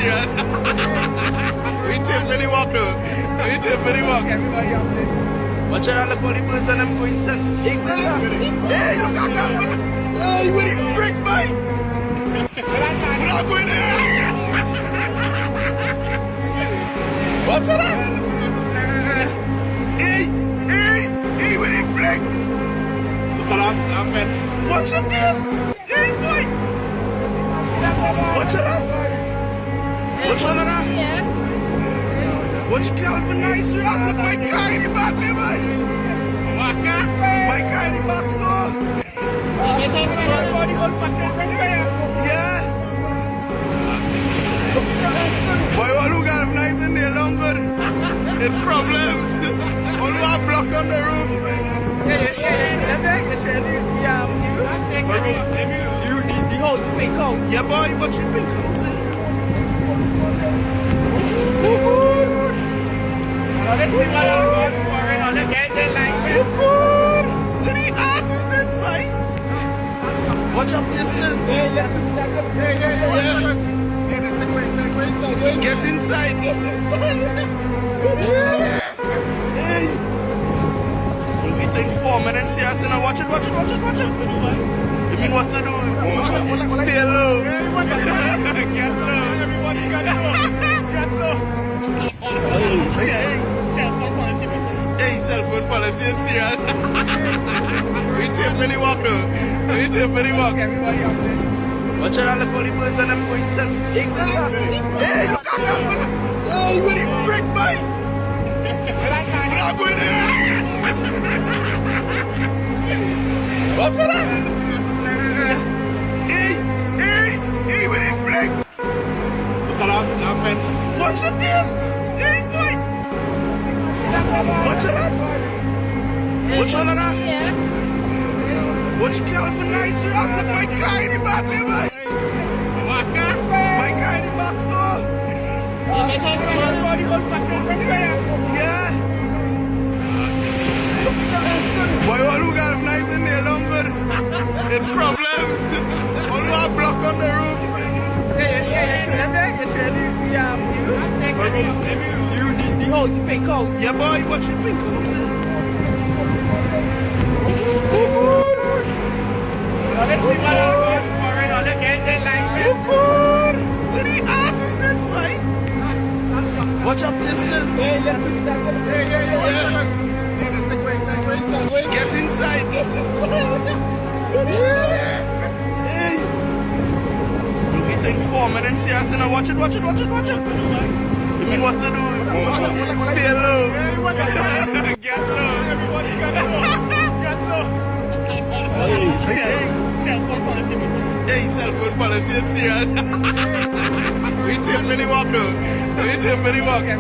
serious. We take many walk though. We take many walk. Everybody up there. Watch out, look all the birds and them going set. Hey, look at that. Hey, what the frick, boy? We're not going there. Watch out. Hey, what the frick? Look at that. Watch out this. Hey, boy. Watch out. Watch out that. What you call for nice rock? Look my car in the back there, boy. My car in the back, so. Yeah. Boy, what look at him nice in there longer. The problems. All who are blocked on the roof. The house, pink house. Yeah, boy, what you pink house in? Let's see what I'm going for it on the gate like that. Look at the ass in this, boy. Watch up this thing. Get inside. Hey. We'll be taking 4 minutes here, so now watch it. You mean what to do? Stay low. Get low. Everybody get low. Hey, cell phone policy is serious. We take many walk though. Everybody up there. Watch out, look all the birds and them going set. Hey, look at that. Hey, what the frick, boy? We're not going there. Watch out. Hey, what the frick? Look at that. Watch out this. Hey, boy. Watch out. Watch out that. What you call for nice rock? Look my car in the back there, boy. My car in the back, so. Yeah. Boy, what look at him nice in there longer. The problems. All who are blocked on the roof. The house, pink house. Yeah, boy, what you pink house in? Let's see what I'm going for it on the gate like that. Look at the ass in this, boy. Watch up this thing. Get inside. Hey. We'll be taking 4 minutes here, so now watch it. You mean what to do? Stay low. Get low. Everybody get low. Hey, cell phone policy is serious. We take many walk though. Everybody up there.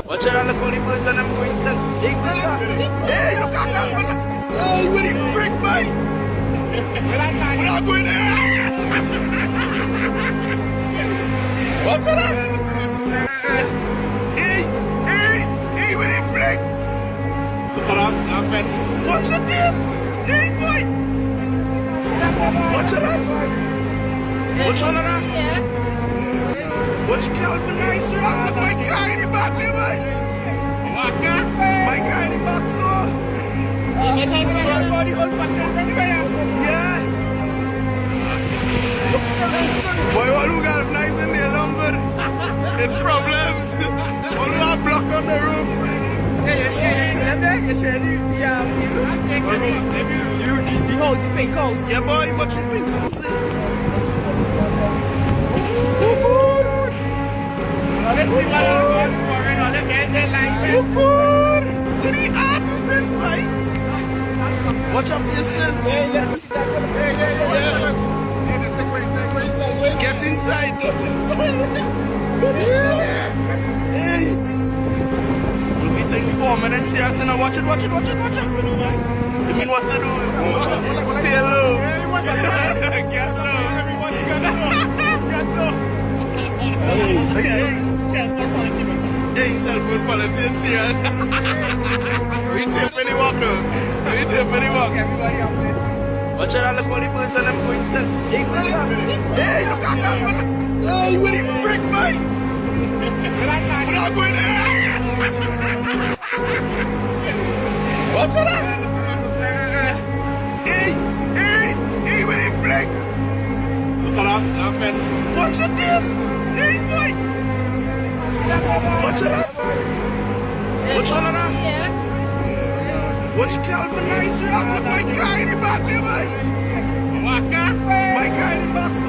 Watch out, look all the birds and them going set. Hey, look at that. Hey, what the frick, boy? We're not going there. Watch out. Hey, what the frick? Look at that. Watch out this. Hey, boy. Watch out. What you call for nice rock? Look my car in the back there, boy. My car in the back, so. Yeah. Boy, what look at him nice in there longer. The problems. All who are blocked on the roof. The house, pink house. Yeah, boy, what you pink house in? Let's see what I'm going for it on the gate like that. Look at the ass in this, boy. Watch up this thing. Get inside. Hey. We'll be taking 4 minutes here, so now watch it. You mean what to do? Stay low. Get low. Everybody get low. Hey, cell phone policy is serious. We take many walk though. Everybody up there. Watch out, look all the birds and them going set. Hey, look at that. Hey, what the frick, mate? We're not going there. What's that? Hey, what the frick? Look at that, what's this? Hey, boy. What's that? What's all of that? What's galvanized? Look, my car in the back there, boy. My car in the back, so.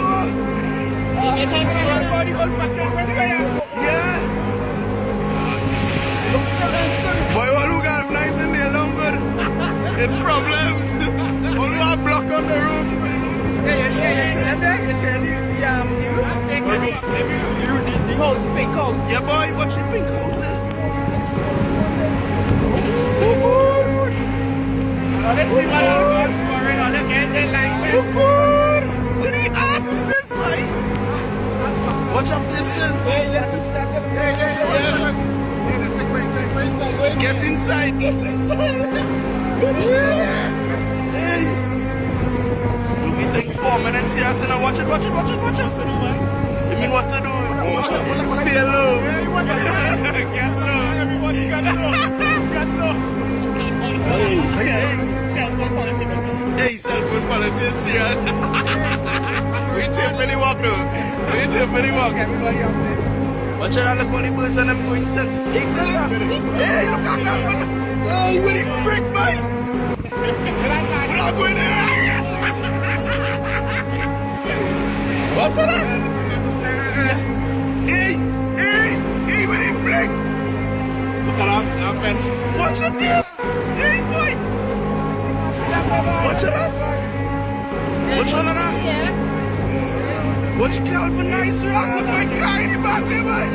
Yeah. Boy, what you galvanized in there longer? It's problems. Only a block on the roof. The house, pink house. Yeah, boy, what's your pink house there? Let's see what I'm going for it. Let's get the language. What the ass is this, mate? Watch up this thing. Get inside, get inside. Hey. We take 4 minutes here, so now watch it. You mean what to do? Stay low. Get low. Everybody got low. Hey, cell phone policy is serious. We take many walk though. Everybody up there. Watch out, look all the birds and them going set. Hey, look at that. Hey, what the frick, mate? We're not going there. What's that? Hey, what the frick? Look at that, what's this? Hey, boy. What's that? What's all of that? What's galvanized? Look, my car in the back there, boy.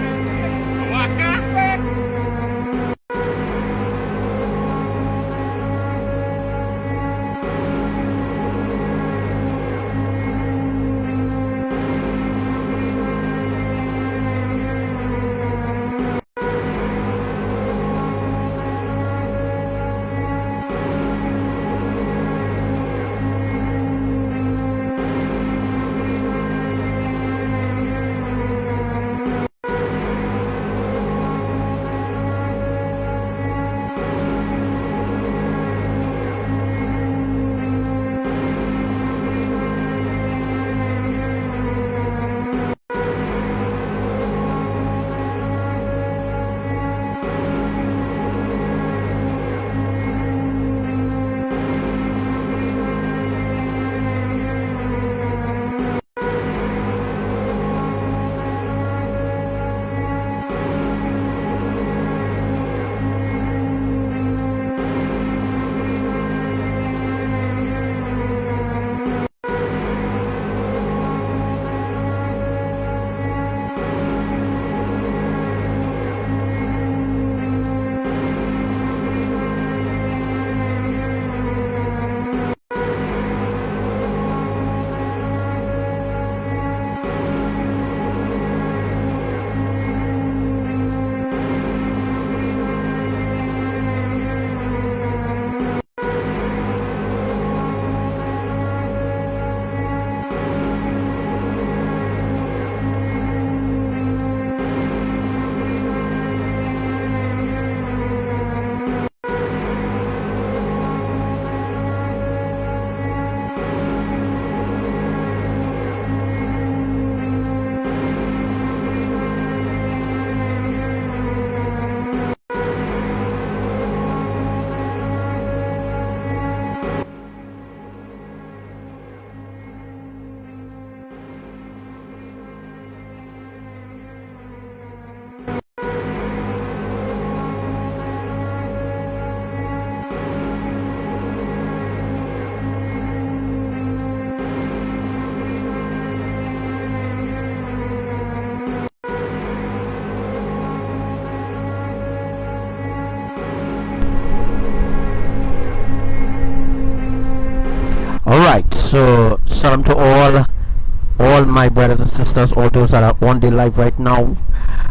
Alright, so salam to all my brothers and sisters, all those that are on the live right now.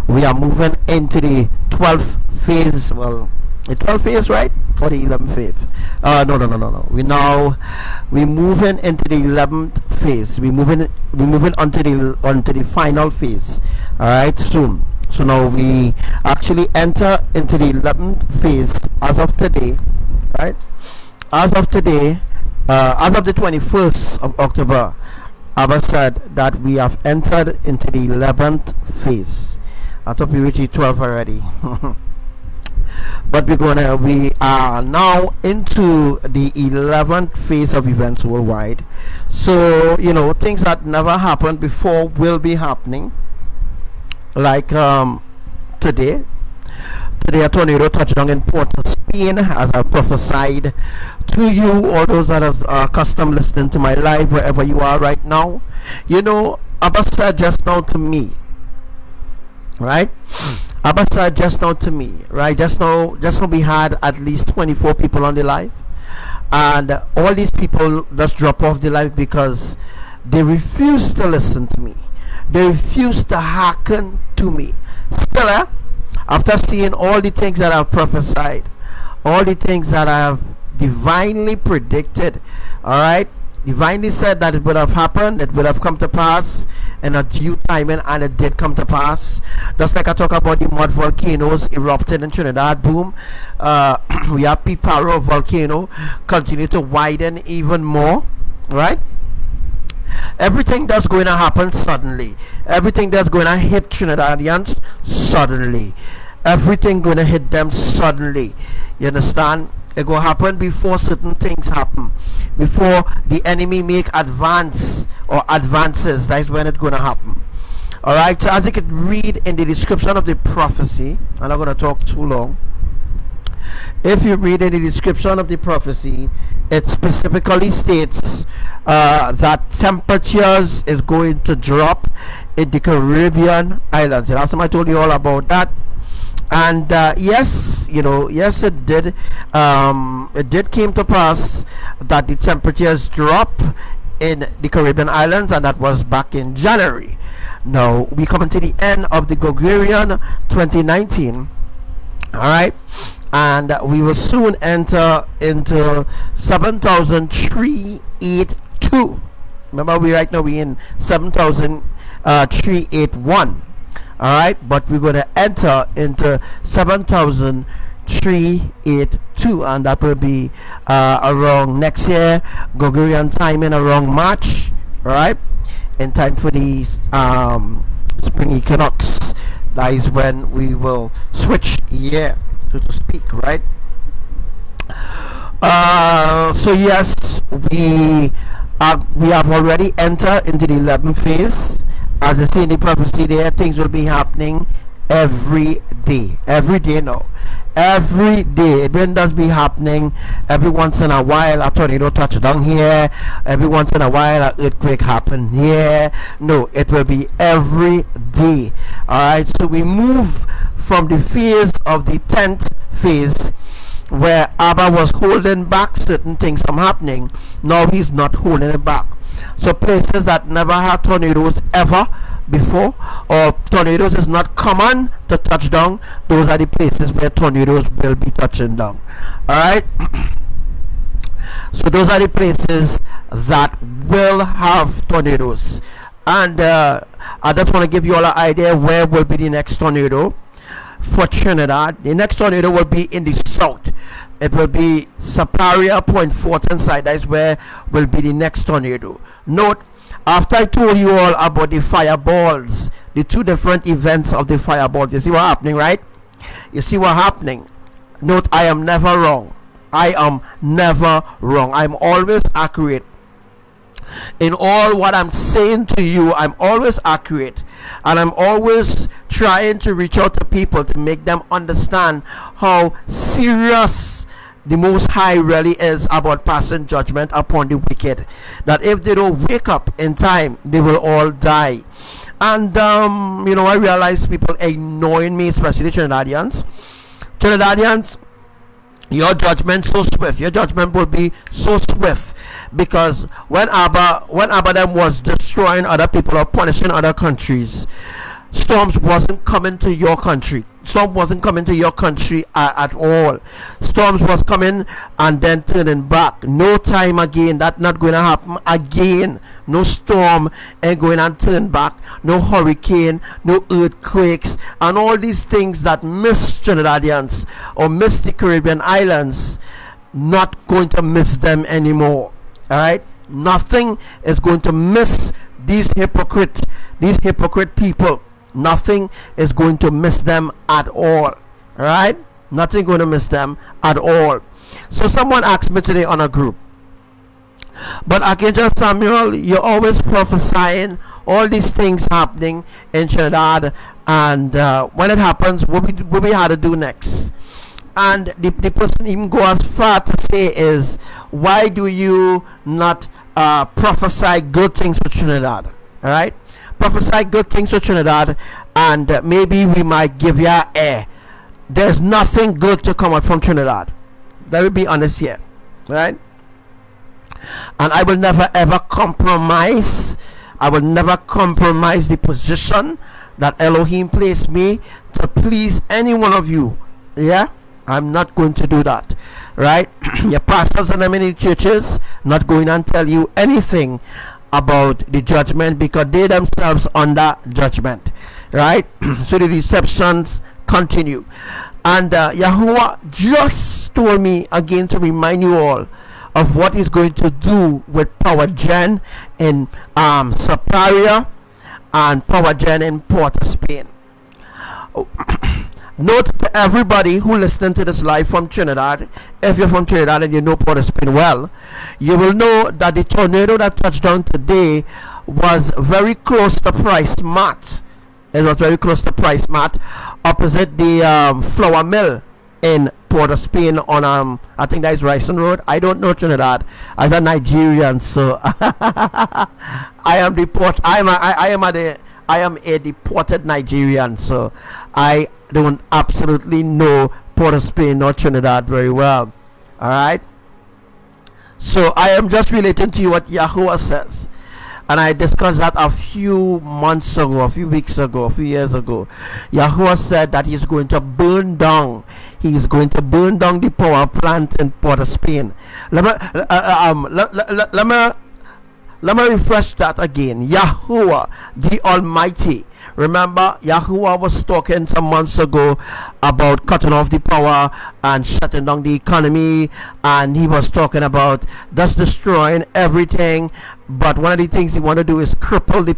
We are moving into the 12th phase. Well, the 12th phase, right? for the 11th phase. No. We moving into the 11th phase. We moving onto the final phase. All right, soon. So now we actually enter into the 11th phase as of today. Right, as of today, as of the 21st of October, Abba said that we have entered into the 11th phase. I thought we reached 12 already. But we are now into the 11th phase of events worldwide. So things that never happened before will be happening, like today a tornado touched down in Port of Spain, as I prophesied to you, all those that are accustomed listening to my live wherever you are right now. Abba said just now to me, right? Abba said just now to me, right? Just now we had at least 24 people on the live, and all these people just drop off the live because they refuse to listen to me. They refuse to hearken to me. Still, after seeing all the things that I've prophesied, all the things that I have divinely predicted, all right, divinely said that it would have happened, it would have come to pass in a due timing, and it did come to pass. Just like I talk about the mud volcanoes erupted in Trinidad, boom. We have Piparo volcano continue to widen even more, right? Everything that's going to happen suddenly. Everything that's going to hit Trinidadians suddenly. Everything going to hit them suddenly. You understand? It will happen before certain things happen. Before the enemy make advances. That's when it's going to happen. Alright, so as you can read in the description of the prophecy, I'm not going to talk too long. If you read in the description of the prophecy, it specifically states that temperatures is going to drop in the Caribbean islands. Last time I told you all about that, and yes, it did. It did came to pass that the temperatures drop in the Caribbean islands, and that was back in January. Now we come to the end of the Gregorian 2019. All right. And we will soon enter into 7,382. Remember, right now we're in 7,381. All right, but we're going to enter into 7,382, and that will be around next year, Gregorian time, in around March. All right, in time for the spring equinox. That is when we will switch year, so to speak, right? So yes, we have already entered into the 11th phase. As I say in the prophecy there, things will be happening every day now. Every day it will just be happening. Every once in a while a tornado touch down here, every once in a while an earthquake happen here. No, it will be every day. Alright, so we move from the phase of the 10th phase, where Abba was holding back certain things from happening. Now he's not holding it back. So places that never had tornadoes ever before, or tornadoes is not common to touch down, those are the places where tornadoes will be touching down. Alright, so those are the places that will have tornadoes. And I just want to give you all an idea where will be the next tornado for Trinidad. The next tornado will be in the south. It will be Superior Point Fort inside. That is where will be the next tornado. Note, after I told you all about the fireballs, the two different events of the fireballs, you see what happening, right? You see what happening. Note, I am never wrong. I am never wrong. I'm always accurate. In all what I'm saying to you, I'm always accurate, and I'm always trying to reach out to people to make them understand how serious the Most High really is about passing judgment upon the wicked, that if they don't wake up in time, they will all die. And I realize people ignoring me, especially Trinidadians. Your judgment so swift. Your judgment will be so swift, because when Abba them was destroying other people or punishing other countries, storms wasn't coming to your country. storm wasn't coming to your country at all. Storms was coming and then turning back. No time again. That's not going to happen again. No storm and going and turn back. No hurricane, no earthquakes, and all these things that miss Trinidadians or miss the Caribbean islands. Not going to miss them anymore. All right, nothing is going to miss these hypocrite people. Nothing is going to miss them at all. All right, nothing going to miss them at all. So someone asked me today on a group, but Archangel Samuel, you're always prophesying all these things happening in Trinidad, and when it happens, what we had to do next? And the person even go as far to say is, why do you not prophesy good things for Trinidad? All right, prophesy good things for Trinidad, and maybe we might give you air. There's nothing good to come out from Trinidad. Let me be honest here, right? And I will never ever compromise. I will never compromise the position that Elohim placed me to please any one of you. Yeah, I'm not going to do that, right? Your pastors and many churches not going and tell you anything about the judgment because they themselves under judgment, right? So the deceptions continue. And Yahuwah just told me again to remind you all of what he's going to do with Power Gen in Superior and Power Gen in Port of Spain. Note to everybody who listening to this live from Trinidad, if you're from Trinidad and you know Port of Spain well, you will know that the tornado that touched down today was very close to Price Mart. It was very close to Price Mart, opposite the flour mill in Port of Spain on I think that is Ryson Road. I don't know Trinidad as a Nigerian, so I am a deported Nigerian, so I don't absolutely know Port of Spain or Trinidad very well. All right, so I am just relating to you what Yahuwah says, and I discussed that a few months ago, a few weeks ago, a few years ago. Yahuwah said that he's going to burn down. He is going to burn down the power plant in Port of Spain. Let me refresh that again. Yahuwah, the Almighty. Remember, Yahuwah was talking some months ago about cutting off the power and shutting down the economy, and he was talking about just destroying everything. But one of the things he want to do is cripple the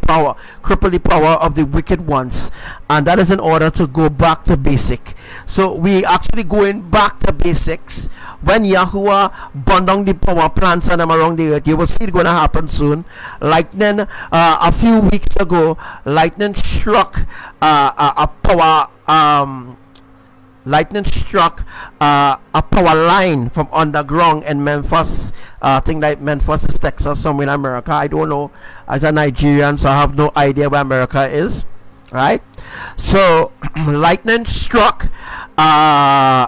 power of the wicked ones, and that is in order to go back to basic. So we actually going back to basics. When Yahuwah burn down the power plants and them around the earth, you will see it going to happen soon. Lightning, a few weeks ago, lightning struck a power line from underground in Memphis. I think that Memphis is Texas, somewhere in America. I don't know. As a Nigerian, so I have no idea where America is. Right? So lightning struck a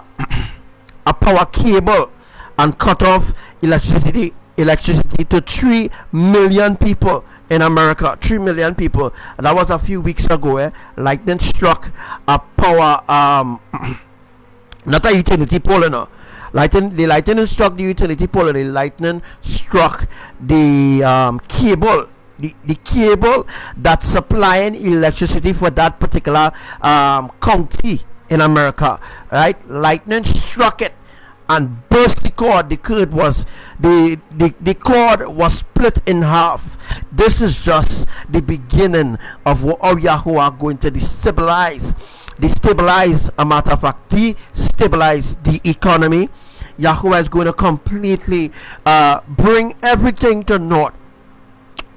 power cable and cut off electricity to 3 million people in America. 3 million people. And that was a few weeks ago. Lightning struck a power not a utility pole, no. The lightning struck the utility pole, and the lightning struck the cable. The cable that's supplying electricity for that particular county in America, right? Lightning struck it and burst the cord. The cord was the cord was split in half. This is just the beginning of what Yahuwah going to destabilize, a matter of fact, destabilize the economy. Yahuwah is going to completely bring everything to naught.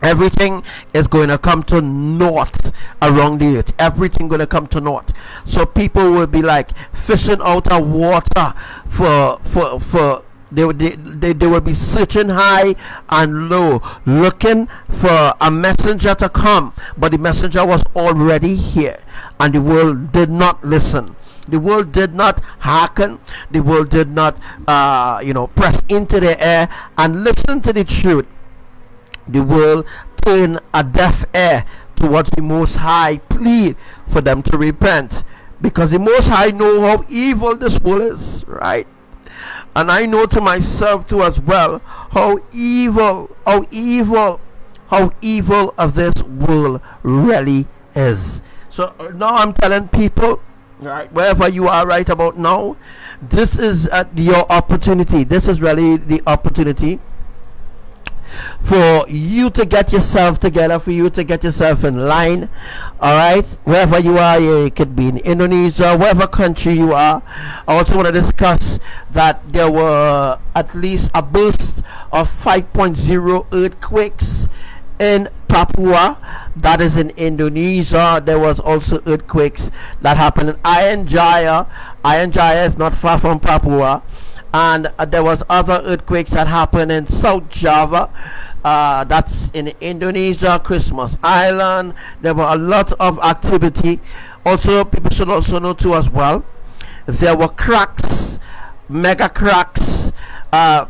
Everything is going to come to naught around the earth. Everything going to come to naught. So people will be like fishing out of water for they will be searching high and low, looking for a messenger to come. But the messenger was already here, and the world did not listen. The world did not hearken. The world did not press into the air and listen to the truth. The world turned a deaf ear towards the Most High, plead for them to repent. because the Most High know how evil this world is, right? And I know to myself too as well how evil of this world really is. So now I'm telling people, right, wherever you are right about now, this is your opportunity. This is really the opportunity for you to get yourself together, for you to get yourself in line. All right, wherever you are, it could be in Indonesia, wherever country you are. I also want to discuss that there were at least a burst of 5.0 earthquakes in Papua, that is in Indonesia. There was also earthquakes that happened in Jaya. Jaya is not far from Papua. And there was other earthquakes that happened in South Java, that's in Indonesia, Christmas Island. There were a lot of activity. Also, people should also know too as well, there were cracks, mega cracks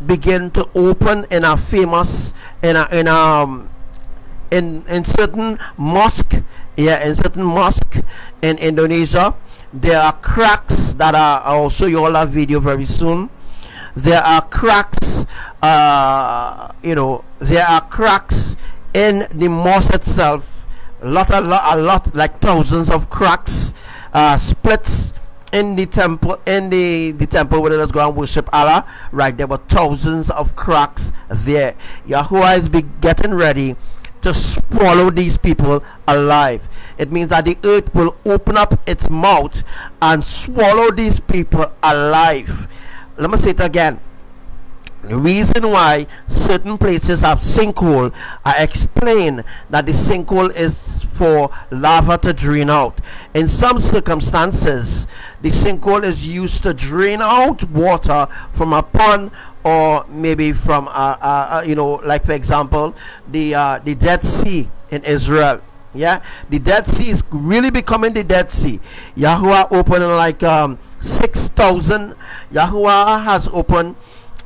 begin to open in a famous in certain mosque, in certain mosque in Indonesia. There are cracks that I'll show you all a video very soon. There are cracks, there are cracks in the mosque itself. A lot, like thousands of cracks, splits in the temple, the temple where let's go and worship Allah. Right, there were thousands of cracks there. Yahuwah is getting ready to swallow these people alive. It means that the earth will open up its mouth and swallow these people alive. Let me say it again. The reason why certain places have sinkhole, I explain that the sinkhole is for lava to drain out. In some circumstances, the sinkhole is used to drain out water from a pond, or maybe from like for example the Dead Sea in Israel. Yeah, the Dead Sea is really becoming the Dead Sea. Yahuwah opened like 6,000. Yahuwah has opened,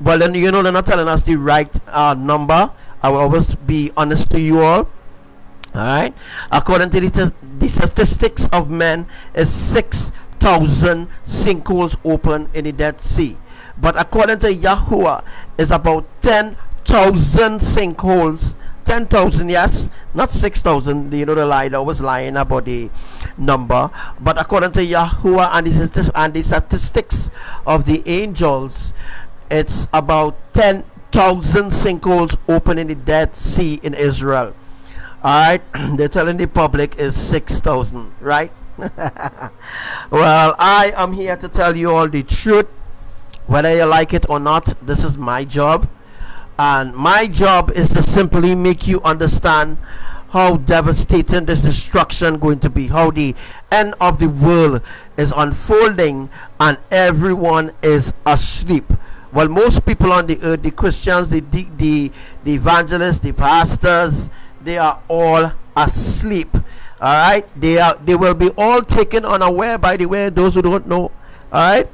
well, then they're not telling us the right number. I will always be honest to you all. Alright, according to the statistics of men, is 6,000 sinkholes open in the Dead Sea. But according to Yahuwah, is about 10,000 sinkholes. 10,000, yes, not 6,000. The lie, they was lying about the number. But according to Yahuwah and the statistics of the angels, it's about 10,000 sinkholes open in the Dead Sea in Israel. Alright, they're telling the public is 6,000, right? Well, I am here to tell you all the truth. Whether you like it or not, this is my job. And my job is to simply make you understand how devastating this destruction going to be, how the end of the world is unfolding and everyone is asleep. Well, most people on the earth, the Christians, the evangelists, the pastors, they are all asleep. All right, they will be all taken unaware. By the way, those who don't know, all right,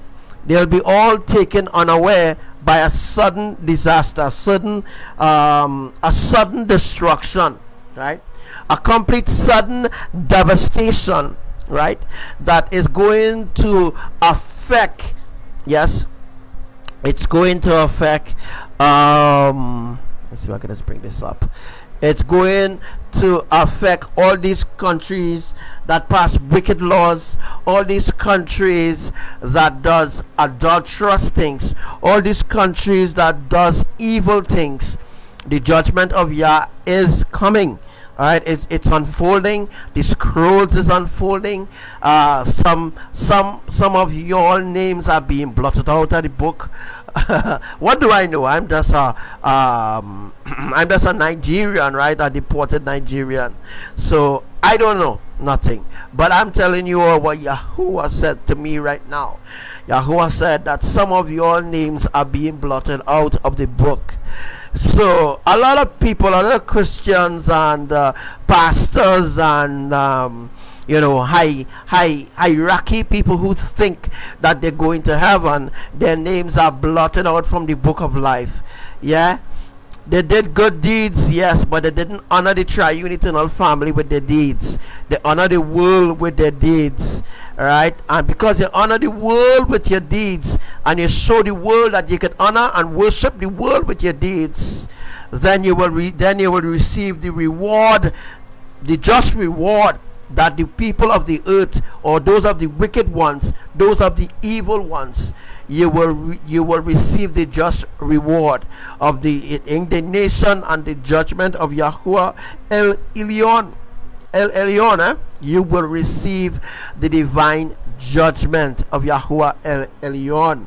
they'll be all taken unaware by a sudden disaster, a sudden destruction, right? A complete sudden devastation, right? That is going to affect, yes, it's going to affect, let's see if I can just bring this up. It's going to affect all these countries that pass wicked laws, all these countries that does adulterous things, all these countries that does evil things. The judgment of Yah is coming. All right, it's unfolding. The scrolls is unfolding. Some of your names are being blotted out of the book. What do I know? I'm just a Nigerian, right? A deported Nigerian. So I don't know nothing. But I'm telling you all what Yahuwah said to me right now. Yahuwah said that some of your names are being blotted out of the book. So a lot of people, a lot of Christians and pastors and hierarchy people who think that they're going to heaven, their names are blotted out from the book of life. Yeah, they did good deeds, yes, but they didn't honor the triune eternal family with their deeds. They honor the world with their deeds. All right, and because you honor the world with your deeds, and you show the world that you can honor and worship the world with your deeds, then you will receive the reward, the just reward that the people of the earth, or those of the wicked ones, those of the evil ones, you will receive the just reward of the indignation and the judgment of Yahuwah ELYON. ELYON, you will receive the divine judgment of Yahuwah ELYON.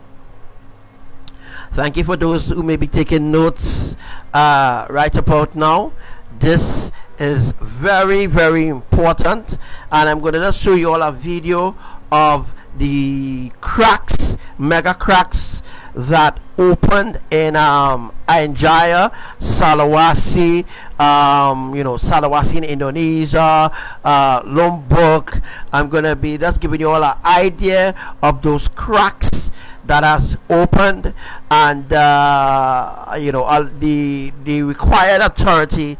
Thank you for those who may be taking notes right about now. This is very, very important, and I'm going to just show you all a video of the cracks, mega cracks that opened in Anjaya, Sulawesi, Sulawesi in Indonesia, Lombok. I'm going to be just giving you all an idea of those cracks that has opened, and the required authority,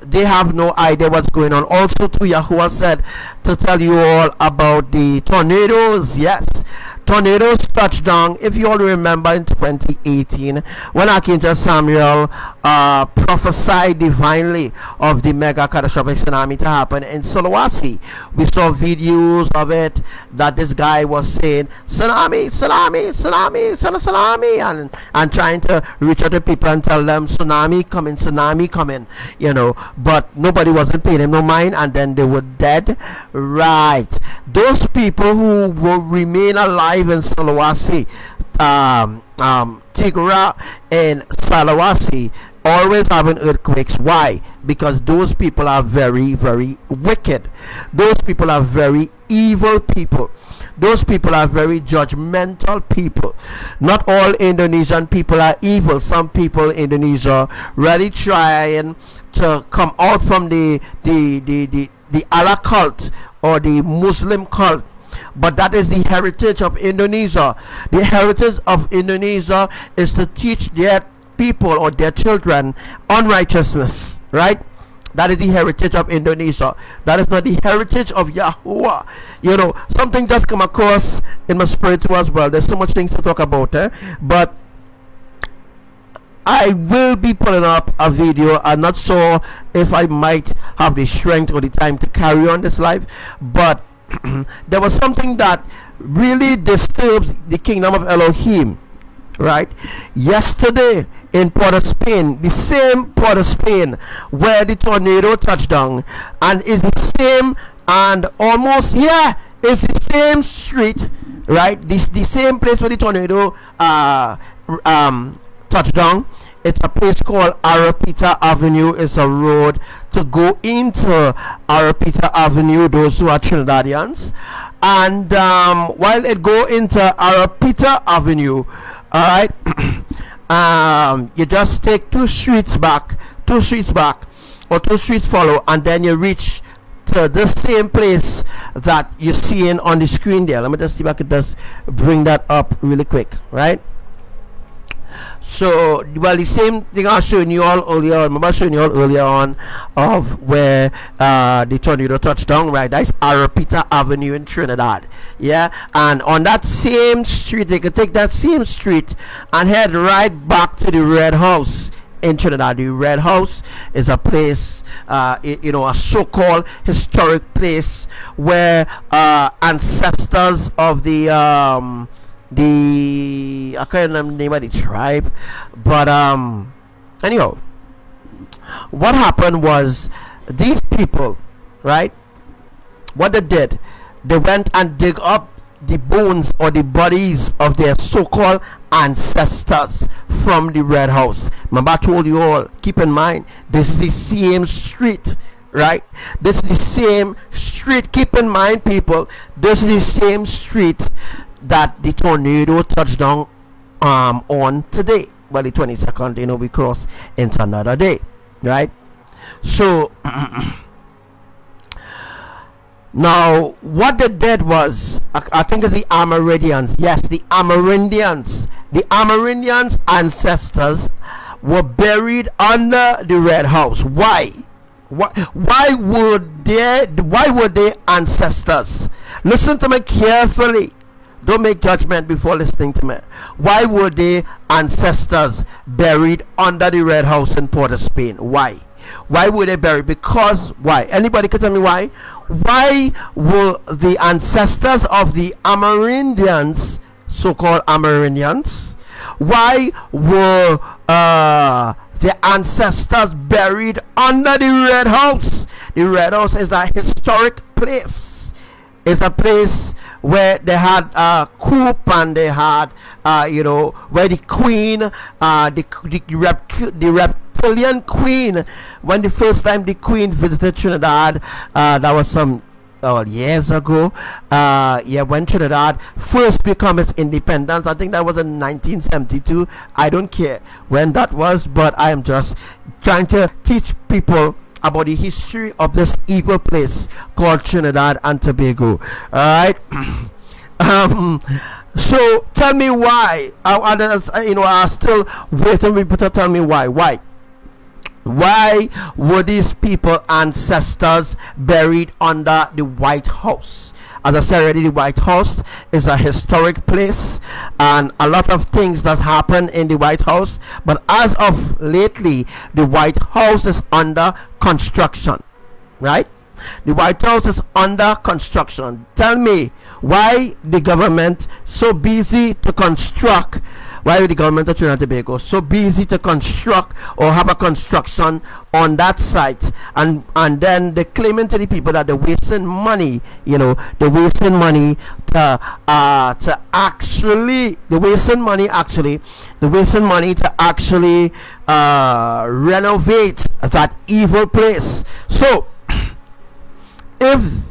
they have no idea what's going on. Also, too, Yahuwah said to tell you all about the tornadoes. Yes, tornadoes touched down. If you all remember in 2018, when Archangel Samuel prophesied divinely of the mega catastrophic tsunami to happen in Sulawesi, we saw videos of it that this guy was saying tsunami, tsunami, tsunami, tsunami, and trying to reach out to people and tell them tsunami coming, but nobody wasn't paying him no mind, and then they were dead. Right, those people who will remain alive in Sulawesi, Tigra and Sulawesi, always having earthquakes. Why? Because those people are very, very wicked. Those people are very evil people. Those people are very judgmental people. Not all Indonesian people are evil. Some people in Indonesia really trying to come out from the Allah cult or the Muslim cult. But that is the heritage of Indonesia. The heritage of Indonesia is to teach their people or their children unrighteousness, right? That is the heritage of Indonesia. That is not the heritage of Yahuwah. Something just come across in my spirit as well. There's so much things to talk about, but I will be putting up a video. I'm not sure if I might have the strength or the time to carry on this live, but there was something that really disturbs the kingdom of Elohim, right? Yesterday in Port of Spain, the same Port of Spain where the tornado touched down, and is the same, and almost is the same street, right? The same place where the tornado touched down. It's a place called Arapita Avenue. It's a road to go into Arapita Avenue, those who are Trinidadians. And while it go into Arapita Avenue, all right, you just take two streets back, or 2 streets follow, and then you reach to the same place that you're seeing on the screen there. Let me just see if I could just bring that up really quick, right? So, the same thing I was showing you all earlier. I remember showing you all earlier on of where the tornado touched down, right? That's Arapita Avenue in Trinidad. Yeah, and on that same street, they could take that same street and head right back to the Red House in Trinidad. The Red House is a place, a so-called historic place where ancestors of I can't remember the name of the tribe, but anyhow, what happened was these people, right, what they did, they went and dig up the bones or the bodies of their so-called ancestors from the Red House. Remember I told you all, keep in mind, this is the same street, right? This is the same street. Keep in mind, people, this is the same street that the tornado touched down on today. Well, the 22nd, we cross into another day, right? So now what they did was, I think it's the Amerindians. Yes, the Amerindians. The Amerindians ancestors were buried under the Red House. Why? Why would their ancestors, listen to me carefully, don't make judgment before listening to me, why were their ancestors buried under the red house in Port of Spain? Why were they buried? Because why? Anybody can tell me why? Why were the ancestors of the Amerindians, so-called Amerindians, why were the ancestors buried under the red house? The red house is a historic place. It's a place where they had coup, and they had where the queen, the reptilian queen, when the first time the queen visited Trinidad, that was some years ago, when Trinidad first become its independence. I think that was in 1972. I don't care when that was, but I am just trying to teach people about the history of this evil place called Trinidad and Tobago. Alright. So tell me why. I still waiting for people to tell me why. Why were these people ancestors buried under the White House? As I said already, the White House is a historic place, and a lot of things that happen in the White House. But as of lately, the White House is under construction, right? The White House is under construction. Tell me why the government so busy to construct. Why the government of Trinidad and Tobago so busy to construct or have a construction on that site, and then they're claiming to the people that they're wasting money, they're wasting money to actually renovate that evil place. So if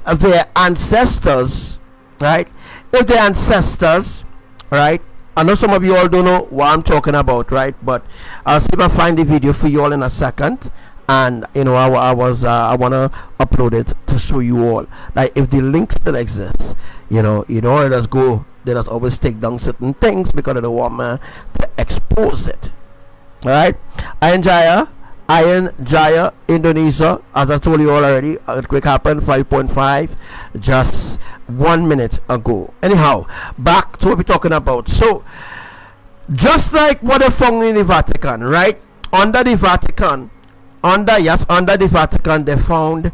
their ancestors, right, I know some of you all don't know what I'm talking about, right? But I'll see if I find the video for you all in a second, and I want to upload it to show you all. Like, if the link still exists, let us always take down certain things because I don't want me to expose it. All right, Iron Jaya, Indonesia. As I told you all already, earthquake happened 5.5 just 1 minute ago. Anyhow, back to what we're talking about. So, just like what they found in the Vatican, right? Under the Vatican, they found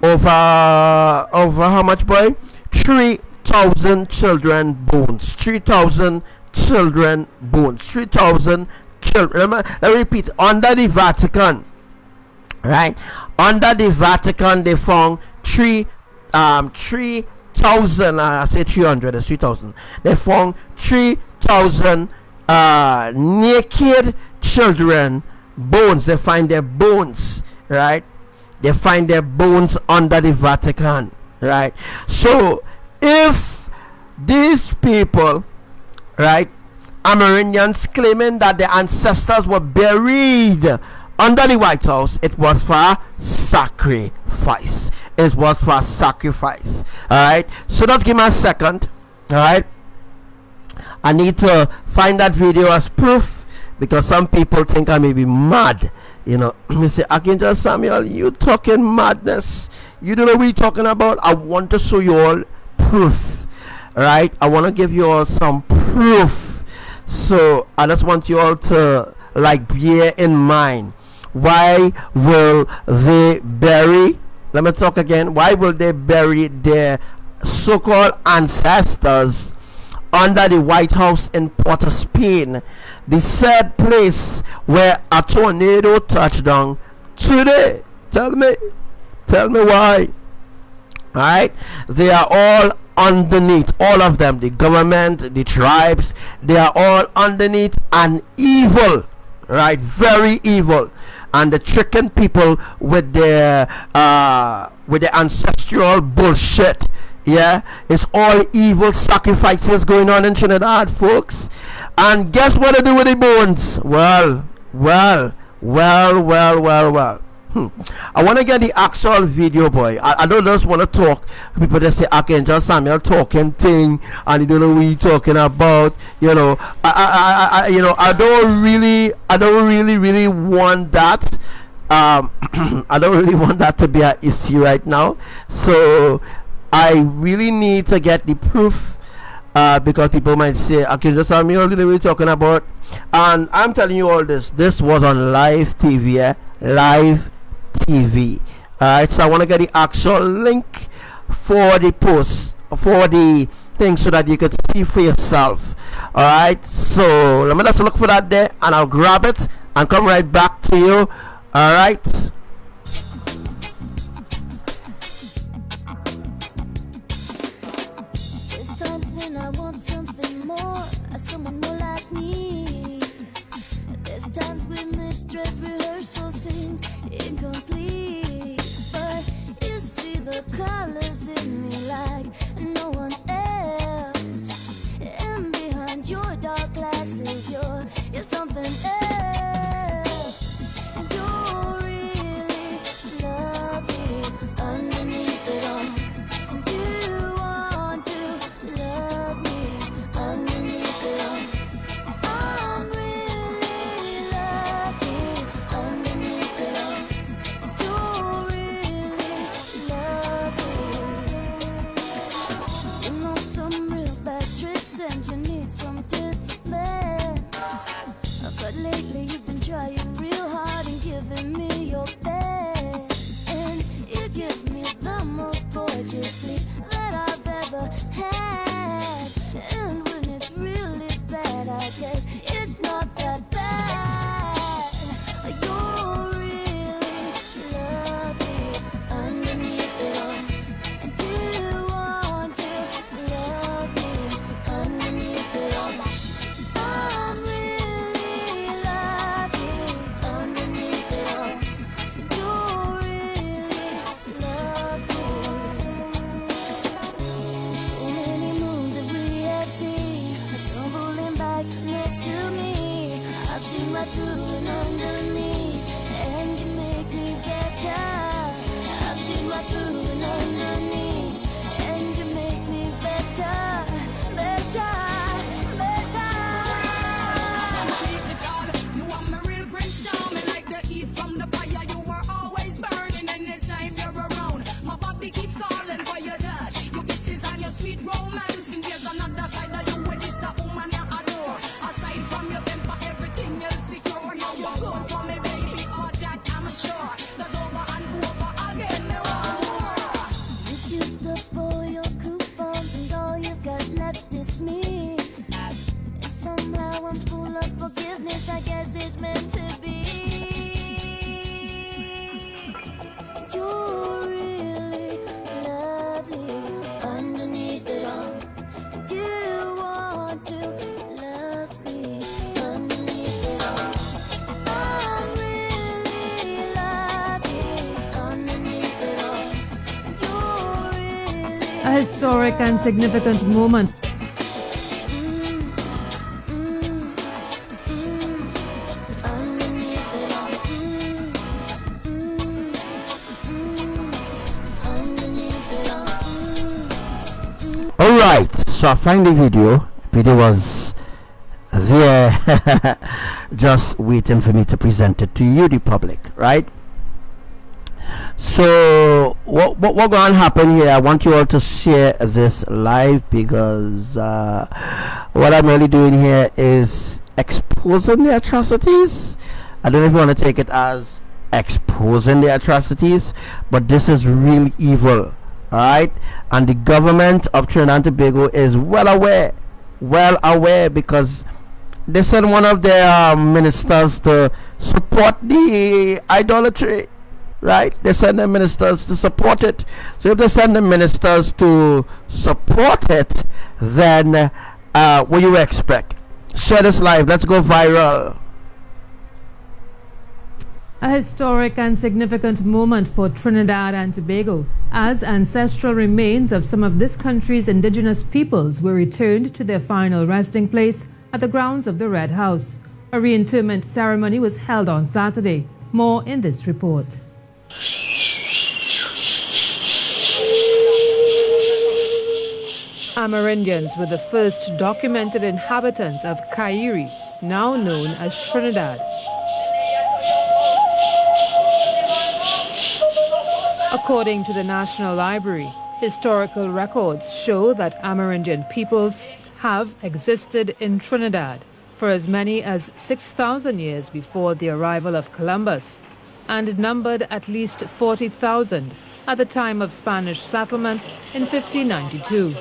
over how much, boy? 3,000 children bones. 3,000 children bones. 3,000 children. Let me repeat. Under the Vatican, right? Under the Vatican, they found 3,000. I say 300. It's 3,000. They found 3,000 naked children bones. They find their bones, right? They find their bones under the Vatican, right? So if these people, right, Amerindians, claiming that their ancestors were buried under the White House, it was for sacrifice. It was for sacrifice. Alright, so just give me a second. Alright, I need to find that video as proof, because some people think I may be mad. Me say, Archangel Samuel, you talking madness. You don't know what you're talking about. I want to show you all proof. Alright, I want to give you all some proof. So I just want you all to bear in mind, why will they bury? Let me talk again. Why will they bury their so-called ancestors under the White House in Port of Spain, the said place where a tornado touched down today? Tell me why. Alright, they are all underneath, all of them, the government, the tribes, they are all underneath an evil, right? Very evil. And they're tricking people with their ancestral bullshit. Yeah, it's all evil sacrifices going on in Trinidad, folks. And guess what they do with the bones? Well. I want to get the actual video, boy. I don't just want to talk. People just say Archangel Samuel talking thing, and you don't know what you're talking about. I don't really want that. I don't really want that to be an issue right now, so I really need to get the proof, because people might say, Archangel Samuel, what are we talking about? And I'm telling you all this was on live TV, live TV. Alright, so I want to get the actual link for the post, for the thing, so that you could see for yourself. Alright, so let me just look for that there, and I'll grab it and come right back to you. Alright. There's times when I want something more, someone more like me. There's times when this dress rehearsal seems incomplete, but you see the colors in me like no one else. And behind your dark glasses, you're something else. And you're really lovely underneath it all. Do you want to love me underneath it all? I'm really lovely underneath it all. You're really lovely. You know some real bad tricks and you need some discipline. But lately you've been trying real hard and giving me your best. And you give me the most gorgeous sleep that I've ever had. And when it's really bad, I guess it's not that bad. You're really lovely underneath it all. And do you want to love me underneath it all? I'm really lovely underneath it all. You're really lovely. So many moons that we have seen are stumbling back next to me. I've seen right through and underneath, and you make me better. I've seen right through and underneath, and you make me better, better, better. You are my real Prince Charming, like the heat from the fire. You were always burning anytime you're around. My body keeps calling for your touch, your kisses and your sweet romance. And there's another side of you where this a woman you adore. Aside from your temper, everything else secure. Now you're good for me, baby. All that I'm sure. That's over and over again. There are more. You used up all your coupons and all you've got left is me. And somehow I'm full of forgiveness, I guess it's meant to be. You're really lovely underneath it all. Do you want to love me underneath it all? I'm really lovely underneath it all. You're really A historic and significant moment. underneath it all. Underneath it all. Alright, so I find the video. Video was there just waiting for me to present it to you, the public, right? So what going to happen here, I want you all to share this live, because what I'm really doing here is exposing the atrocities. I don't know if you want to take it as exposing the atrocities, but this is real evil. Alright, and the government of Trinidad and Tobago is well aware, because they sent one of their ministers to support the idolatry, right? They send their ministers to support it. So if they send the ministers to support it, then what do you expect? Share this live, let's go viral. A historic and significant moment for Trinidad and Tobago, as ancestral remains of some of this country's indigenous peoples were returned to their final resting place at the grounds of the Red House. A reinterment ceremony was held on Saturday. More in this report. Amerindians were the first documented inhabitants of Kairi, now known as Trinidad. According to the National Library, historical records show that Amerindian peoples have existed in Trinidad for as many as 6,000 years before the arrival of Columbus, and numbered at least 40,000 at the time of Spanish settlement in 1592.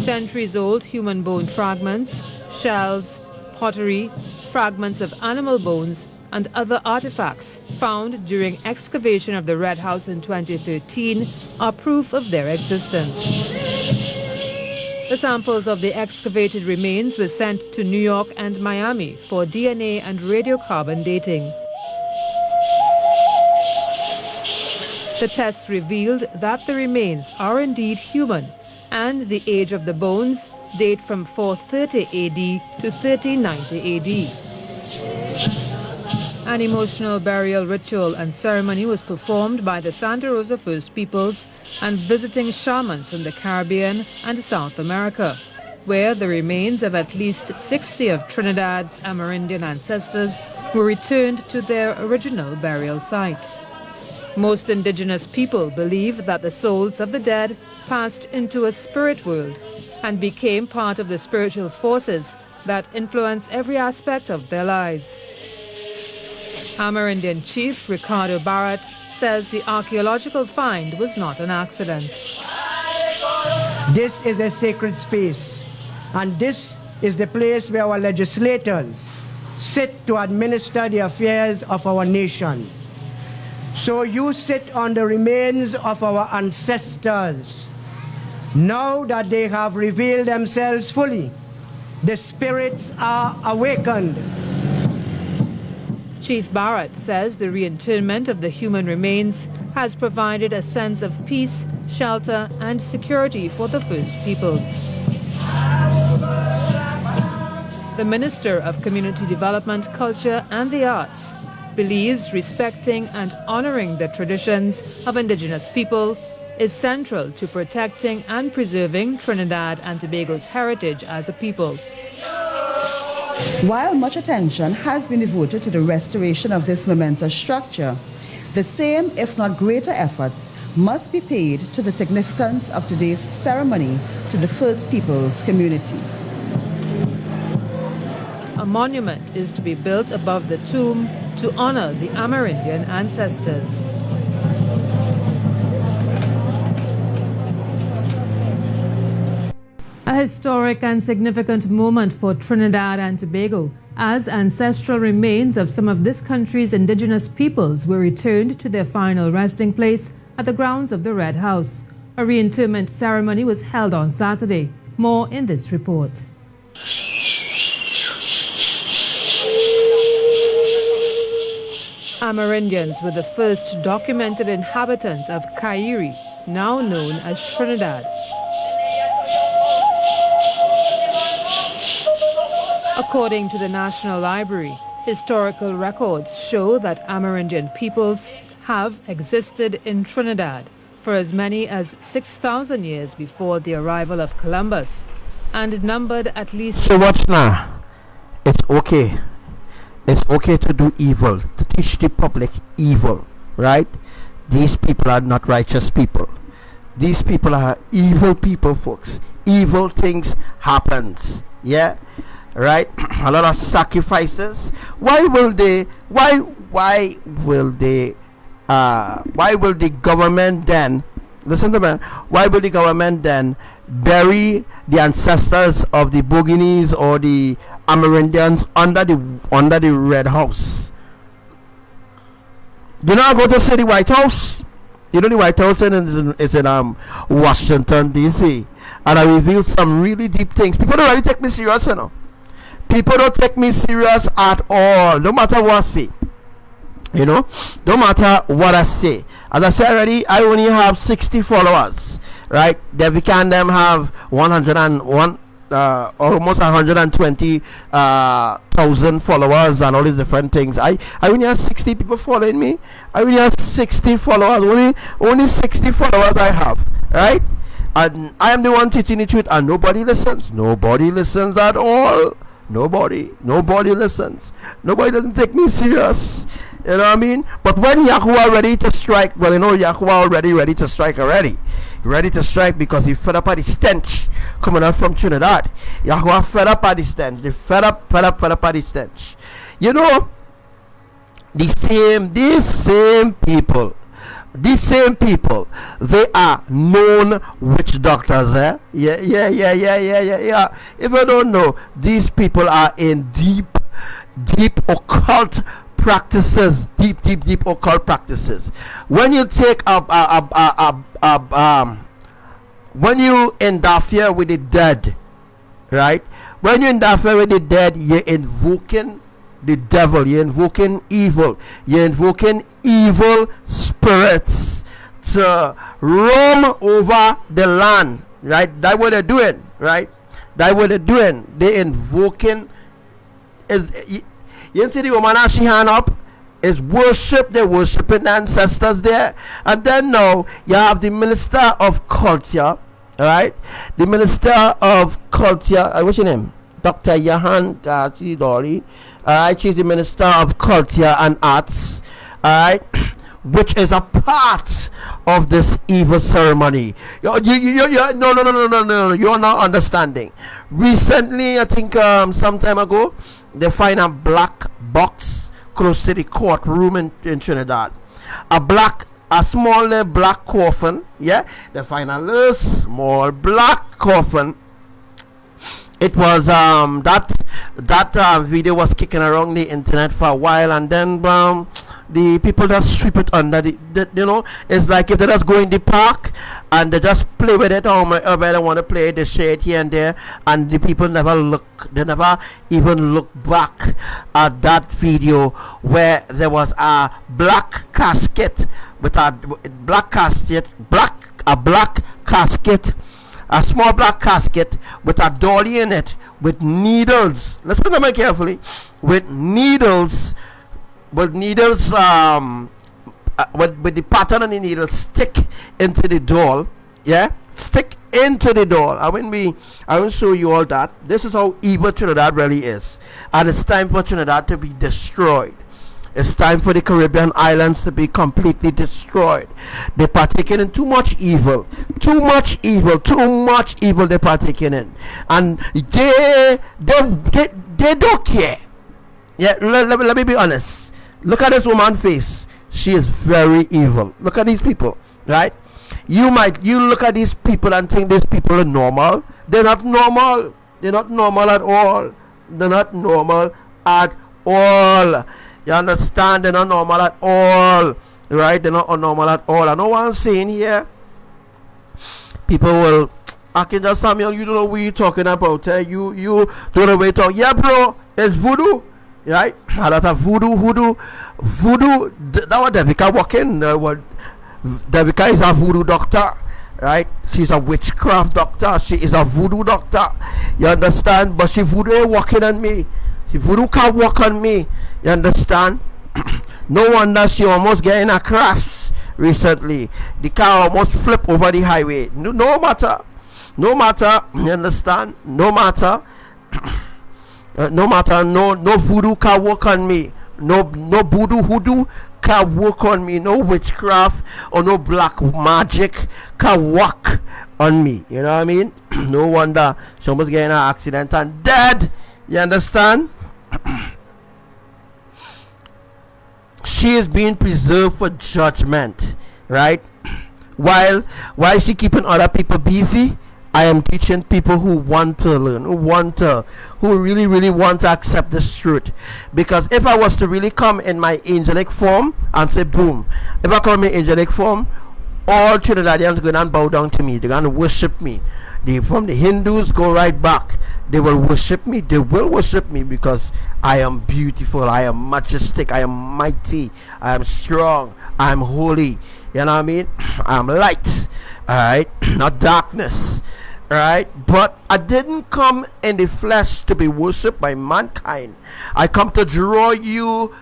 Centuries-old human bone fragments, shells, pottery, fragments of animal bones, and other artifacts found during excavation of the Red House in 2013 are proof of their existence. The samples of the excavated remains were sent to New York and Miami for DNA and radiocarbon dating. The tests revealed that the remains are indeed human, and the age of the bones date from 430 AD to 1390 AD. An emotional burial ritual and ceremony was performed by the Santa Rosa First Peoples and visiting shamans from the Caribbean and South America, where the remains of at least 60 of Trinidad's Amerindian ancestors were returned to their original burial site. Most indigenous people believe that the souls of the dead passed into a spirit world and became part of the spiritual forces that influence every aspect of their lives. Amerindian Chief Ricardo Barrett says the archaeological find was not an accident. This is a sacred space, and this is the place where our legislators sit to administer the affairs of our nation. So you sit on the remains of our ancestors. Now that they have revealed themselves fully, the spirits are awakened. Chief Barrett says the reinterment of the human remains has provided a sense of peace, shelter, and security for the First Peoples. The Minister of Community Development, Culture and the Arts believes respecting and honoring the traditions of indigenous people is central to protecting and preserving Trinidad and Tobago's heritage as a people. While much attention has been devoted to the restoration of this momentous structure, the same, if not greater efforts, must be paid to the significance of today's ceremony to the First Peoples community. A monument is to be built above the tomb to honor the Amerindian ancestors. A historic and significant moment for Trinidad and Tobago, as ancestral remains of some of this country's indigenous peoples were returned to their final resting place at the grounds of the Red House. A reinterment ceremony was held on Saturday. More in this report. Amerindians were the first documented inhabitants of Kairi, now known as Trinidad. According to the National Library, historical records show that Amerindian peoples have existed in Trinidad for as many as 6,000 years before the arrival of Columbus, and numbered at least... So watch now. It's okay. It's okay to do evil, to teach the public evil, right? These people are not righteous people. These people are evil people, folks. Evil things happens, yeah? Right? A lot of sacrifices. Why will the government then, listen to me, why will the government then bury the ancestors of the Bourguigneses or the Amerindians under the Red House? Do not go to see the White House. You know the White House is in Washington DC, and I reveal some really deep things. People don't really take me serious, you know. People don't take me serious at all, no matter what I say. You know, no matter what I say. As I said already, I only have 60 followers, right? They can them have 101 almost 120,000 followers and all these different things. I only have 60 people following me. I only have 60 followers. Only 60 followers I have, right? And I am the one teaching the truth, and nobody listens. Nobody listens at all, Nobody listens. Nobody doesn't take me serious. You know what I mean? But when Yahuwah ready to strike, well, you know, Yahuwah already ready to strike already. Ready to strike because he fed up at the stench coming out from Trinidad. Yahuwah fed up at the stench. They fed up at the stench. You know, these same people, they are known witch doctors, eh? Yeah. If you don't know, these people are in deep occult practices, deep occult practices. When you take when you interfere with the dead, right? When you interfere with the dead, you're invoking the devil, you're invoking evil, you're invoking evil spirits to roam over the land, right? That's what they're doing, right? That's what they're doing. They're invoking. You see the woman as she hand up is worship. They're worshiping the ancestors there. And then now you have the minister of culture, right? The minister of culture, what's your name? Dr. Yahan Dolly. Alright, she's the minister of culture and arts, alright, which is a part of this evil ceremony. No, you're not understanding. Recently, I think some time ago, they find a black box close to the courtroom in Trinidad. A small black coffin. Yeah, they find a little small black coffin. It was that video was kicking around the internet for a while, and then the people just sweep it under the you know, it's like if they just go in the park and they just play with it, or they want to play, they say it here and there, and the people never even look back at that video where there was a black casket with a small black casket with a dolly in it with needles. Listen to me carefully. With needles, with the pattern on the needle stick into the doll. Yeah, stick into the doll. I won't show you all that. This is how evil Trinidad really is, and it's time for Trinidad to be destroyed. It's time for the Caribbean islands to be completely destroyed. They're partaking in too much evil. Too much evil they're partaking in. And they don't care. Yeah, let me be honest. Look at this woman's face. She is very evil. Look at these people, right? You look at these people and think these people are normal. They're not normal. They're not normal at all. They're not normal at all. You understand? They're not normal at all, right? They're not normal at all. I know what I'm saying here. People will, Archangel Samuel, you don't know what you're talking about. You don't know what you're talking. Yeah, bro, it's voodoo, right? A lot of voodoo. That was Devika walking. Devika is a voodoo doctor, right? She's a witchcraft doctor. She is a voodoo doctor. You understand? But she voodoo ain't walking on me. She voodoo can't walk on me. You understand? No wonder she almost getting a crash recently. The car almost flipped over the highway. No matter. You understand? No matter. No voodoo can work on me. No hoodoo can work on me. No witchcraft or no black magic can work on me. You know what I mean? No wonder she almost getting an accident and dead. You understand? She is being preserved for judgment, right? While she keeping other people busy, I am teaching people who want to learn, who really want to accept this truth. Because if I was to really come in my angelic form and say boom, if I come in angelic form, all Trinidadians are going to bow down to me. They're going to worship me. From the Hindus go right back. They will worship me. They will worship me because I am beautiful. I am majestic. I am mighty. I am strong. I am holy. You know what I mean? I am light. Alright? Not darkness. Alright? But I didn't come in the flesh to be worshipped by mankind. I come to draw you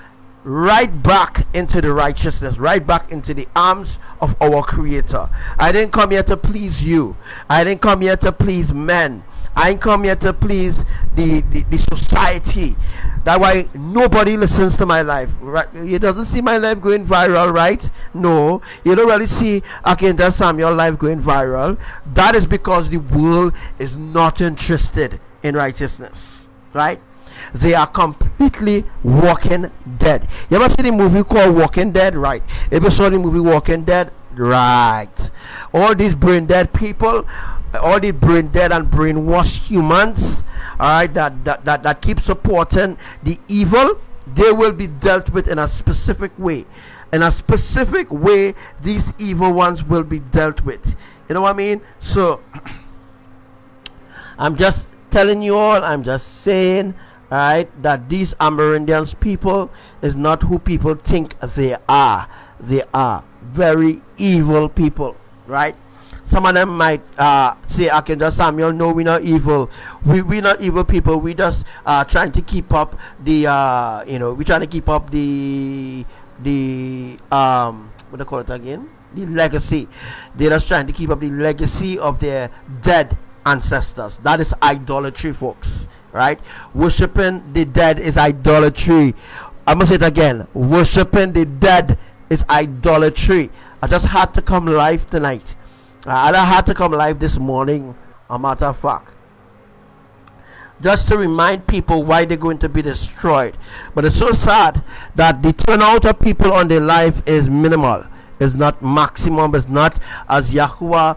right back into the righteousness, right back into the arms of our Creator. I didn't come here to please you. I didn't come here to please men. I ain't come here to please the society. That's why nobody listens to my life. Right? You doesn't see my life going viral, right? No, you don't really see Archangel Samuel life going viral. That is because the world is not interested in righteousness, right? They are completely walking dead. You ever see the movie called Walking Dead? Right. Ever saw the movie Walking Dead? Right. All these brain dead people, all the brain dead and brainwashed humans, all right, that keep supporting the evil, they will be dealt with in a specific way. In a specific way, these evil ones will be dealt with. You know what I mean? So I'm just telling you all, I'm just saying, all right, that these Amerindians people is not who people think they are. They are very evil people, right? Some of them might say, Archangel Samuel, no, we're not evil. We're not evil people. We just trying to keep up the, we're trying to keep up the what do you call it again? The legacy. They're just trying to keep up the legacy of their dead ancestors. That is idolatry, folks, right? Worshipping the dead is idolatry. I'm gonna say it again. Worshipping the dead is idolatry. I just had to come live tonight. I had to come live this morning, a matter of fact, just to remind people why they're going to be destroyed. But it's so sad that the turnout of people on their life is minimal. It's not maximum. It's not as Yahuwah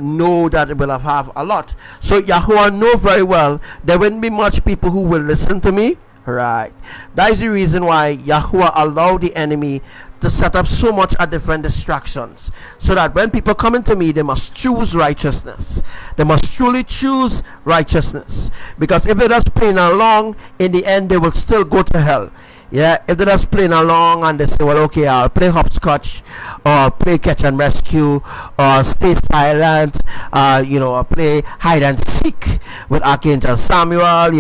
know that it will have a lot. So Yahuwah know very well there wouldn't be much people who will listen to me. Right. That is the reason why Yahuwah allowed the enemy to set up so much of different distractions, so that when people come into me, they must choose righteousness. They must truly choose righteousness, because if they're just playing along, in the end they will still go to hell. Yeah, if they're just playing along and they say, well, okay, I'll play hopscotch, or play catch and rescue, or stay silent, or play hide and seek with Archangel Samuel, I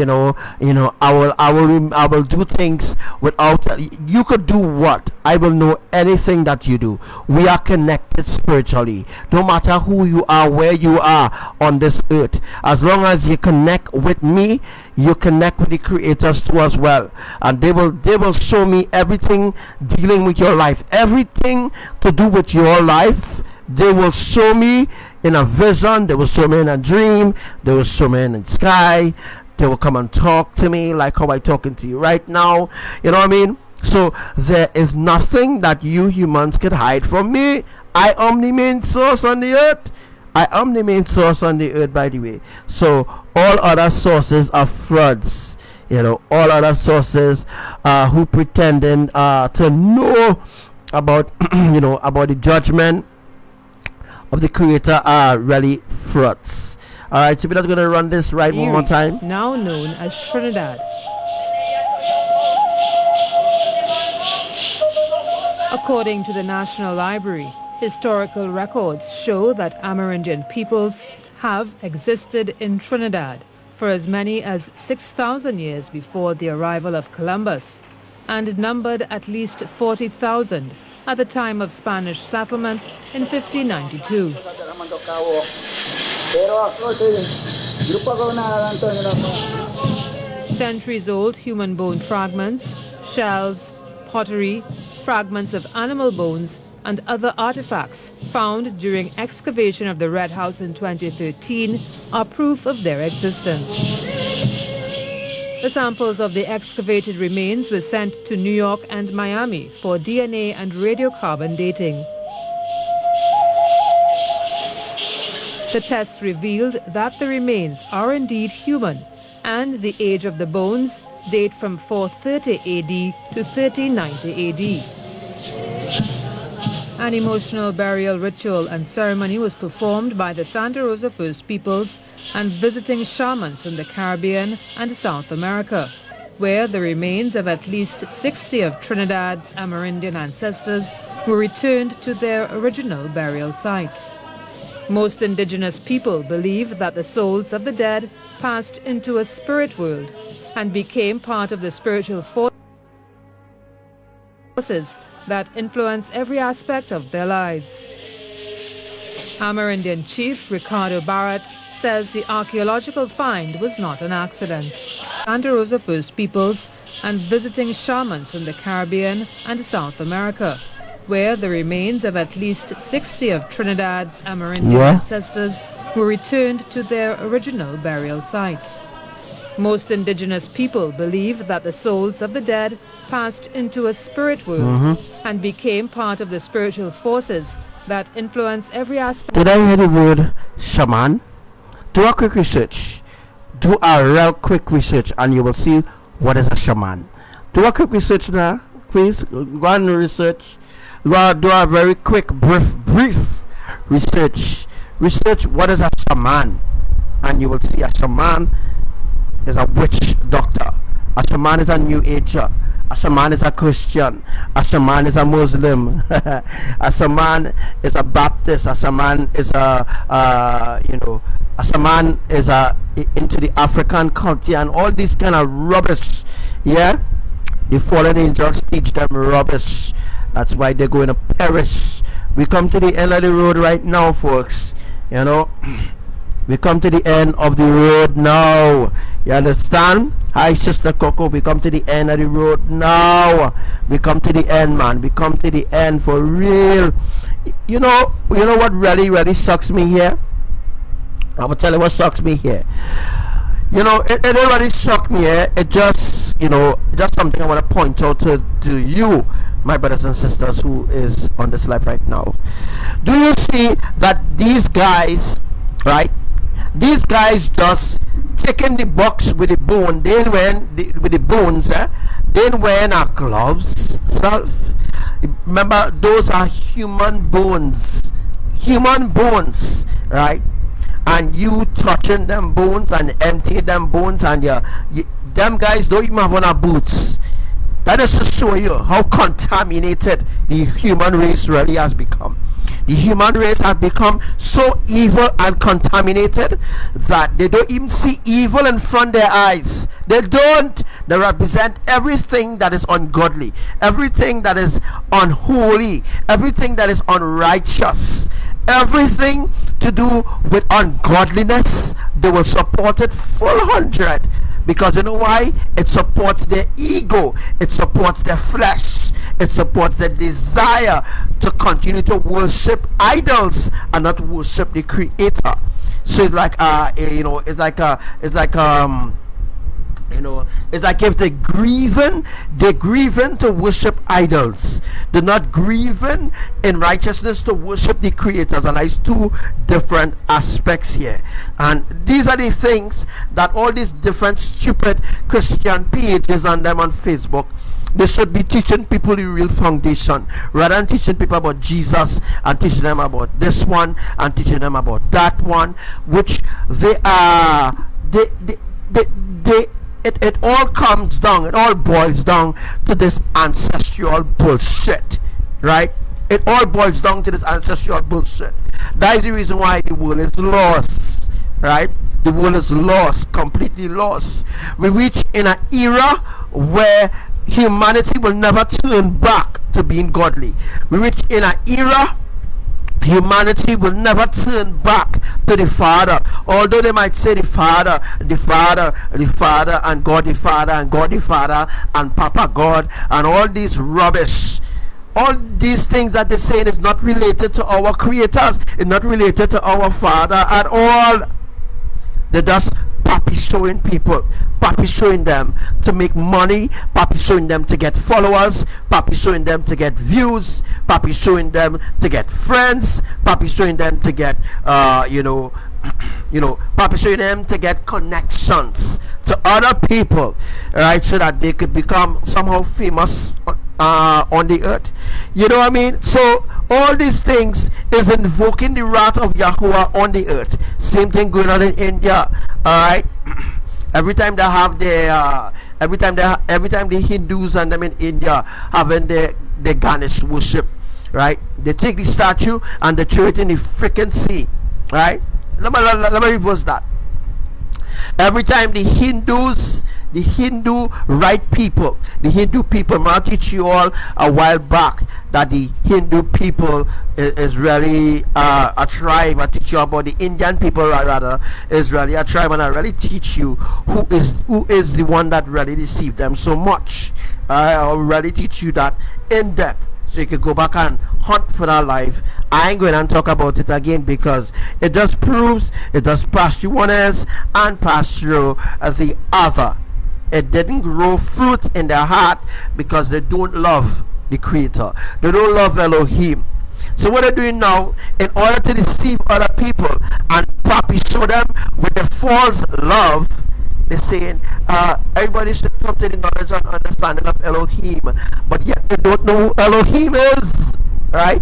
will do things without, you could do what? I will know anything that you do. We are connected spiritually. No matter who you are, where you are on this earth, as long as you connect with me, you connect with the creators too as well, and they will show me everything dealing with your life, everything to do with your life. They will show me in a vision, they will show me in a dream, they will show me in the sky, they will come and talk to me like how I'm talking to you right now. You know what I mean? So there is nothing that you humans could hide from me. I am the main source on the earth. I am the main source on the earth, by the way. So all other sources are frauds. All other sources who pretending to know about about the judgment of the creator are really frauds. Alright, so we're not gonna run this right one more time. Now known as Trinidad. According to the National Library, historical records show that Amerindian peoples have existed in Trinidad for as many as 6,000 years before the arrival of Columbus, and numbered at least 40,000 at the time of Spanish settlement in 1592. Centuries-old human bone fragments, shells, pottery, fragments of animal bones, and other artifacts found during excavation of the Red House in 2013 are proof of their existence. The samples of the excavated remains were sent to New York and Miami for DNA and radiocarbon dating. The tests revealed that the remains are indeed human, and the age of the bones date from 430 AD to 1390 AD. An emotional burial ritual and ceremony was performed by the Santa Rosa First Peoples and visiting shamans from the Caribbean and South America, where the remains of at least 60 of Trinidad's Amerindian ancestors were returned to their original burial site. Most indigenous people believe that the souls of the dead passed into a spirit world and became part of the spiritual forces that influence every aspect of their lives. Amerindian chief Ricardo Barrett says the archaeological find was not an accident. Santa Rosa First Peoples and visiting shamans from the Caribbean and South America, where the remains of at least 60 of Trinidad's Amerindian ancestors were returned to their original burial site. Most indigenous people believe that the souls of the dead passed into a spirit world and became part of the spiritual forces that influence every aspect. Did I hear the word shaman? Do a quick research. Do a real quick research and you will see what is a shaman. Do a quick research now, please. Go and research. Go do a very quick, brief research. Research what is a shaman, and you will see a shaman is a witch doctor. A shaman is a new ager. A shaman is a Christian. A shaman is a Muslim. A shaman is a Baptist. A shaman is a shaman is into the African culture and all these kind of rubbish. Yeah, the fallen angels teach them rubbish. That's why they're going to perish. We come to the end of the road right now, folks. You know, we come to the end of the road now. You understand? Hi, Sister Coco. We come to the end of the road now. We come to the end, man. We come to the end for real. You know what really sucks me here? I will tell you what sucks me here. You know, it really sucked me here. It just, just something I want to point out to you, my brothers and sisters who is on this live right now. Do you see that these guys, right? These guys just taking the box with the bone, then with the bones, then wearing our gloves. Remember, those are human bones, right? And you touching them bones and empty them bones, and them guys don't even have on our boots. That is to show you how contaminated the human race really has become. The human race has become so evil and contaminated that they don't even see evil in front of their eyes. They don't. They represent everything that is ungodly, everything that is unholy, everything that is unrighteous, everything to do with ungodliness. They will support it full 100, because you know why? It supports their ego, it supports their flesh, it supports their desire to continue to worship idols and not worship the Creator. So it's like it's like if they're grieving to worship idols. They're not grieving in righteousness to worship the Creators, and there's two different aspects here. And these are the things that all these different stupid Christian pages on them on Facebook, they should be teaching people the real foundation, rather than teaching people about Jesus and teaching them about this one and teaching them about that one, which it all comes down, it all boils down to this ancestral bullshit, right? It all boils down to this ancestral bullshit. That is the reason why the world is lost, right? The world is lost, completely lost. We reach in an era where humanity will never turn back to being godly. We reach in an era humanity will never turn back to the Father, although they might say the Father, and God the Father, and God the Father, and Papa God, and all these rubbish. All these things that they say is not related to our creators, it's not related to our Father at all. They're just pappy showing people, pappy showing them to make money, pappy showing them to get followers, pappy showing them to get views, pappy showing them to get friends, pappy showing them to get pappy showing them to get connections to other people, right, so that they could become somehow famous on the earth. You know what I mean? So all these things is invoking the wrath of Yahuwah on the earth. Same thing going on in India. Alright, every time they have their every time the Hindus and them in India having their Ganesh worship, right? They take the statue and they throw it in the freaking sea, right? Let me reverse that. Every time the Hindus the Hindu right people. The Hindu people, I'll teach you all a while back that the Hindu people is really a tribe. I teach you about the Indian people, rather, is really a tribe, and I really teach you who is the one that really deceived them so much. I'll really teach you that in depth, so you can go back and hunt for that life. I ain't going to talk about it again because it just proves, it just pass through one is and pass through the other. It didn't grow fruit in their heart because they don't love the Creator. They don't love Elohim. So what they're doing now, in order to deceive other people and probably show them with the false love, they're saying everybody should come to the knowledge and understanding of Elohim, but yet they don't know who Elohim is, right?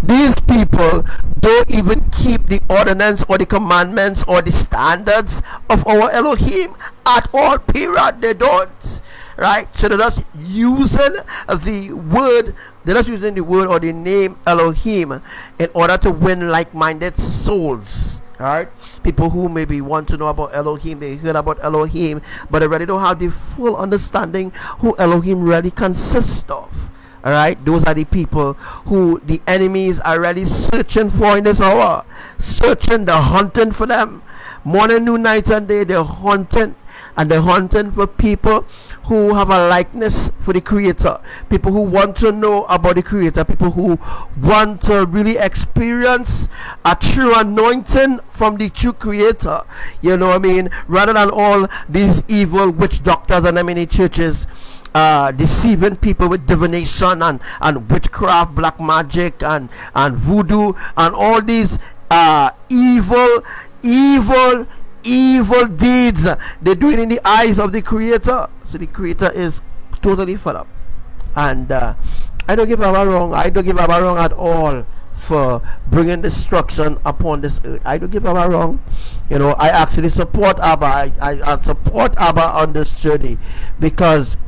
These people don't even keep the ordinance or the commandments or the standards of our Elohim at all, period. They don't, right? So they're just using the word, or the name Elohim in order to win like-minded souls. Alright, people who maybe want to know about Elohim, they heard about Elohim, but they really don't have the full understanding who Elohim really consists of. Alright, those are the people who the enemies are really searching for in this hour. Searching, they're hunting for them. Morning, noon, night, and day, they're hunting. And they're hunting for people who have a likeness for the Creator, people who want to know about the Creator, people who want to really experience a true anointing from the true Creator. You know what I mean? Rather than all these evil witch doctors and many churches deceiving people with divination and witchcraft, black magic and voodoo and all these evil deeds they do it in the eyes of the Creator. So the Creator is totally fed up, and I don't give Abba wrong. I don't give Abba wrong at all for bringing destruction upon this earth. I don't give Abba wrong. You know, I actually support Abba. I support Abba on this journey, because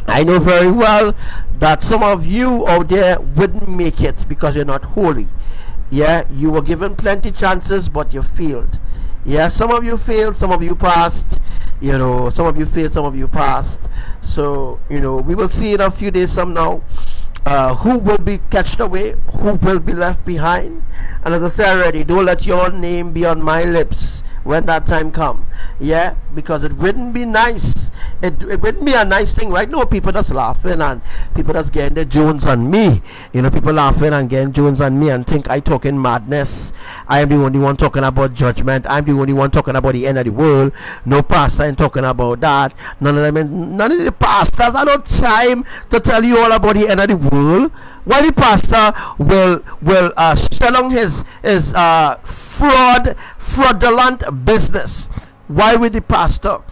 I know very well that some of you out there wouldn't make it because you're not holy. Yeah, you were given plenty chances, but you failed. Yeah, some of you failed, some of you passed. You know, some of you failed, some of you passed. So, you know, we will see in a few days from now who will be catched away, who will be left behind. And as I said already, don't let your name be on my lips when that time come. Yeah, because it wouldn't be nice. It wouldn't be a nice thing right now. People that's laughing and people that's getting the Jones on me. You know, people laughing and getting Jones on me and think I talking madness. I am the only one talking about judgment. I'm the only one talking about the end of the world. No pastor ain't talking about that. None of the pastors have no time to tell you all about the end of the world. Why the pastor will sell on his fraudulent business? Why would the pastor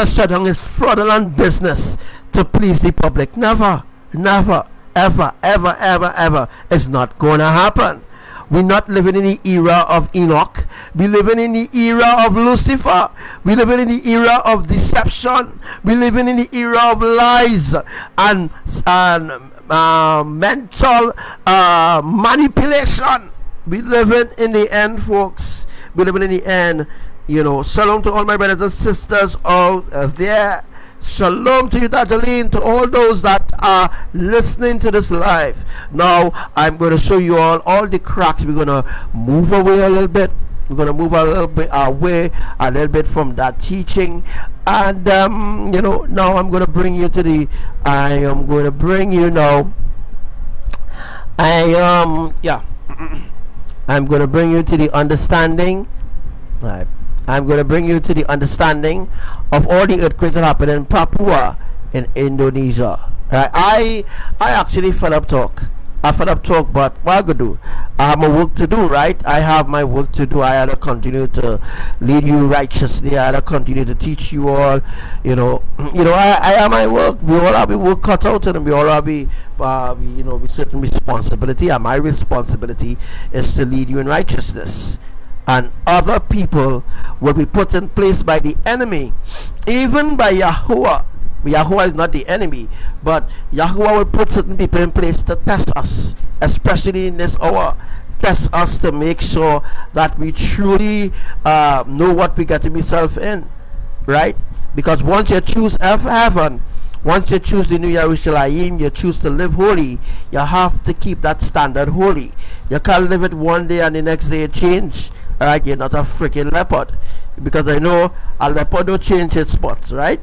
shut down his fraudulent business to please the public? Never, ever. It's not gonna happen. We're not living in the era of Enoch. We're living in the era of Lucifer. We're living in the era of deception. We're living in the era of lies and mental manipulation. We're living in the end, folks. We're living in the end. You know, shalom to all my brothers and sisters out there. Shalom to you, Dajaleen, to all those that are listening to this live. Now, I'm going to show you all the cracks. We're going to move away a little bit. We're going to move a little bit away, a little bit from that teaching. And, you know, now I'm going to bring you to the, I'm going to bring you to the understanding. Right. I'm going to bring you to the understanding of all the earthquakes that happen in Papua in Indonesia. Right? I actually fed up talk, but what I could do? I have my work to do, right? I have my work to do. I had to continue to lead you righteously. I had to continue to teach you all. I have my work. We all have a work cut out, and we all have with certain responsibility. And my responsibility is to lead you in righteousness. And other people will be put in place by the enemy, even by Yahuwah. Yahuwah is not the enemy, but Yahuwah will put certain people in place to test us, especially in this hour. test us to make sure that we truly know what we getting ourselves in, right? Because once you choose heaven, once you choose the new YAHRUSHALAYIM, you choose to live holy, you have to keep that standard holy. You can't live it one day and the next day change. Alright, you're not a freaking leopard. Because I know a leopard don't change its spots, right?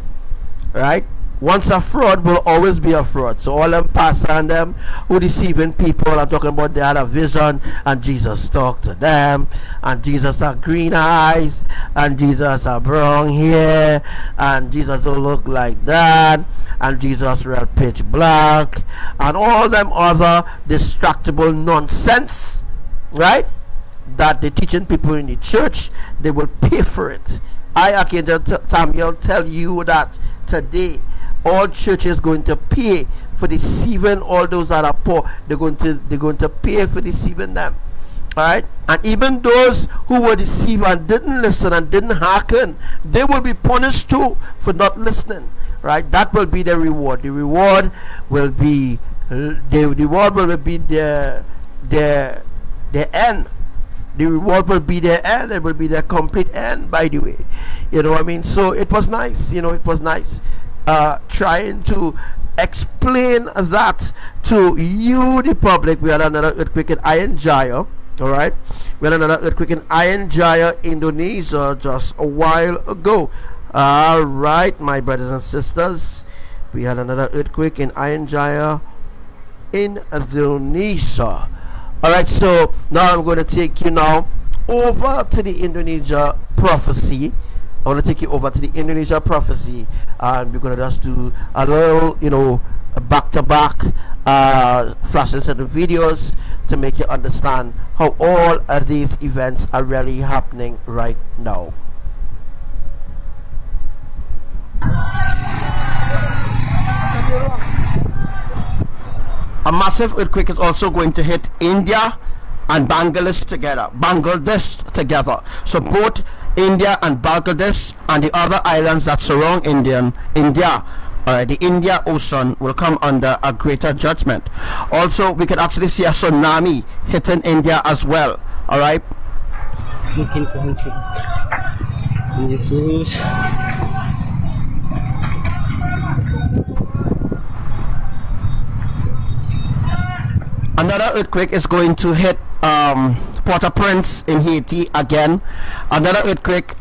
Right? Once a fraud will always be a fraud. So all them pastors and them who deceiving people and talking about they had a vision and Jesus talked to them and Jesus had green eyes and Jesus had brown hair and Jesus don't look like that and Jesus real pitch black and all them other distractible nonsense, right? That they're teaching people in the church, they will pay for it. I, Archangel Samuel, tell you that today all churches going to pay for deceiving all those that are poor. They're going to pay for deceiving them. Alright? And even those who were deceived and didn't listen and didn't hearken, they will be punished too for not listening. Right? That will be the reward. The reward will be their end. The reward will be their end. It will be their complete end, by the way. You know what I mean? So it was nice. You know, it was nice trying to explain that to you, the public. We had another earthquake in Jaya. Alright? We had another earthquake in Jaya, Indonesia, just a while ago. Alright, my brothers and sisters. We had another earthquake in Jaya, Indonesia. Alright, so now I'm going to take you now over to the Indonesia prophecy. I want to take you over to the Indonesia prophecy, and we're going to just do a little, you know, back-to-back flashes of the videos to make you understand how all of these events are really happening right now. A massive earthquake is also going to hit India and Bangladesh together. So both India and Bangladesh and the other islands that surround India, the India Ocean will come under a greater judgment. Also, we can actually see a tsunami hitting India as well. All right. Another earthquake is going to hit Port-au-Prince in Haiti again. Another earthquake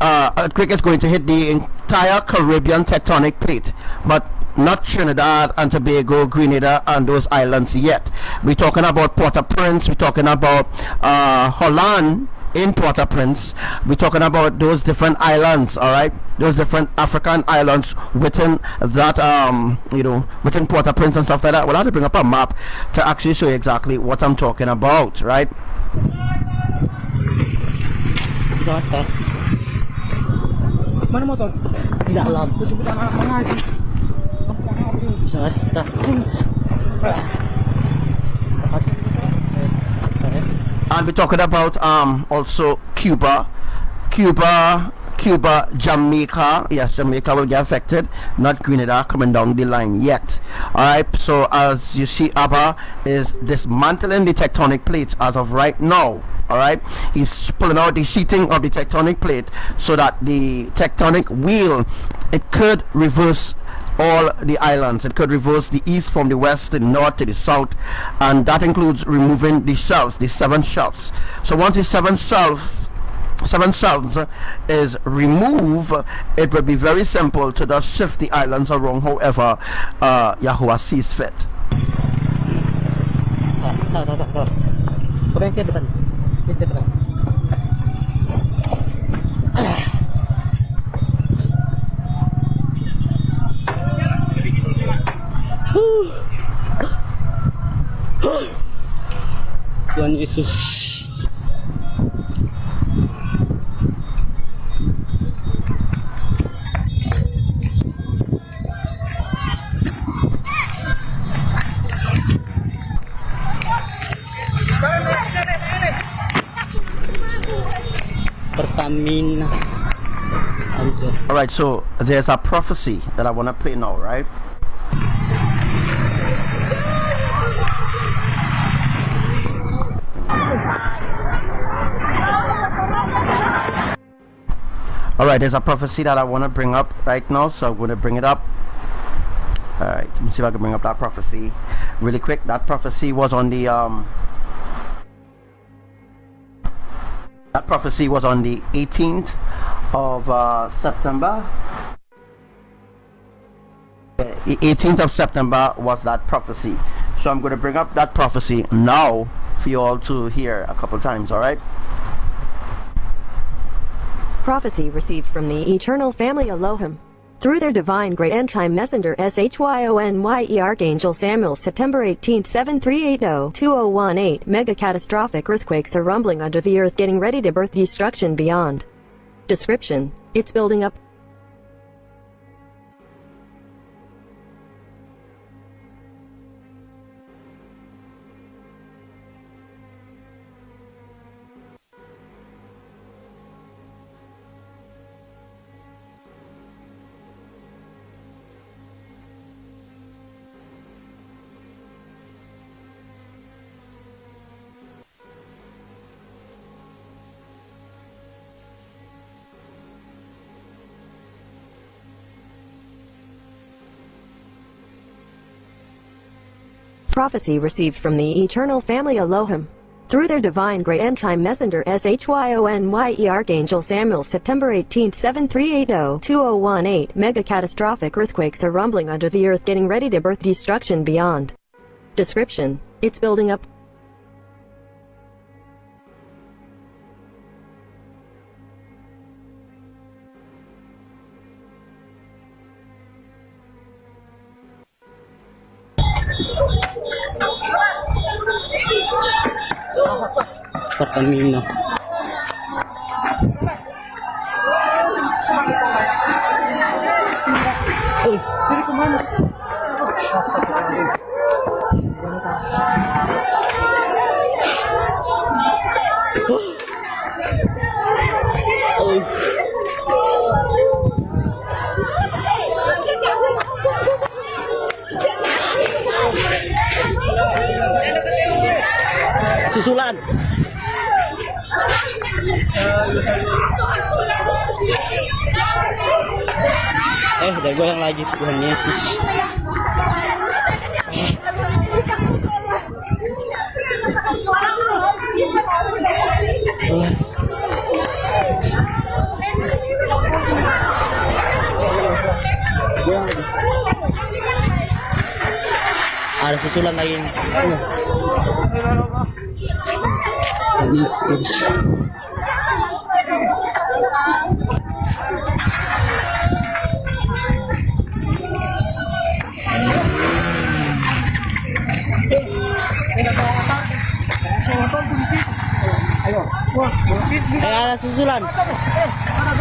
is going to hit the entire Caribbean tectonic plate, but not Trinidad and Tobago, Grenada, and those islands yet. We're talking about Port-au-Prince. We're talking about Holland in Port-au-Prince. We're talking about those different islands, all right, those different African islands within that within Port-au-Prince and stuff like that. We'll have to bring up a map to actually show you exactly what I'm talking about, right? Mana motor? Di dalam. Jemputan anak mengaji. And we're talking about also Cuba, Jamaica. Yes, Jamaica will get affected, not Grenada coming down the line yet. Alright, so as you see, ABBA is dismantling the tectonic plates as of right now. Alright, he's pulling out the sheeting of the tectonic plate so that the tectonic wheel, it could reverse all the islands. It could reverse the east from the west, the north to the south, and that includes removing the shelves, the 7 shelves. So once the 7 shelves is removed, it will be very simple to just shift the islands around however Yahuwah sees fit. Tuhan Yesus. Pertamina. All right, so there's a prophecy that I want to play now, right? All right, there's a prophecy that I want to bring up right now, so I'm going to bring it up. All right, let me see if I can bring up that prophecy really quick. That prophecy was on the 18th of September. The 18th of September was that prophecy. So I'm going to bring up that prophecy now for you all to hear a couple times, all right? Prophecy received from the eternal family Elohim through their divine great end-time messenger SHYONYE Archangel Samuel, September 18, 7380-2018. Mega catastrophic earthquakes are rumbling under the earth, getting ready to birth destruction beyond description. It's building up. Prophecy received from the eternal family Elohim through their divine great end-time messenger SHYONYE Archangel Samuel, September 18, 7380-2018. Mega catastrophic earthquakes are rumbling under the earth, getting ready to birth destruction beyond description. It's building up. Pertamina. Dari kemana? Susulan. Udah goyang lagi, Tuhan Yesus. Ada susulan lagi.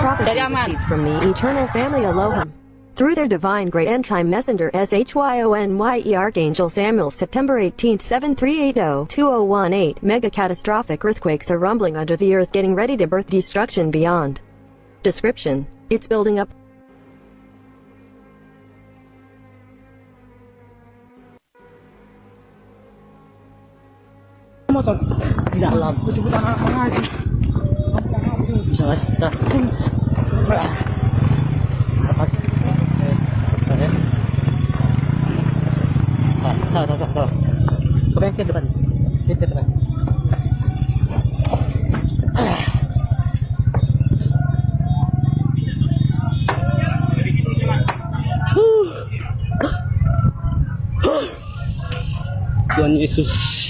Prophecy received from the eternal family Elohim through their divine great end-time messenger SHYONYE Archangel Samuel, September 18, 7380-2018. Mega catastrophic earthquakes are rumbling under the earth, getting ready to birth destruction beyond description. It's building up. Motor di dalam, cepet aja. Jelas dah. Tahu. Kembali ke depan. Ke depan. Tuhan Yesus.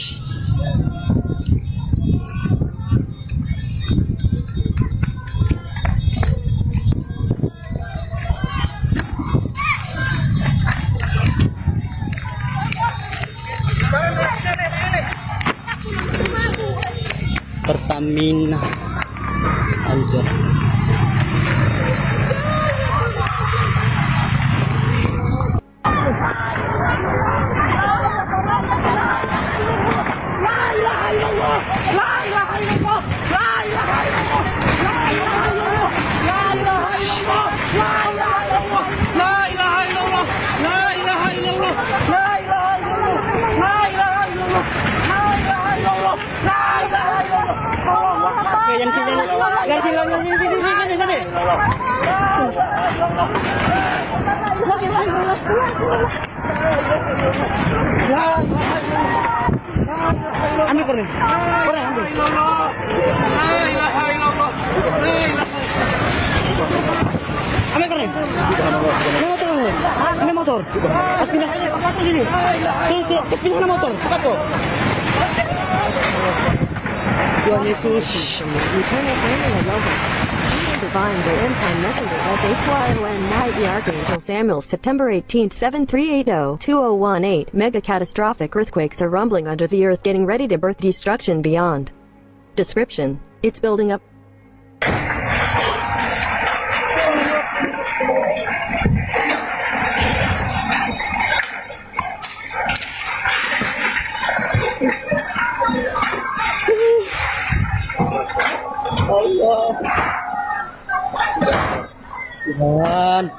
Pertamina anjir. Ambil korang. Korang ambil. Ambil korang. Ambil motor. Pas pindah. Apa tu sini? Tuh, pindah motor. Apa tu? Tuhan Yesus. Eternal family of Elohim. Divine, the end-time messenger, SHYONY, the Archangel Samuel, September 18th, 7380-2018. Mega catastrophic earthquakes are rumbling under the earth, getting ready to birth destruction beyond description. It's building up. Tuhan.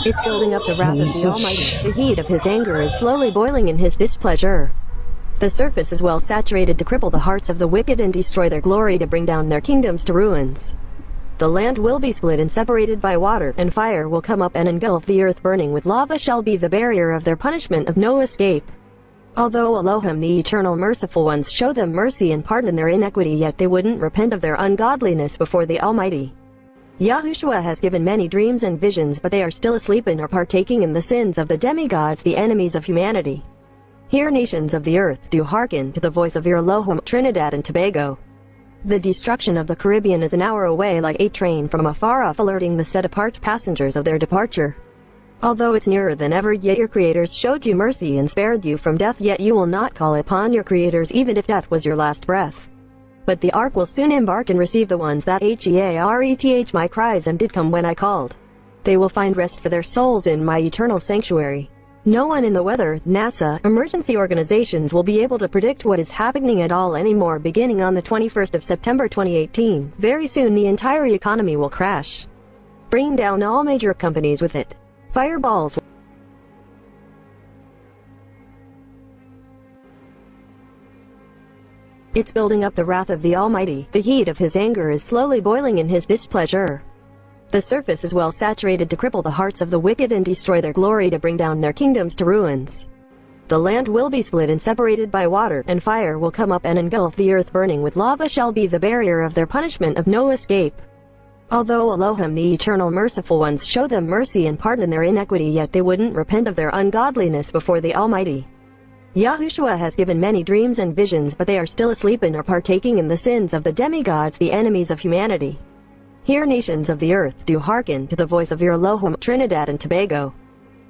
It's building up the wrath of the Almighty. The heat of his anger is slowly boiling in his displeasure. The surface is well saturated to cripple the hearts of the wicked and destroy their glory, to bring down their kingdoms to ruins. The land will be split and separated by water, and fire will come up and engulf the earth. Burning with lava shall be the barrier of their punishment, of no escape. Although Elohim, the eternal merciful ones, show them mercy and pardon their iniquity, yet they wouldn't repent of their ungodliness before the Almighty. YAHUSHUA has given many dreams and visions, but they are still asleep and are partaking in the sins of the demigods, the enemies of humanity. Hear, nations of the earth, do hearken to the voice of your Elohim, Trinidad and Tobago. The destruction of the Caribbean is an hour away, like a train from afar off, alerting the set-apart passengers of their departure. Although it's nearer than ever, yet your creators showed you mercy and spared you from death, yet you will not call upon your creators even if death was your last breath. But the ark will soon embark and receive the ones that HEARETH my cries and did come when I called. They will find rest for their souls in my eternal sanctuary. No one in the weather, NASA, emergency organizations will be able to predict what is happening at all anymore. Beginning on the 21st of September 2018, very soon the entire economy will crash, bringing down all major companies with it. Fireballs. It's building up the wrath of the Almighty. The heat of his anger is slowly boiling in his displeasure. The surface is well saturated to cripple the hearts of the wicked and destroy their glory, to bring down their kingdoms to ruins. The land will be split and separated by water, and fire will come up and engulf the earth. Burning with lava shall be the barrier of their punishment, of no escape. Although Elohim, the eternal merciful ones, show them mercy and pardon their iniquity, yet they wouldn't repent of their ungodliness before the Almighty. YAHUSHUA has given many dreams and visions, but they are still asleep and are partaking in the sins of the demigods, the enemies of humanity. Hear, nations of the earth, do hearken to the voice of your Elohim, Trinidad and Tobago.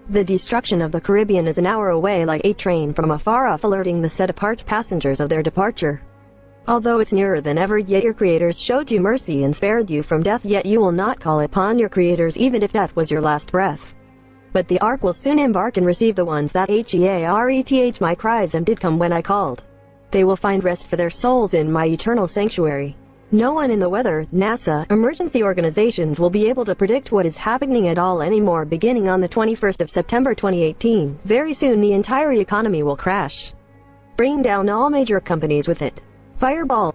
The destruction of the Caribbean is an hour away, like a train from afar off, alerting the set-apart passengers of their departure. Although it's nearer than ever, yet your creators showed you mercy and spared you from death, yet you will not call upon your creators even if death was your last breath. But the ark will soon embark and receive the ones that HEARETH my cries and did come when I called. They will find rest for their souls in my eternal sanctuary. No one in the weather, NASA, emergency organizations will be able to predict what is happening at all anymore. Beginning on the 21st of September 2018, very soon the entire economy will crash, bringing down all major companies with it. Fireball.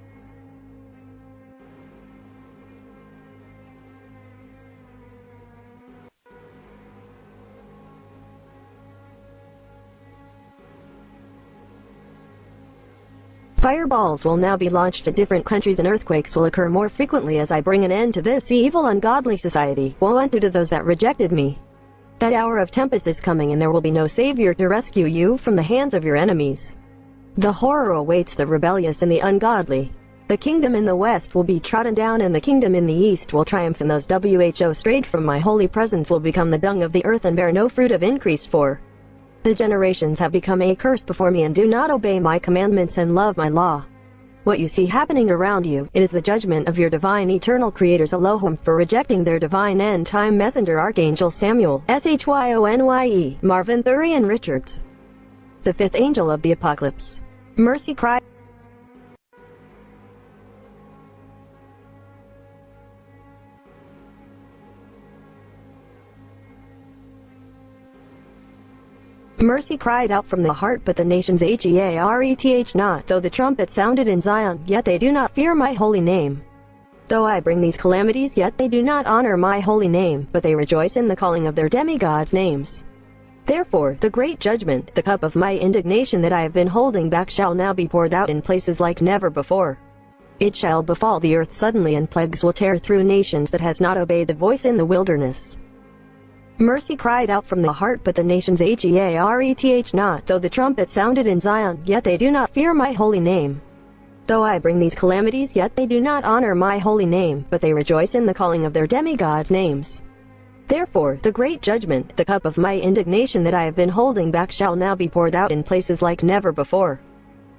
Fireballs will now be launched at different countries, and earthquakes will occur more frequently as I bring an end to this evil, ungodly society. Woe unto those that rejected me. That hour of tempest is coming, and there will be no savior to rescue you from the hands of your enemies. The horror awaits the rebellious and the ungodly. The kingdom in the west will be trodden down, and the kingdom in the east will triumph, and those who strayed from my holy presence will become the dung of the earth and bear no fruit of increase, for the generations have become a curse before me and do not obey my commandments and love my law. What you see happening around you, it is the judgment of your divine eternal creators Elohim for rejecting their divine end-time messenger Archangel Samuel, SHYONYE, Marvin Thurian Richards. The fifth angel of the apocalypse. Mercy cried. Mercy cried out from the heart, but the nations HEARETH not. Though the trumpet sounded in Zion, yet they do not fear my holy name. Though I bring these calamities, yet they do not honor my holy name, but they rejoice in the calling of their demigods' names. Therefore, the great judgment, the cup of my indignation that I have been holding back, shall now be poured out in places like never before. It shall befall the earth suddenly, and plagues will tear through nations that has not obeyed the voice in the wilderness. Mercy cried out from the heart, but the nations HEARETH not. Though the trumpet sounded in Zion, yet they do not fear my holy name. Though I bring these calamities, yet they do not honor my holy name, but they rejoice in the calling of their demigods' names. Therefore, the great judgment, the cup of my indignation that I have been holding back, shall now be poured out in places like never before.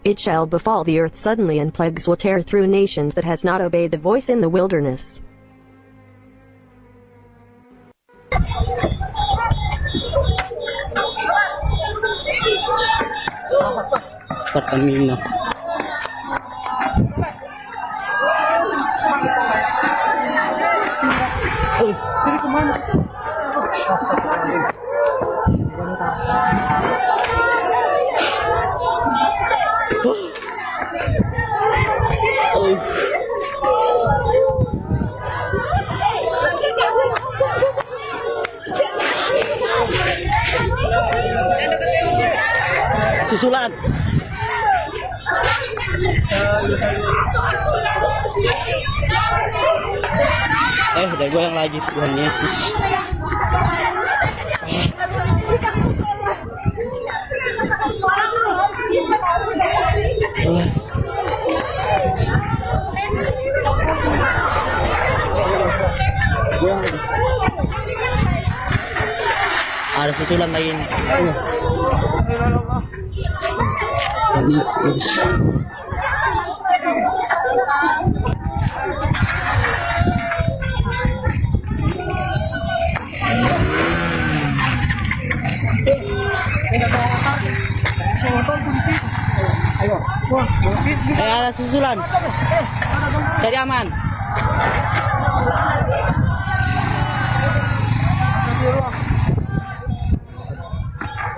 It shall befall the earth suddenly, and plagues will tear through nations that has not obeyed the voice in the wilderness. Tatamina. Uy, dili ko man. Susulan. Udah goyang lagi Tuhan Yesus. Ada susulan lagi. Ada susulan. Jadi aman.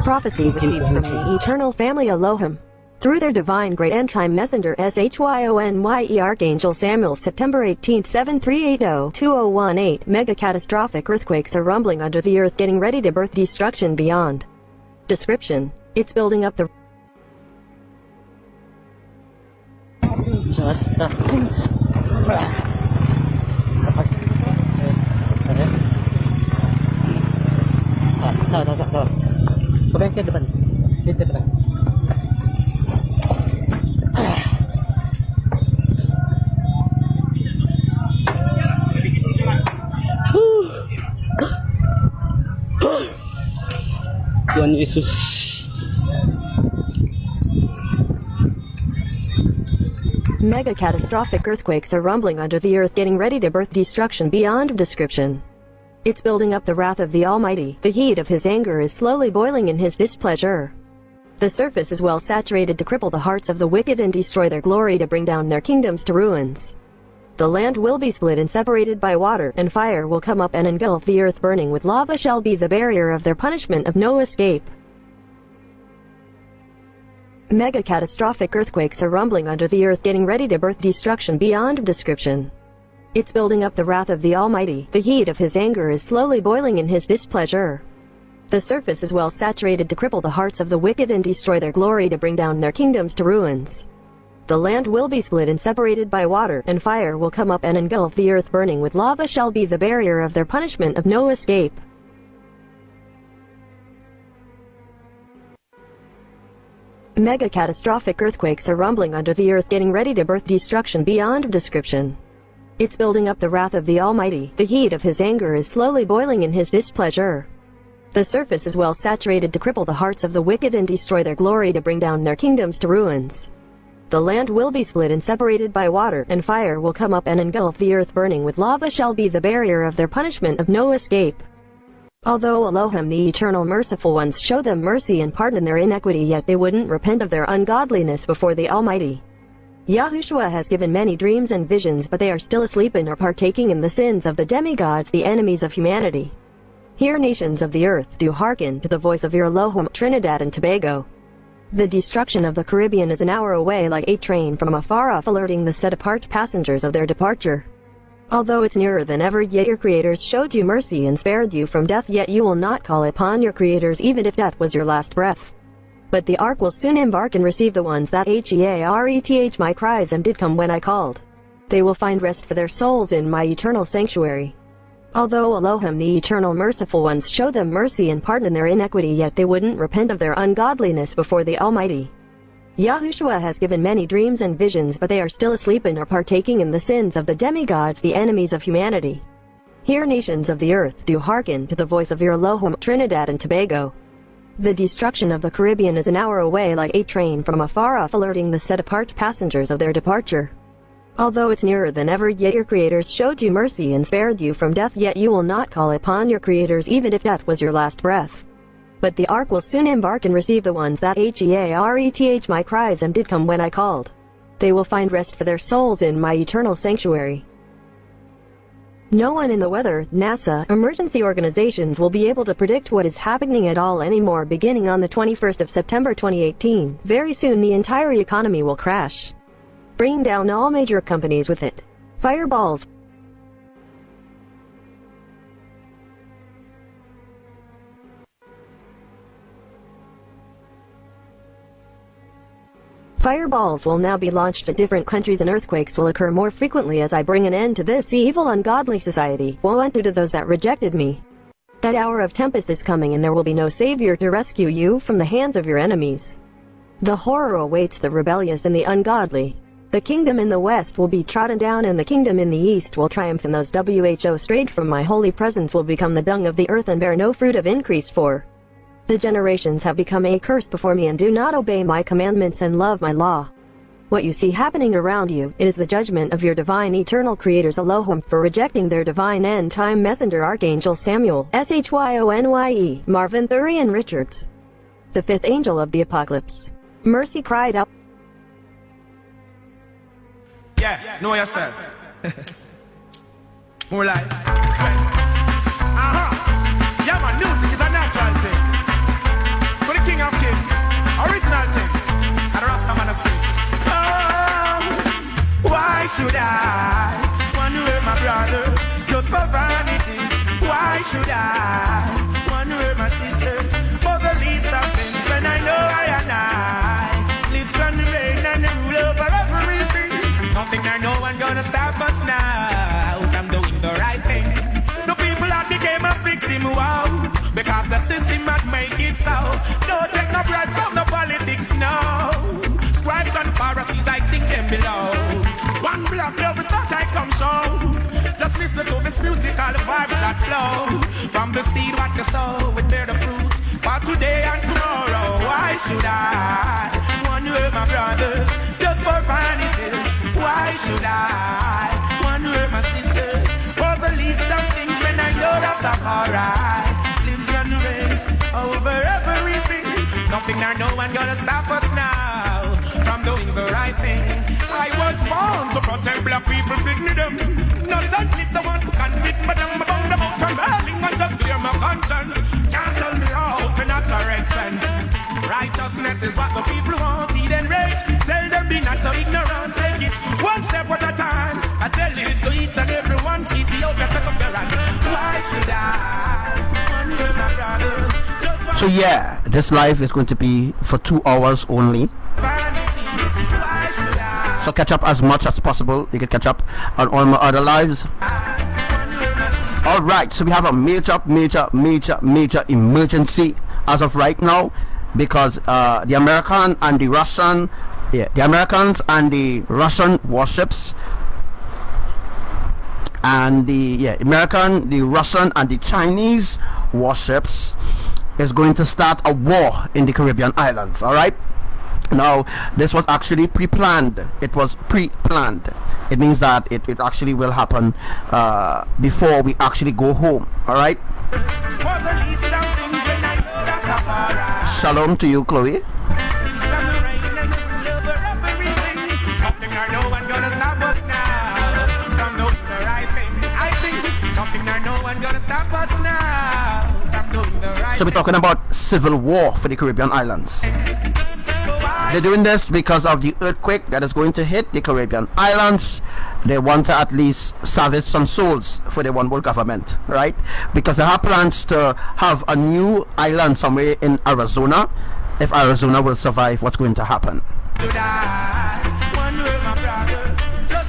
Prophecy received from the eternal family Elohim. Through their divine great end-time messenger SHYONYE Archangel Samuel, September 18, 7380-2018, mega catastrophic earthquakes are rumbling under the earth, getting ready to birth destruction beyond description. It's building up the Ke depan. Ke depan. Tuhan Yesus. Mega catastrophic earthquakes are rumbling under the earth, getting ready to birth destruction beyond description. It's building up the wrath of the Almighty. The heat of his anger is slowly boiling in his displeasure. The surface is well saturated to cripple the hearts of the wicked and destroy their glory, to bring down their kingdoms to ruins. The land will be split and separated by water, and fire will come up and engulf the earth. Burning with lava shall be the barrier of their punishment, of no escape. Mega catastrophic earthquakes are rumbling under the earth, getting ready to birth destruction beyond description. It's building up the wrath of the Almighty. The heat of his anger is slowly boiling in his displeasure. The surface is well saturated to cripple the hearts of the wicked and destroy their glory, to bring down their kingdoms to ruins. The land will be split and separated by water, and fire will come up and engulf the earth. Burning with lava shall be the barrier of their punishment, of no escape. Mega catastrophic earthquakes are rumbling under the earth, getting ready to birth destruction beyond description. It's building up the wrath of the Almighty. The heat of his anger is slowly boiling in his displeasure. The surface is well saturated to cripple the hearts of the wicked and destroy their glory, to bring down their kingdoms to ruins. The land will be split and separated by water, and fire will come up and engulf the earth. Burning with lava shall be the barrier of their punishment, of no escape. Although Elohim, the eternal merciful ones, show them mercy and pardon their iniquity, yet they wouldn't repent of their ungodliness before the Almighty. Yahushua has given many dreams and visions, but they are still asleep and are partaking in the sins of the demigods, the enemies of humanity. Hear, nations of the earth, do hearken to the voice of your Elohim, Trinidad and Tobago. The destruction of the Caribbean is an hour away, like a train from afar off, alerting the set-apart passengers of their departure. Although it's nearer than ever, yet your creators showed you mercy and spared you from death, yet you will not call upon your creators even if death was your last breath. But the ark will soon embark and receive the ones that HEARETH my cries and did come when I called. They will find rest for their souls in my eternal sanctuary. Although Elohim, the eternal merciful ones, show them mercy and pardon their iniquity, yet they wouldn't repent of their ungodliness before the Almighty. Yahushua has given many dreams and visions, but they are still asleep and are partaking in the sins of the demigods, the enemies of humanity. Hear, nations of the earth, do hearken to the voice of your Elohim, Trinidad and Tobago. The destruction of the Caribbean is an hour away, like a train from afar off, alerting the set-apart passengers of their departure. Although it's nearer than ever, yet your creators showed you mercy and spared you from death, yet you will not call upon your creators even if death was your last breath. But the ark will soon embark and receive the ones that HEARETH my cries and did come when I called. They will find rest for their souls in my eternal sanctuary. No one in the weather, NASA, emergency organizations will be able to predict what is happening at all anymore. Beginning on the 21st of September 2018, very soon the entire economy will crash, bringing down all major companies with it. Fireballs Fireballs will now be launched at different countries, and earthquakes will occur more frequently as I bring an end to this evil, ungodly society. Woe unto those that rejected me. That hour of tempest is coming, and there will be no savior to rescue you from the hands of your enemies. The horror awaits the rebellious and the ungodly. The kingdom in the west will be trodden down, and the kingdom in the east will triumph, and those who strayed from my holy presence will become the dung of the earth and bear no fruit of increase, for the generations have become a curse before me and do not obey my commandments and love my law. What you see happening around you, it is the judgment of your divine eternal creators Elohim for rejecting their divine end-time messenger Archangel Samuel, SHYONYE, Marvin Thurian Richards, the fifth angel of the apocalypse. Mercy cried out. Yeah, know yourself. More like. Yeah, man, music is a natural thing. For the king of kings, original thing. And the Rasta man sing. Oh, why should I want to hurt my brother just for vanity? Why should I want to hurt my sister for the least of things when I know I and I lives on the reign and the rule over everything? Nothing or no one gonna stop us now from doing the right thing. The people have became a victim, wow, because the system had made it so. Don't take no bread from the politics, no. Scribes and Pharisees, I think them below. One block, every thought I come show. Just listen to this musical vibes that flow. From the seed what you sow, it bear the fruits for today and tomorrow. Why should I want to hurt my brother just for vanity? Why should I want to hurt my sister for the least of things when I know that's not alright? Lives and reigns over everything. Nothing or no one gonna stop us now from doing the right thing. I was born to protect black people, them. Not that it the one to convict, but I'm about from burning and just clear my conscience. Cancel me out for not correction. Righteousness is what the people want, eat and rage. Tell them be not so ignorant, take it one step at a time. I tell it to each and every one, see the other set up their hands. Why should I wonder my brother? So yeah, this live is going to be for 2 hours only. So catch up as much as possible. You can catch up on all my other lives. Alright, so we have a major emergency as of right now, because the American and the Russian, the Americans and the Russian warships, and the American, the Russian and the Chinese warships is going to start a war in the Caribbean islands. Alright, now this was actually pre-planned. It was pre-planned. It means that it actually will happen before we actually go home. Alright, Shalom to you, Chloe. Nothing or no one gonna stop us now from doing the right thing. I think nothing or no one gonna stop us now from doing the right thing. So we're talking about civil war for the Caribbean islands. They're doing this because of the earthquake that is going to hit the Caribbean islands. They want to at least salvage some souls for the one world government, right? Because they have plans to have a new island somewhere in Arizona. If Arizona will survive, what's going to happen?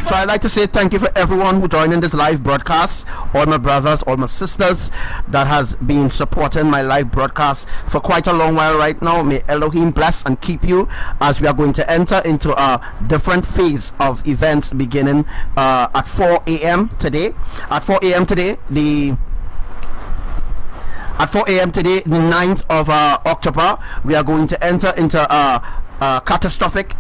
So I'd like to say thank you for everyone who joined in this live broadcast, all my brothers, all my sisters that has been supporting my live broadcast for quite a long while right now. May Elohim bless and keep you as we are going to enter into a different phase of events beginning at 4 a.m. today. At 4 a.m. today, the 9th of October, we are going to enter into a catastrophic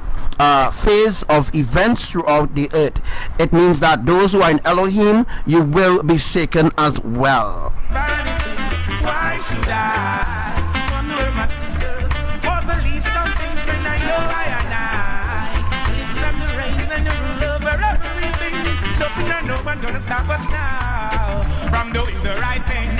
phase of events throughout the earth. It means that those who are in Elohim, you will be shaken as well. Why should I wonder my sisters for the least of things when I know I and I lives from the rain and the rule over everything. Nothing and no one gonna stop us now from doing the right thing.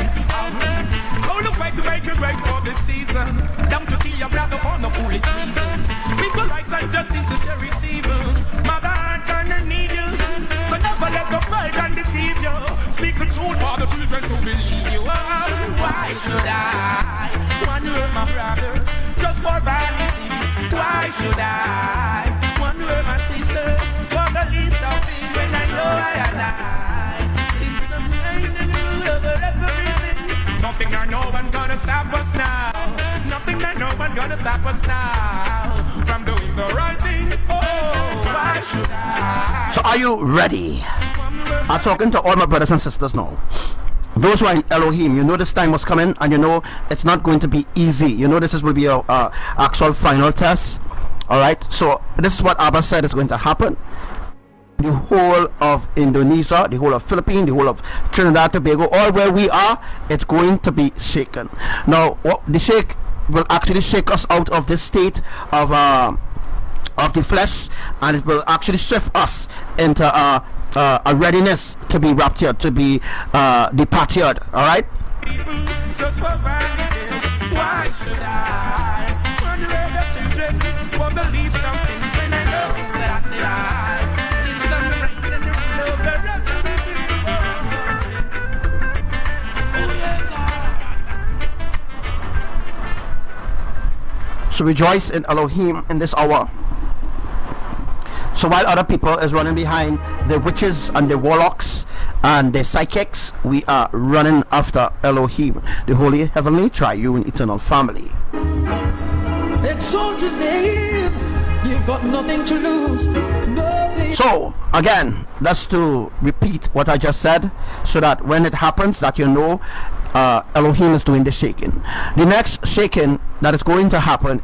Oh, look way to make it right for this season. Down to kill your brother for no foolish reason. People rights and justice is the receiver. Mother heart and need you. So never let the pride and deceive you. Speak the truth for the children to believe you. Oh, why should I wonder my brother just for vanity? Why should I wonder my sister for the least of things when I know I and I it's the mind and the love of everything. Nothing or no one gonna stop us now. Nothing or no one gonna stop us now from doing the right thing. Oh, why should I? So are you ready? I'm talking to all my brothers and sisters now. Those who are in Elohim, you know this time was coming, and you know it's not going to be easy. You know this will be a actual final test. All right. So this is what Abba said is going to happen. The whole of Indonesia, the whole of Philippines, the whole of Trinidad, Tobago, all where we are, it's going to be shaken. Now, what the shake will actually shake us out of this state of the flesh, and it will actually shift us into a readiness to be raptured, to be departed. All right. Just for vanity, why should I wonder the children for the least of things when I know it's that it's the rain and the rule over everything. Oh yes. So rejoice in Elohim in this hour. So while other people is running behind the witches and the warlocks and the psychics, we are running after Elohim, the holy, heavenly, triune, eternal family. Exalt his name. You've got nothing to lose. Nothing. So again, that's to repeat what I just said, so that when it happens, that you know Elohim is doing the shaking. The next shaking that is going to happen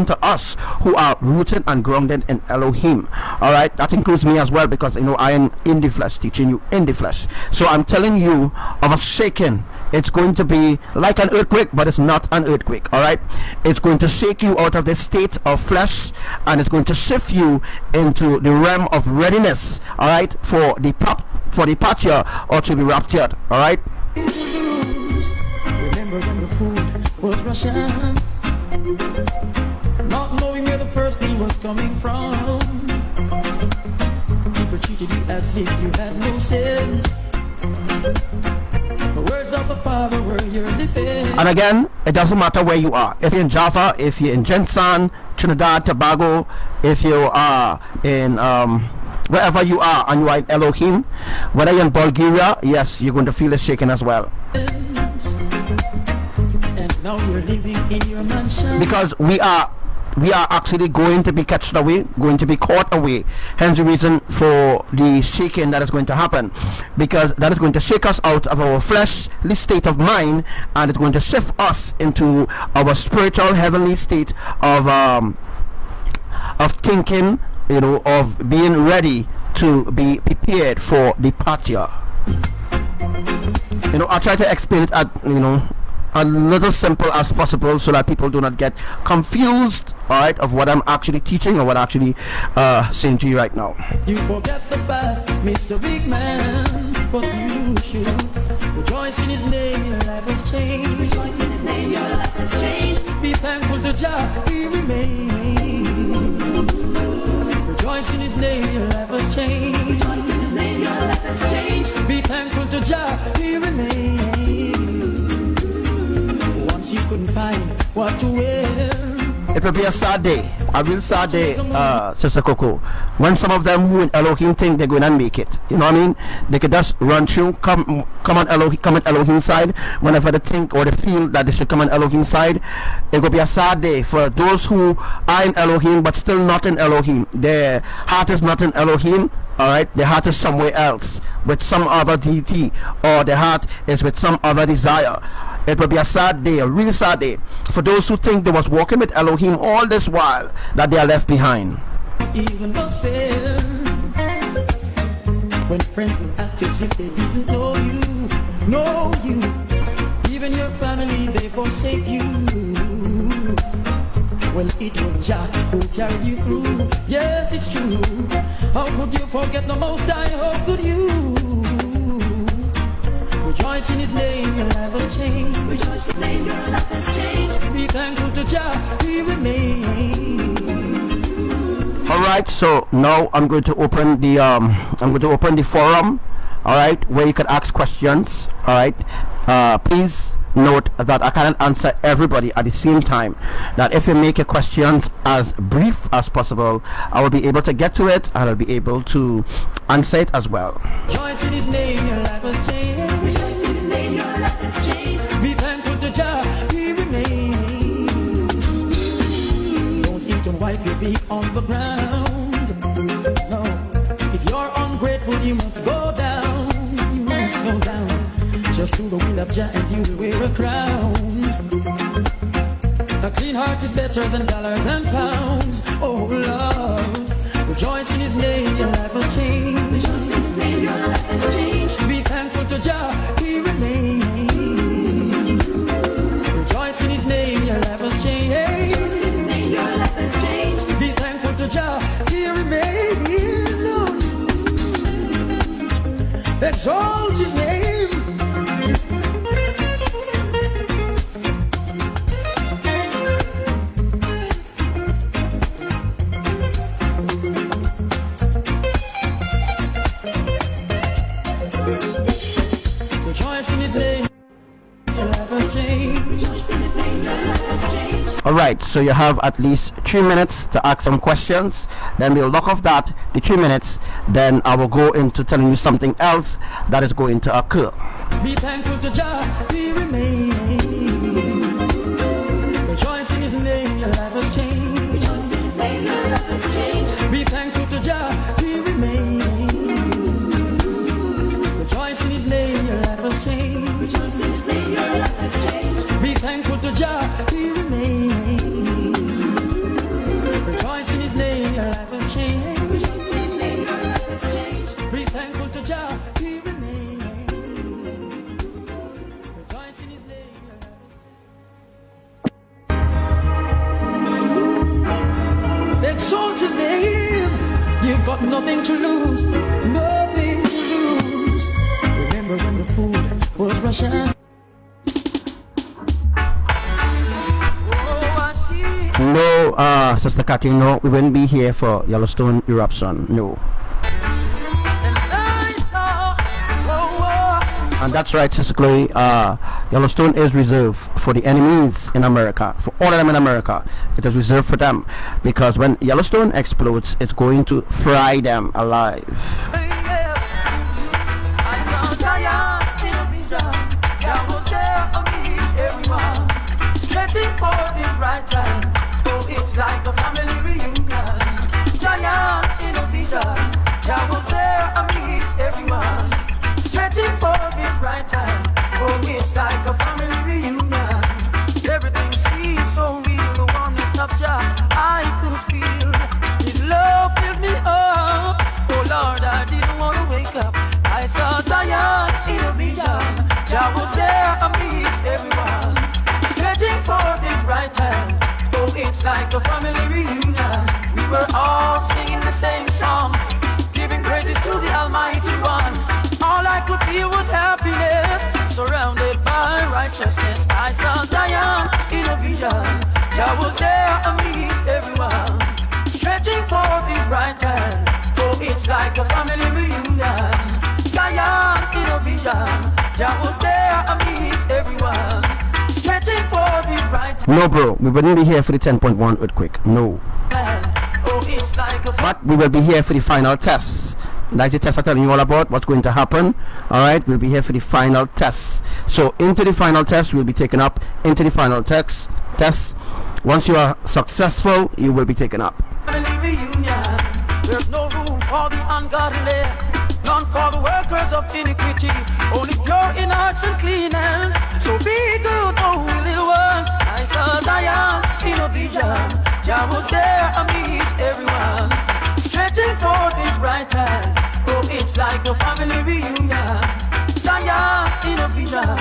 to us who are rooted and grounded in Elohim. All right, that includes me as well, because you know I am in the flesh, teaching you in the flesh. So I'm telling you of a shaking. It's going to be like an earthquake, but it's not an earthquake. All right, it's going to shake you out of the state of flesh, and it's going to shift you into the realm of readiness. All right, for departure or to be raptured. All right. Remember when the food was Russian, not knowing where the first thing was coming from. People treated you as if you had no sense. The words of the Father were your defense. And again, it doesn't matter where you are. If you're in Java, if you're in Jensen, Trinidad, Tobago, if you are in wherever you are and you are in Elohim, whether you're in Bulgaria, yes, you're going to feel it shaking as well. And now you're living in your mansion. Because we are actually going to be catched away, going to be caught away. Hence the reason for the shaking that is going to happen, because that is going to shake us out of our fleshly state of mind, and it's going to shift us into our spiritual heavenly state of thinking, you know, of being ready to be prepared for departure. You know, I try to explain it a little simple as possible so that people do not get confused, all right, of what I'm actually teaching or what I'm actually saying to you right now. You forget the past, Mr. Big Man, but you should rejoice in his name, your life has changed. Rejoice in his name, your life has changed. Be thankful to Jah, he remains. Rejoice in his name, your life has changed. Rejoice in his name, your life has changed. Be thankful to Jah, he remains. Once you couldn't find what to wear, it will be a sad day, a real sad day, Sister Coco, when some of them who in Elohim think they're going to make it. You know what I mean? They could just run through, come on Elohim's side whenever they think or they feel that they should come on Elohim's side. It will be a sad day for those who are in Elohim but still not in Elohim. Their heart is not in Elohim. Alright, their heart is somewhere else with some other deity, or their heart is with some other desire. It will be a sad day, a real sad day for those who think they was walking with Elohim all this while, that they are left behind. Even what's fair, when friends will act as if they didn't know you, even your family, they forsake you. Well, it was Jah who carried you through. Yes, it's true. How could you forget the Most High? How could you? Rejoice in his name, your life has changed. Rejoice in his name, your life has changed. Be thankful to Jah, he remains. All right, so now I'm going to open the forum. All right, where you can ask questions. All right, please note that I cannot answer everybody at the same time. That if you make your questions as brief as possible, I will be able to get to it and I'll be able to answer it as well. Rejoice in his name, your life has changed. Rejoice in his name, your life has changed. Be thankful to Jah, he remains. Don't eat and wipe your feet on the ground. No, if you're ungrateful, you must go down. You must go down. Just do the will of Jah and you will wear a crown. A clean heart is better than dollars and pounds. Oh Lord, rejoice in his name, your life has changed. Rejoice in his name, your life has changed. Be thankful to Jah, he remains. Rejoice in his name, your life has changed. Rejoice in his name, your life has changed. Be thankful to Jah, he remains. Lord, exalt his name. Alright, so you have at least 3 minutes to ask some questions. Then we'll lock off the 3 minutes. Then I will go into telling you something else that is going to occur. Be thankful to Jah, he remains. Rejoice in his name, your life has changed. Rejoice in his name, your life has changed. Be thankful to Jah, he remains. Rejoice in his name, your life has changed. Rejoice in his name, your life has changed. Be thankful to Jah, he remains. Rejoice in his name, your life has changed. Rejoice in his name, your life has changed. Be thankful to Jah, he remains. Rejoice in his name, your life has changed. Exalt his name. You've got nothing to lose, nothing to lose. Remember when the food was Russian? No, Sister Cathy, no, we wouldn't be here for Yellowstone eruption, no. And that's right, Sister Chloe, Yellowstone is reserved for the enemies in America, for all of them in America. It is reserved for them, because when Yellowstone explodes, it's going to fry them alive. Like a family reunion, Zion in a visa, Jah was there amidst everyone, stretching for his right hand. Oh, it's like a family reunion. Everything seems so real, the oneness of Jah I could feel. His love filled me up. Oh Lord, I didn't want to wake up. I saw Zion in a vision. Jah was there amidst everyone. for this right time. Oh, it's like a family reunion. We were all singing the same song, giving praises to the Almighty One. All I could feel was happiness, surrounded by righteousness. I saw Zion in a vision. Jah was there amidst everyone, stretching forth his right hand. Oh, it's like a family reunion. Zion in a vision. Jah was there amidst everyone, stretching forth his right hand. No, bro, we wouldn't be here for the 10.1 earthquake. No. Oh, it's like a But we will be here for the final test. That's the test I'm telling you all about, what's going to happen. Alright, we'll be here for the final test. So into the final test, we'll be taken up into the final test. Once you are successful, you will be taken up. There's no room for the ungodly, none for the workers of iniquity, only pure in hearts and clean hands. So be good, oh little one. I saw Zion in a vision. Jah was there amidst everyone, stretching forth his right hand. Oh, it's like a family reunion. Zion in a vision.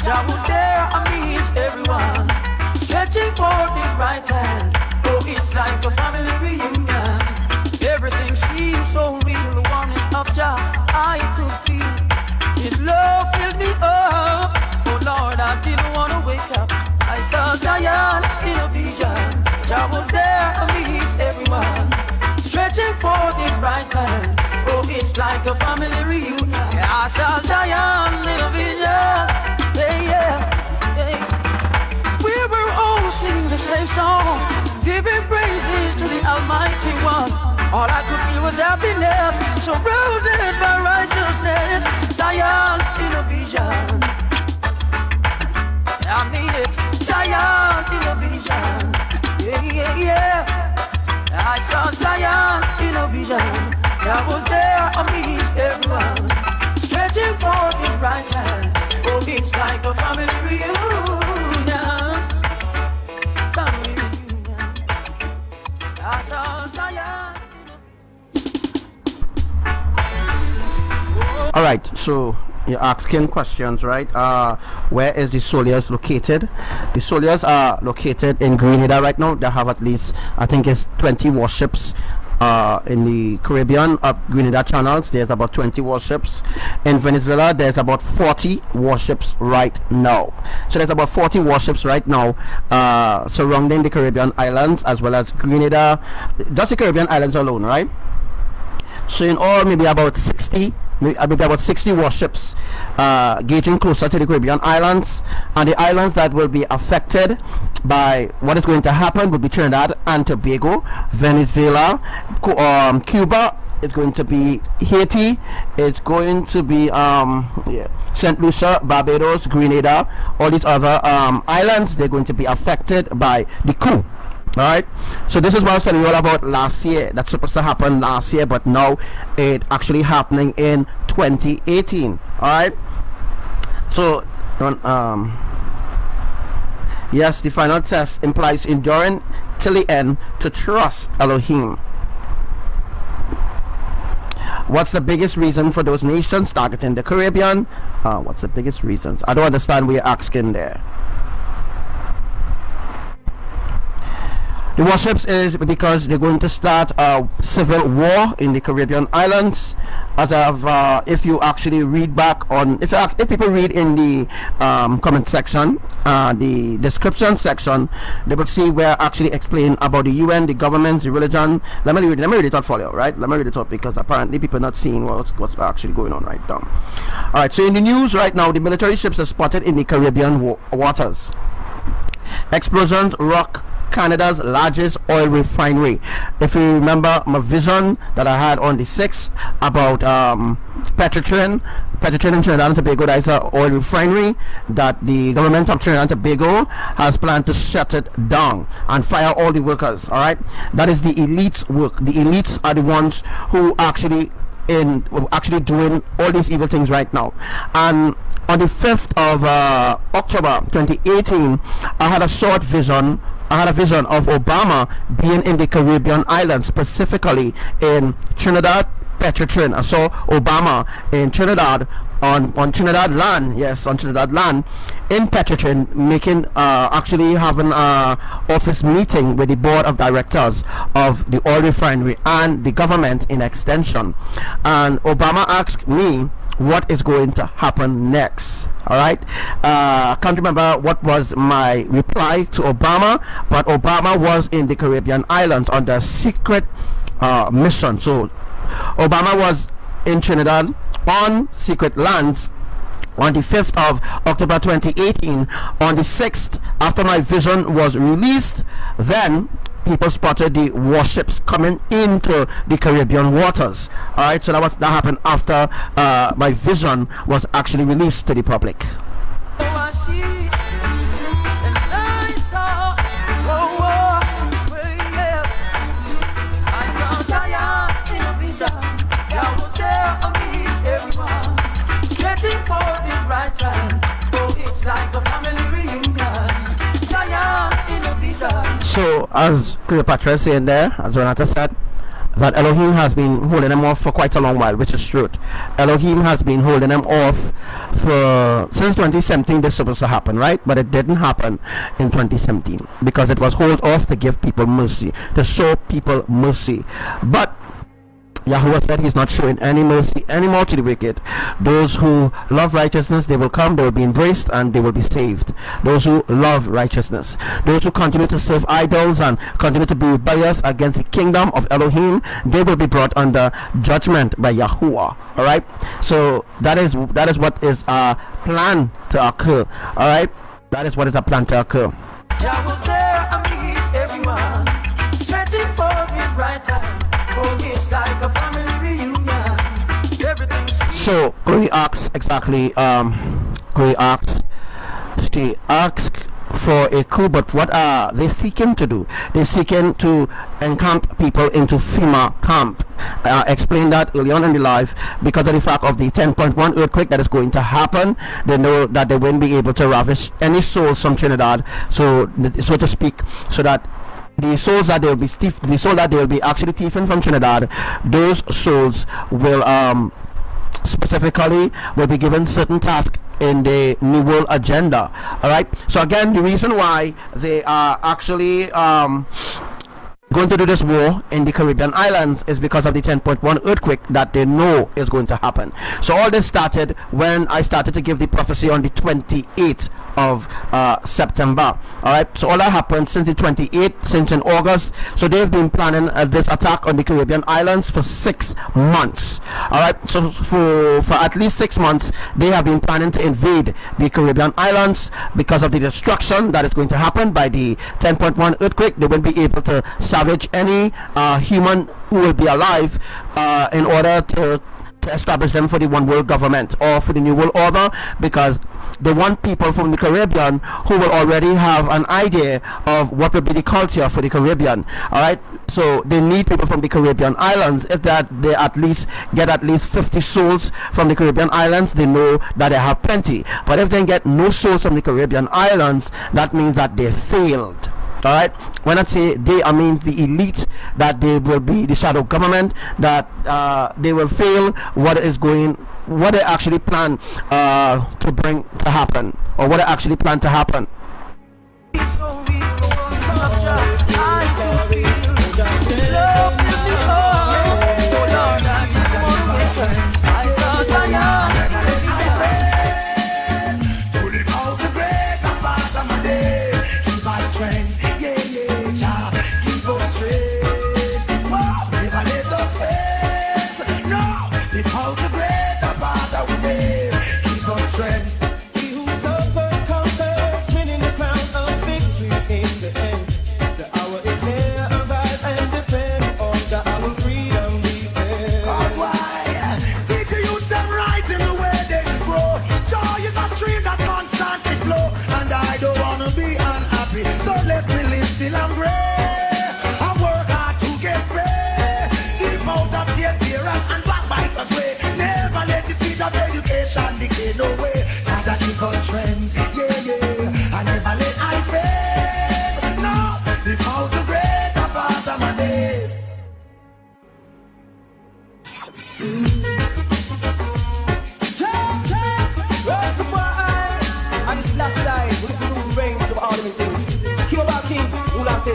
Jah was there amidst everyone, stretching forth his right hand. Oh, it's like a family reunion. Everything seems so real. The oneness of Jah I could feel. His love filled me up. Oh Lord, I didn't want to wake up. I saw Zion in a vision. Jah was there amidst everyone, stretching forth his right hand. Oh, it's like a family reunion. I saw Zion in a vision. Hey, yeah, hey. We were all singing the same song, giving praises to the Almighty One. All I could feel was happiness, surrounded by righteousness. Zion in a vision. I mean it. Zion in a vision. Yeah, yeah, yeah. I saw Zion in a vision. Jah was there amidst everyone, stretching forth his right hand. Oh, it's like a family reunion. Family reunion. I saw Zion. All right, so you're asking questions, right? Where is the soldiers located? The soldiers are located in Grenada right now. They have at least, I think it's 20 warships in the Caribbean up Grenada channels. There's about 20 warships. In Venezuela, there's about 40 warships right now. So there's about 40 warships right now surrounding the Caribbean islands as well as Grenada, just the Caribbean islands alone, right? So in all, maybe about 60 warships gauging closer to the Caribbean islands, and the islands that will be affected by what is going to happen will be Trinidad and Tobago, Venezuela, Cuba. It's going to be Haiti. It's going to be St. Lucia, Barbados, Grenada. All these other islands, they're going to be affected by the coup. Alright, so this is what I was telling you all about last year. That's supposed to happen last year, but now it actually happening in 2018. Alright, so yes, the final test implies enduring till the end to trust Elohim. What's the biggest reason for those nations targeting the Caribbean? What's the biggest reasons? I don't understand what you're asking there. The warships is because they're going to start a civil war in the Caribbean islands. As of if you actually read back on, if people read in the comment section, the description section, they will see where I actually explain about the UN, the government, the religion. Let me read it out for you, right? Let me read it out because apparently people are not seeing what's actually going on right now. All right. So in the news right now, the military ships are spotted in the Caribbean waters. Explosions rock Canada's largest oil refinery. If you remember my vision that I had on the 6th about TRIUNE in Trinidad and Tobago, that is an oil refinery that the government of Trinidad and Tobago has planned to shut it down and fire all the workers. All right, that is the elites' work. The elites are the ones who actually doing all these evil things right now. And on the 5th of October 2018, I had a vision of Obama being in the Caribbean islands, specifically in Trinidad Petrotrin. I saw Obama in Trinidad, on Trinidad land, yes, on Trinidad land, in Petrotrin, making actually having a office meeting with the board of directors of the oil refinery and the government in extension. And Obama asked me what is going to happen next. All right, I can't remember what was my reply to Obama, but Obama was in the Caribbean islands on the secret mission. So Obama was in Trinidad on secret lands on the 5th of October 2018. On the 6th, after my vision was released, then people spotted the warships coming into the Caribbean waters. All right, so that happened after my vision was actually released to the public. So, as Cleopatra is saying there, as Renata said, that Elohim has been holding them off for quite a long while, which is true. Elohim has been holding them off for since 2017. This was supposed to happen, right? But it didn't happen in 2017 because it was hold off to give people mercy, to show people mercy. But Yahuwah said he's not showing any mercy anymore to the wicked. Those who love righteousness, they will come, they will be embraced, and they will be saved. Those who love righteousness, those who continue to serve idols and continue to be rebellious against the kingdom of Elohim, they will be brought under judgment by Yahuwah. All right, so that is what is planned to occur. All right, that is what is a plan to occur. Like a family reunion. So Chloe asks exactly, Chloe asks, she asks for a coup, but what are they seeking to do? They're seeking to encamp people into FEMA camp. Explained that early on in the live, because of the fact of the 10.1 earthquake that is going to happen. They know that they won't be able to ravish any souls from Trinidad, so to speak, so that the souls that they will be actually thieving from Trinidad, those souls will specifically will be given certain tasks in the New World agenda. All right, so again, the reason why they are actually going to do this war in the Caribbean islands is because of the 10.1 earthquake that they know is going to happen. So all this started when I started to give the prophecy on the 28th of September. All right, so all that happened since the 28th, since in August. So they've been planning this attack on the Caribbean islands for 6 months. All right, so for at least 6 months they have been planning to invade the Caribbean islands because of the destruction that is going to happen by the 10.1 earthquake. They won't be able to salvage any human who will be alive in order to establish them for the one world government or for the new world order, because they want people from the Caribbean who will already have an idea of what will be the culture for the Caribbean. All right, so they need people from the Caribbean islands. If they at least get at least 50 souls from the Caribbean islands, they know that they have plenty. But if they get no souls from the Caribbean islands, that means that they failed. All right, when I say they, I mean the elite, that they will be the shadow government, that they will fail what they actually plan to bring to happen, or what they actually plan to happen.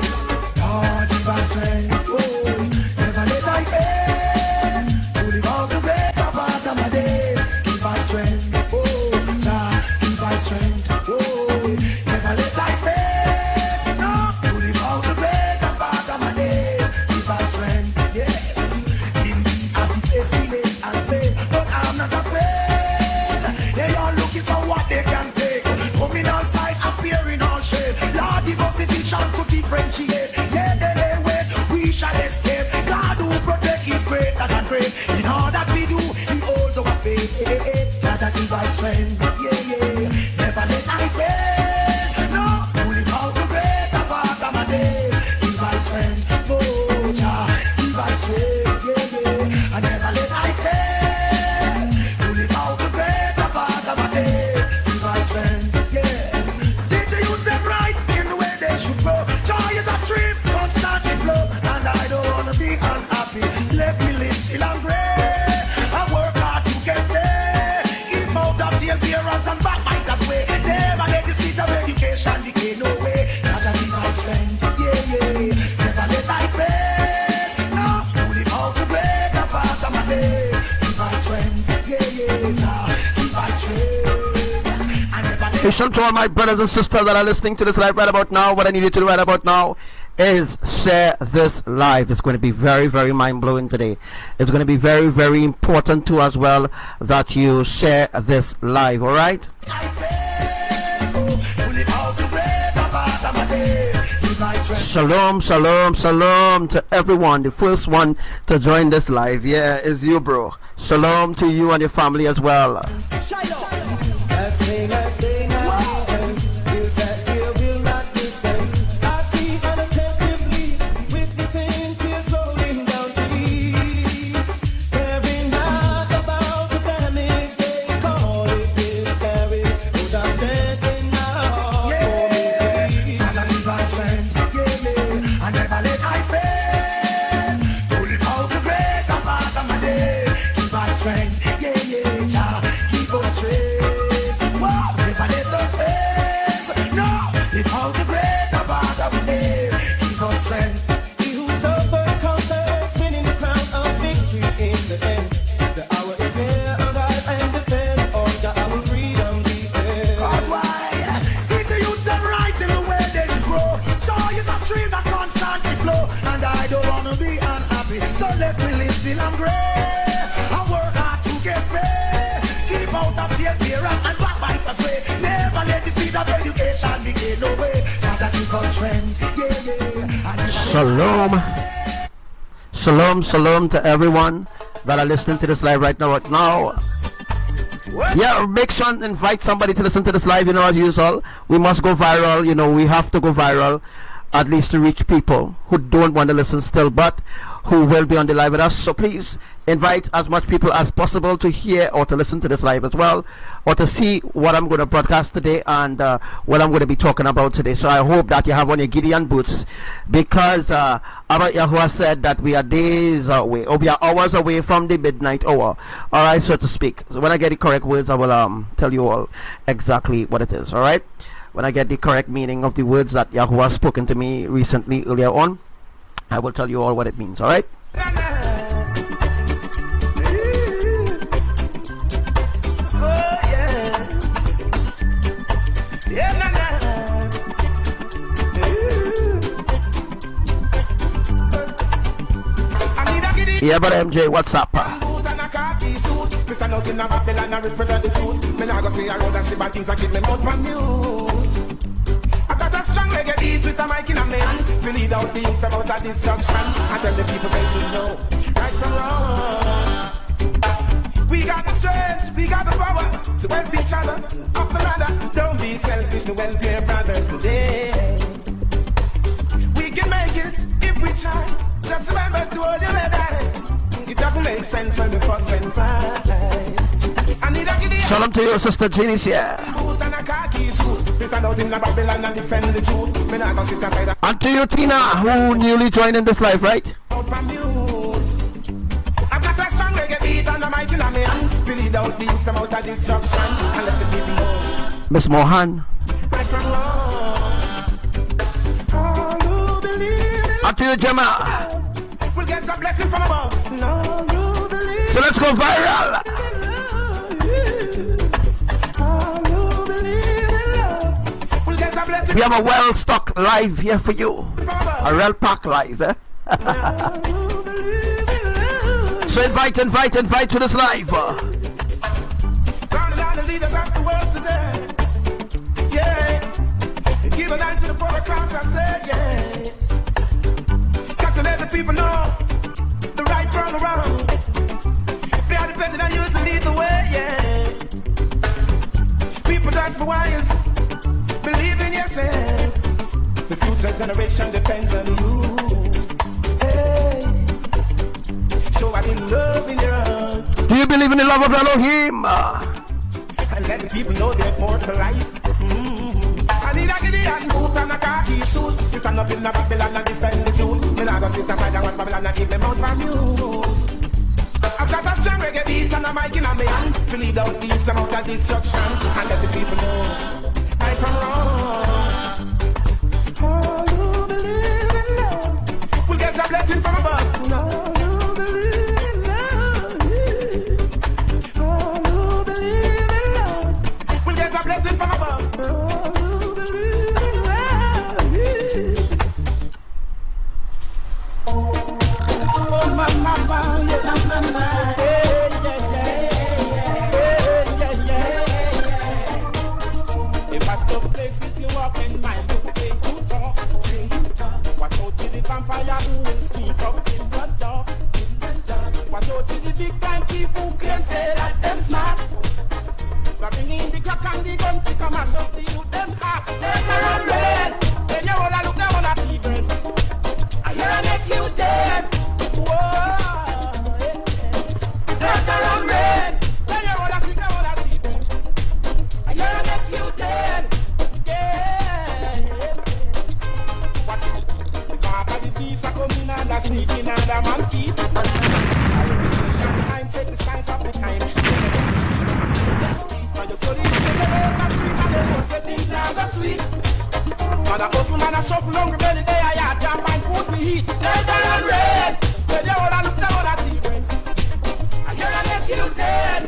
this. Lord, give us strength, oh, never let I fail. To live out the better part of my days. Give us strength, oh, Jah, give us strength, oh, never let I fail. No, to live out the better part of my days. Give us strength, yeah. Indeed, as it estimates and pain, but I'm not afraid. They are looking for what they can take. Coming all sides, appearing all shade. Lord, give us the vision to differentiate. Yeah, they wait, we shall escape. God who protect is greater than great. In all that we do, He holds our faith. Jah give us strength, yeah, yeah. Never let I fail. No, to live out the greater part of my days. Give us strength, oh, Jah, give us strength, yeah, yeah. And never let I fail. To live out the greater part of my days. Give us strength, yeah. Did you use them right in the way they should go? Joy is a stream, constantly flow. And I don't wanna be unhappy. Let me live till I'm great. I work hard to get there. Keep out of the appearance and backbiters way. Never let the seed of education decay, no way. Gotta be my strength, yeah, yeah. Never let I fail. No, to live out the greater part of my days. Give my strength, yeah, yeah. Jah, give my strength. I never let Listen to all my brothers and sisters that are listening to this live right about now. What I need you to do right about now is share this live. It's going to be very, very mind-blowing today. It's going to be very, very important too as well that you share this live, all right? Shalom, shalom, shalom to everyone. The first one to join this live, yeah, is you, bro. Shalom to you and your family as well. Let me live till I'm great. I work hard to get paid. Keep out of the appearance and backbiters way. Never let the seed of education decay, no way. Jah give us strength, yeah, yeah. Shalom. Shalom, shalom to everyone that are listening to this live right now. Yeah, make sure and invite somebody to listen to this live, you know, as usual. We must go viral, you know, we have to go viral. At least to reach people who don't want to listen still, but who will be on the live with us. So please invite as much people as possible to hear or to listen to this live as well, or to see what I'm going to broadcast today and what I'm going to be talking about today. So I hope that you have on your Gideon boots, because Abba Yahuwah said that we are days away, or we are hours away from the midnight hour, all right, so to speak. So when I get the correct words, I will tell you all exactly what it is, all right? When I get the correct meaning of the words that Yahuwah has spoken to me recently, earlier on, I will tell you all what it means, all right? Yeah, but MJ, what's up? Mr. Nothing of Babylon, I represent the truth. Me nah go see a road and she bad things and keep me mouth on mute. I got a strong reggae beat with a mic in a man. We lead out the youth about a destruction and tell the people they should know right from wrong. We got the strength, we got the power to help each other up the ladder. Don't be selfish, no welfare brothers today. We can make it if we try. Just remember to hold your head high. It doesn't make sense when the first sentence. Shalom to you, Sister Genius, yeah. And to you, Tina, who newly joined in this life, right? Miss Mohan. to you, Gemma. We'll get a blessing from above. No, you believe. So let's go viral. We'll get a blessing. We have a well-stocked live here for you. A real pack live, eh? So invite to this live. Down the leaders of the world today. Yeah. Give a night to the poor crowd, I said, yeah. Got to let the people know the right from the wrong. They are dependent on you to lead the way, yeah. People that's the wise. Believe in yourself. The future generation depends on you. Hey. Show I in love in your heart. Do you believe in the love of Elohim? And let the people know there's more to life. I need a Gideon boot and a khaki suit. You stand up in the Babylon and defend the truth. Me not gonna sit aside and watch Babylon and keep them out from you. I've got a strong reggae beat and a mic in my hand. To lead out these them out of destruction. And let the people know I come wrong. Oh, you believe in love. We'll get a blessing from above. No, you believe in love. Oh, you believe in love. We'll get a blessing from above. Oh, you believe in love. Oh, mama, yeah, mama, yeah. If I stop places you walk in mind, you say you talk. Watch out to the vampire who will sneak up in the dark. Watch out to the big time thief who can say that them smart. Grabbing in the crack and the gun to come and shove the youth them heart. There's a red. Then you all look down on a fever. I hear an ex you dead. Whoa. There's a red. Then you all look down on a fever. I hear an ex you dead. Watch it. The back of the piece are coming and they're sneaking under my feet. I reputation time, check the signs of the time. When you study, you get away from the street and they don't say things now go sweet. Man a hustle, man a shuffle, hungry belly, they are yard, can't find food to eat. There's a red. When you all look down at the friend. I hear an ex you dead.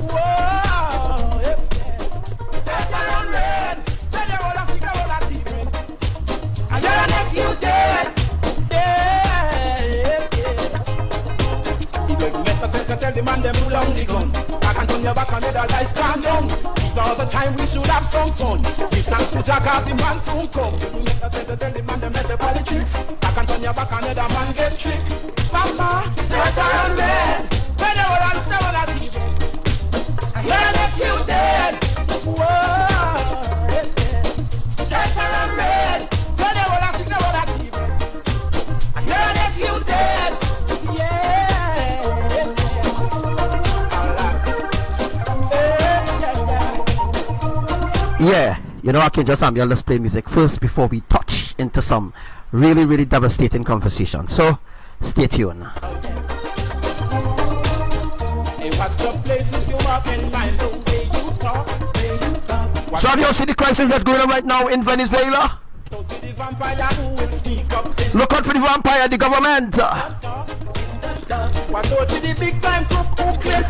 Whoa, yep. There's a red. When you all look down at the friend. I hear an ex you dead. If you make a sense, tell the man them pull on the gun. I can turn your back and let our life calm down. It's all the time we should have some fun. We thanks to Jack the man soon come. If you make a sense, tell the man them let the politics. I can turn your back and let a man get tricked. Mama, there's a red. When you all look down at the I hear that you dead. Whoa, there's a red. When you all look down at the I hear that you dead. Yeah, you know, Archangel Samuel, let's play music first before we touch into some really, really devastating conversation. So, stay tuned. So, do you see the crisis that's going on right now in Venezuela? Look out for the vampire, the government.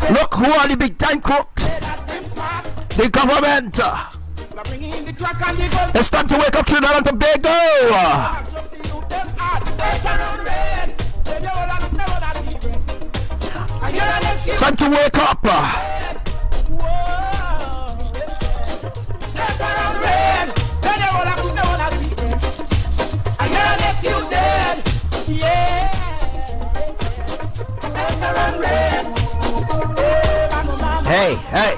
Look, who are the big time crooks? The government. It's time to wake up, Trinidad and Tobago. Time to wake up. Hey, hey.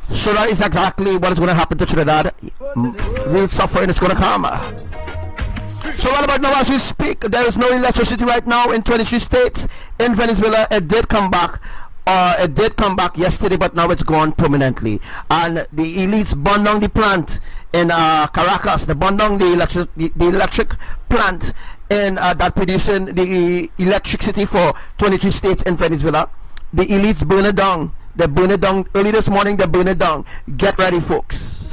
So that is exactly what is going to happen to Trinidad. Real suffering is going to come. So what about now as we speak? There is no electricity right now in 23 states. In Venezuela, it did come back. It did come back yesterday, but now it's gone permanently. And the elites burned down the plant in Caracas. They burned down the electric plant in that producing the electricity for 23 states in Venezuela. The elites burn it down. They burn it down early this morning. They burn it down. Get ready, folks.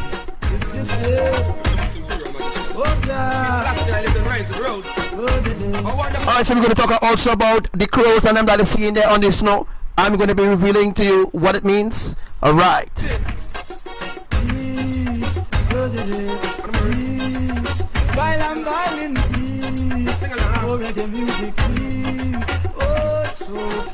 Alright, so we're going to talk also about the crows and them that are seen there on the snow. I'm going to be revealing to you what it means. Alright. While I'm violin, please. Sing along. Oh, reggae music, please. Oh, so.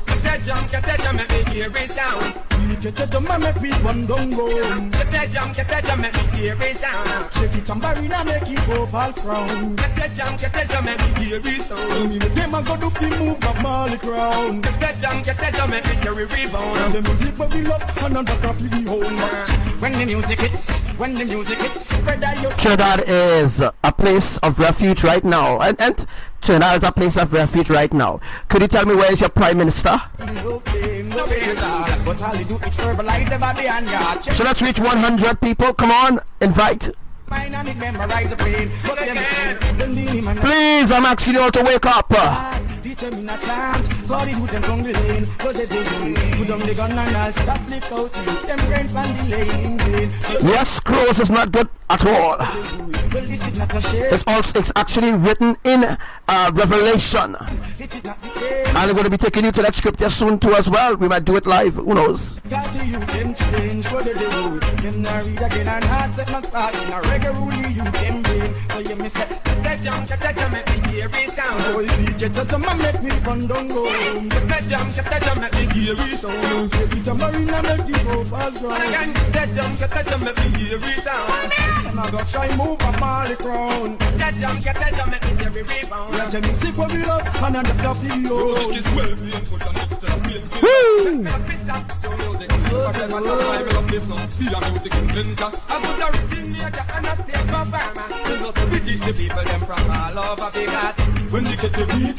Get that jam, make me hear it sound. Get that jam, make me one don't go. Get that jam, make me hear it sound. Shake it tambourine, make it go all frown. Get that jam, make me hear it sound. Make them a go do the move of Molly Crown. Get that jam, make me hear it rebound. The music but we love, another coffee we hold. When the music hits, spread out your... Trinidad is a place of refuge right now, and Trinidad is a place of refuge right now. Could you tell me where is your Prime Minister? So let's reach 100 people. Come on, invite. Please, I'm asking you all to wake up. Yes, crows is not good at all. It's actually written in Revelation. And I'm going to be taking you to that scripture soon too as well. We might do it live, who knows. When they get the beat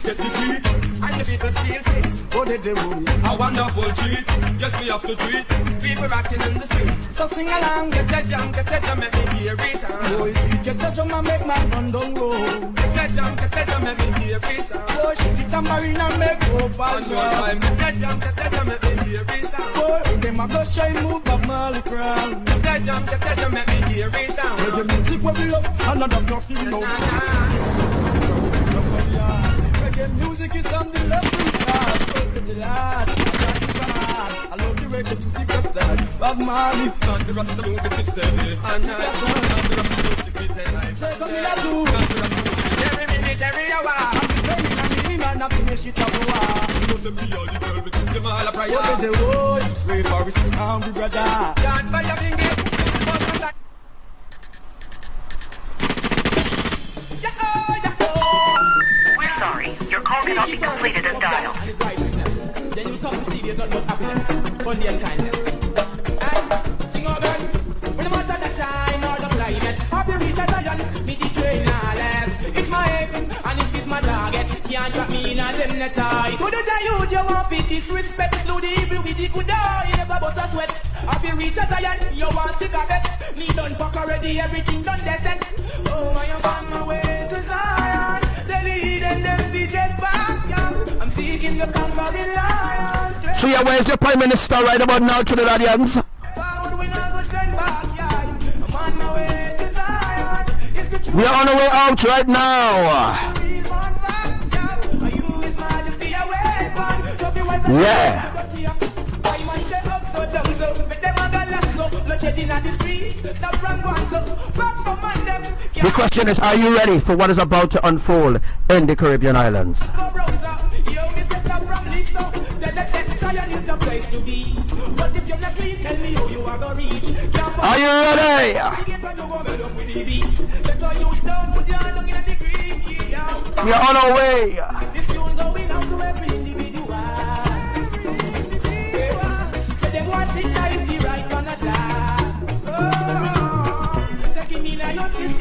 get the beat, and the people still sing. Oh, they do a wonderful treat. Yes, we have to do it. People rocking in the street. So sing along, get that jam, make me hear it sound. Oh, if you get that jam, and make my gun don't go. Get that jam, make me hear it sound. Oh, shake it tambourine and make hope and time. Get that jam, make me hear it sound. Oh, them a go try move up Molly Crown. Get that jam, make me hear it sound. Oh, the music where we love, another coffee we know. Reggae music is on the left side. Oh, the lad, I love the reggae music that's that. Bob Marley, and the rest of the music is there. And the rest of the music is there. Take on the two. Every minute, every hour. I'm man, I finish it up a while. You know the be all the girl, but it's the mall of prayer. What is the road? Pray for his hungry brother. Can't buy a finger. Sorry, your call cannot be completed as dialed. Then you come to see there's not much happiness, only and kindness. And sing all guys, when the months at the time or the climate, happy reach a giant, me the train all left. It's my aim, and it is my target. Can't drop me in a them net eye. Could you use your one fit disrespect? Through the evil with the good eye, you never but a sweat. Happy reach a giant, you want to get it. Me done fuck already, everything done decent. Oh, I am on my way to Zion. So yeah, where's your Prime Minister right about now, Trinidadians? We are on our way out right now. Yeah. The question is, are you ready for what is about to unfold in the Caribbean islands? Are you ready? We are on our way.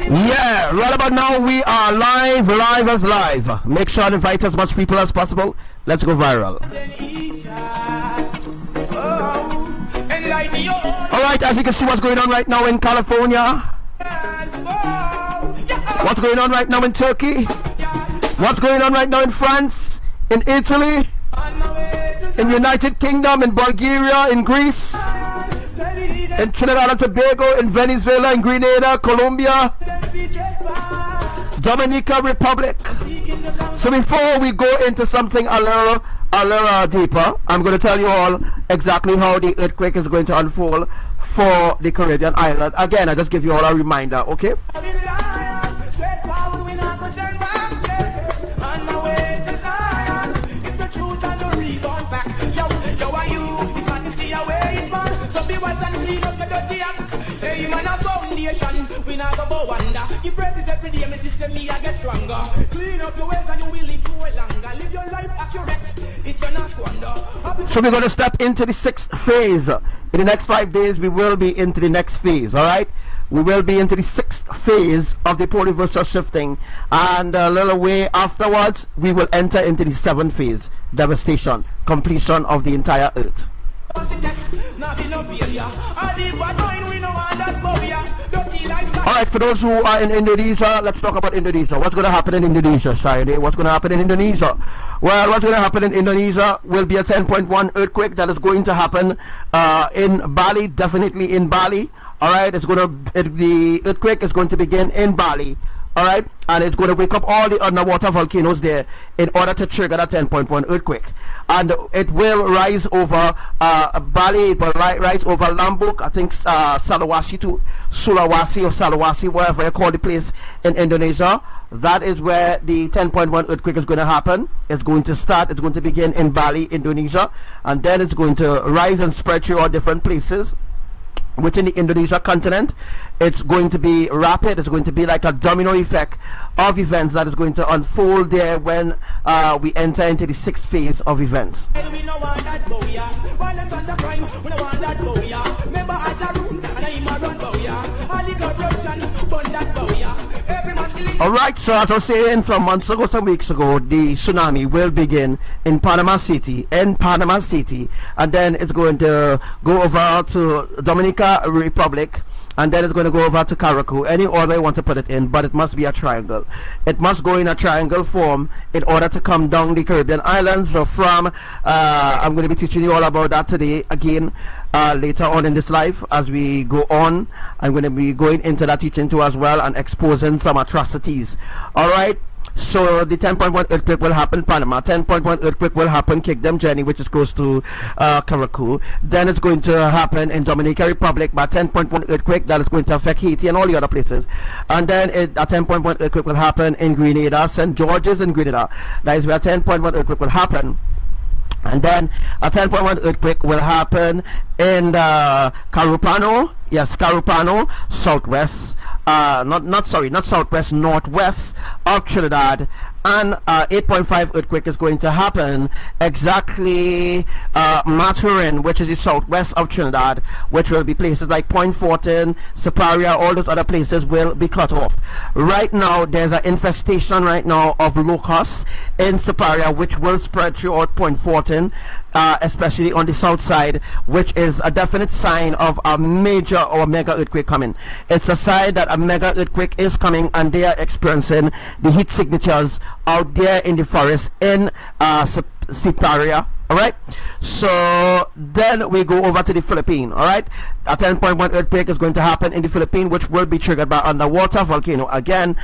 Yeah, right about now we are live as live. Make sure to invite as much people as possible. Let's go viral. Alright, as you can see what's going on right now in California. What's going on right now in Turkey. What's going on right now in France, in Italy, in United Kingdom, in Bulgaria, in Greece, in Trinidad and Tobago, in Venezuela, in Grenada, Colombia, Dominica Republic. So before we go into something a little deeper, I'm going to tell you all exactly how the earthquake is going to unfold for the Caribbean island. Again, I just give you all a reminder, okay? We not go for wonder. Give praises every day, my system me I get stronger. Clean up your ways and you will live more longer. Live your life accurate. It's your not squander. So we're going to step into the 6th phase. In the next 5 days, we will be into the next phase. All right. We will be into the 6th phase of the pole reversal shifting, and a little way afterwards, we will enter into the 7th phase, devastation, completion of the entire earth. Alright, for those who are in Indonesia, let's talk about Indonesia. What's going to happen in Indonesia, SHADDAI? What's going to happen in Indonesia? Well, what's going to happen in Indonesia will be a 10.1 earthquake that is going to happen in Bali, definitely in Bali. Alright, the earthquake is going to begin in Bali. Alright, and it's going to wake up all the underwater volcanoes there in order to trigger that 10.1 earthquake. And it will rise over Bali, it will rise over Lombok, I think Sulawesi to Sulawesi or Salawasi, wherever you call the place in Indonesia. That is where the 10.1 earthquake is going to happen. It's going to start, it's going to begin in Bali, Indonesia, and then it's going to rise and spread through all different places within the Indonesia continent. It's going to be rapid. It's going to be like a domino effect of events that is going to unfold there when we enter into the 6th phase of events. Alright, so as I was saying, from months ago, some weeks ago, the tsunami will begin in Panama City, and then it's going to go over to Dominica Republic, and then it's going to go over to Carriacou, any order you want to put it in, but it must be a triangle. It must go in a triangle form in order to come down the Caribbean islands. So from I'm going to be teaching you all about that today again later on in this live. As we go on, I'm going to be going into that teaching too as well, and exposing some atrocities. Alright, so the 10.1 earthquake will happen in Panama. 10.1 earthquake will happen Kingdom Jenny, which is close to Carriacou. Then it's going to happen in Dominican Republic by 10.1 earthquake that is going to affect Haiti and all the other places. And then a 10.1 earthquake will happen in Grenada, St. George's in Grenada. That is where a 10.1 earthquake will happen. And then a 10.1 earthquake will happen in Carupano, yes, Carupano, southwest, not southwest, northwest of Trinidad. And 8.5 earthquake is going to happen exactly Maturin, which is the southwest of Trinidad, which will be places like Point Fortin, Siparia, all those other places will be cut off. Right now, there's an infestation right now of locusts in Siparia, which will spread throughout Point Fortin, especially on the south side, which is a definite sign of a major or mega earthquake coming. It's a sign that a mega earthquake is coming, and they are experiencing the heat signatures out there in the forest in Siparia. Alright, so then we go over to the Philippines. Alright, a 10.1 earthquake is going to happen in the Philippines, which will be triggered by underwater volcano again,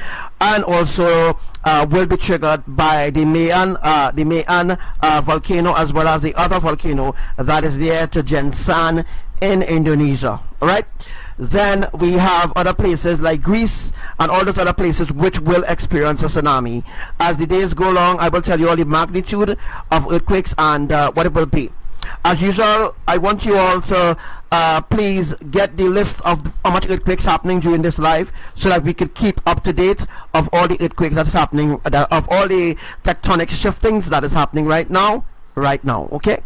and also will be triggered by the Mayan volcano, as well as the other volcano that is there to Jensan in Indonesia. Alright, then we have other places like Greece and all those other places which will experience a tsunami. As the days go along, I will tell you all the magnitude of earthquakes and what it will be. As usual, I want you all to please get the list of how much earthquakes happening during this live, so that we could keep up to date of all the earthquakes that's happening, of all the tectonic shiftings that is happening right now, okay?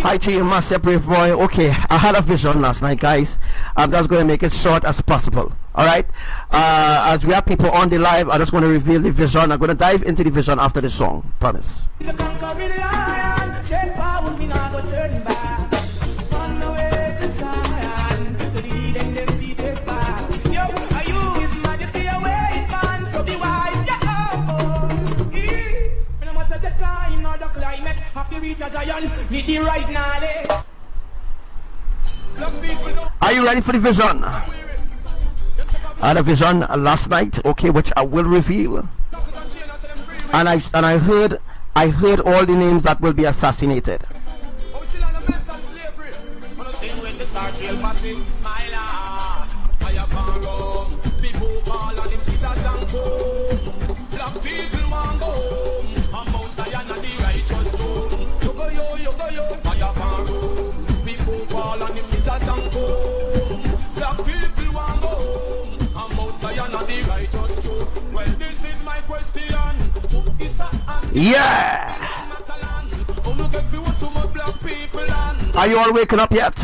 Hi to you, Master Brave Boy. Okay, I had a vision last night, guys. I'm just going to make it short as possible. Alright, as we have people on the live, I just want to reveal the vision. I'm going to dive into the vision after the song, promise. Zion with the right knowledge. Are you ready for the vision? I had a vision last night, okay, which I will reveal. And I heard all the names that will be assassinated. Yeah! Are you all waking up yet?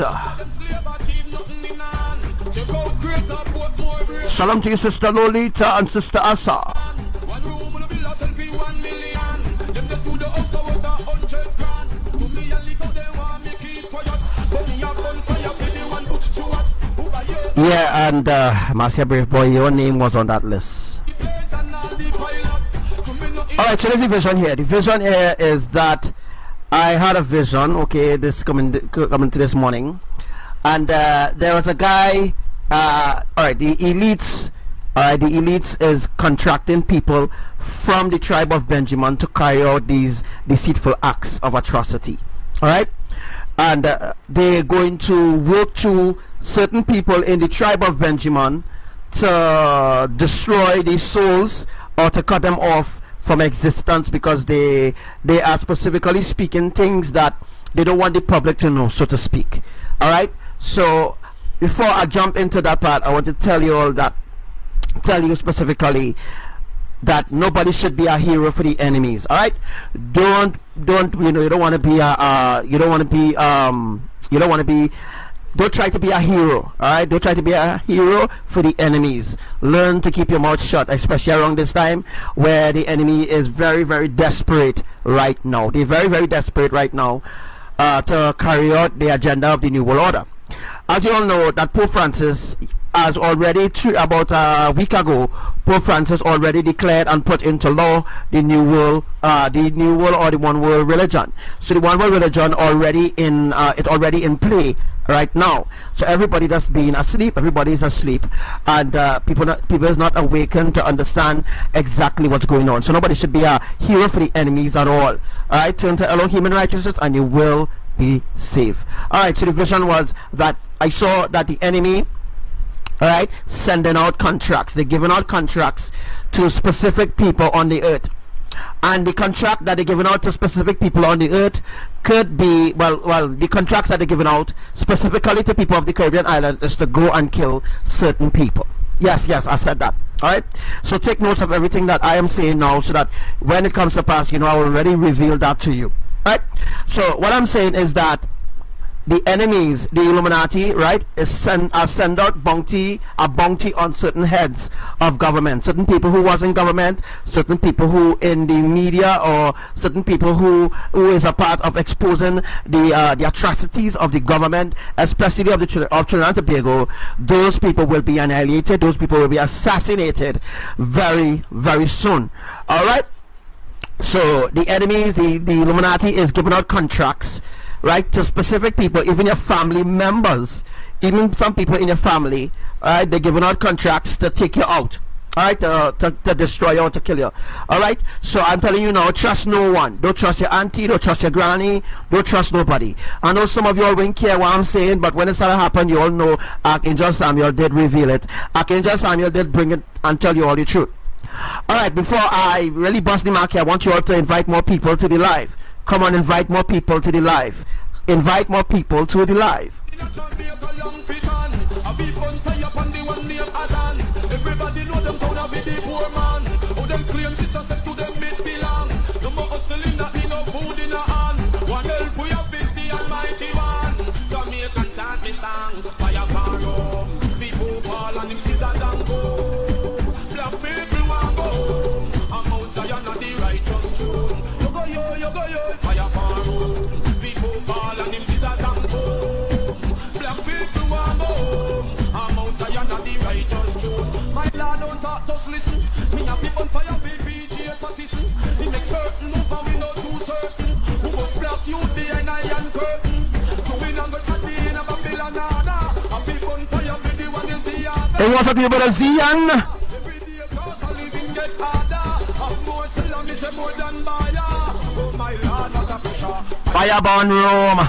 Shalom to you, Sister Lolita and Sister Asa. Yeah, and Marcia Brave Boy, your name was on that list. Alright, so there's a vision here. The vision here is that I had a vision, okay, this coming to this morning, and there was a guy, alright, the elites is contracting people from the tribe of Benjamin to carry out these deceitful acts of atrocity, alright, and they're going to work through certain people in the tribe of Benjamin to destroy these souls or to cut them off from existence, because they are specifically speaking things that they don't want the public to know, so to speak. All right, so before I jump into that part, I want to tell you specifically that nobody should be a hero for the enemies. All right, don't you don't want to be don't try to be a hero. Alright, don't try to be a hero for the enemies. Learn to keep your mouth shut, especially around this time where the enemy is very, very desperate right now. They're very, very desperate right now to carry out the agenda of the New World Order. As you all know, that Pope Francis has already, about a week ago, Pope Francis already declared and put into law the New World or the One World religion. So the One World religion already in play right now. So everybody that's been asleep, everybody is asleep, and people is not awakened to understand exactly what's going on. So nobody should be a hero for the enemies at all. Alright, turn to Elohim in righteousness and you will be safe. Alright, so the vision was that I saw that the enemy, alright, sending out contracts. They're giving out contracts to specific people on the earth. And the contract that they're giving out to specific people on the earth could be, well, the contracts that they're giving out specifically to people of the Caribbean islands is to go and kill certain people. Yes, I said that. Alright, so take notes of everything that I am saying now, so that when it comes to pass, I will already reveal that to you. Alright, so what I'm saying is that the enemies, the Illuminati, right, send out a bounty on certain heads of government, certain people who was in government, certain people who in the media, or certain people who is a part of exposing the atrocities of the government, especially of Trinidad and Tobago. Those people will be annihilated. Those people will be assassinated very, very soon. All right. So the enemies, the Illuminati, is giving out contracts, right, to specific people, even your family members, even some people in your family. Alright, they're giving out contracts to take you out, alright, to destroy you or to kill you. Alright, so I'm telling you now, trust no one. Don't trust your auntie, don't trust your granny, don't trust nobody. I know some of you all won't care what I'm saying, but when it started to happen, you all know Archangel Samuel did reveal it. Archangel Samuel did bring it and tell you all the truth. Alright, before I really bust the mark here, I want you all to invite more people to the live. Come on, invite more people to the live. Invite more people to the live. Everybody know them gonna be the poor man. How them claim sister said to them it belong. No more hustling, that me no food in a hand. One help we have is the Almighty One. Jamaican chant me song, fire faro. People fall and them scissors and go. Black people want go home. I'm Mount Zion and the righteous throne. You go yo, fire faro. People fall and them scissors and go. Black people want go home. I'm Mount Zion and the righteous throne. My Lord, don't talk, just listen. Me have the fire, BPG. Hey, what's up, your brother Zion? Fireborn Rome.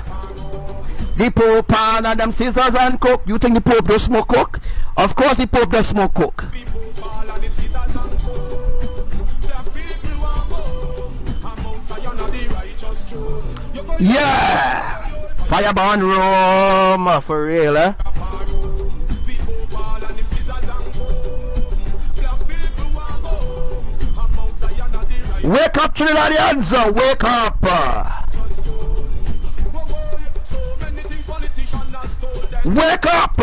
The Pope and them sisters and cook. You think the Pope does smoke cook? Of course the Pope does smoke cook. Yeah! Fireborn Rome, for real, eh? Wake up, Trinidadians! Wake up! Wake up!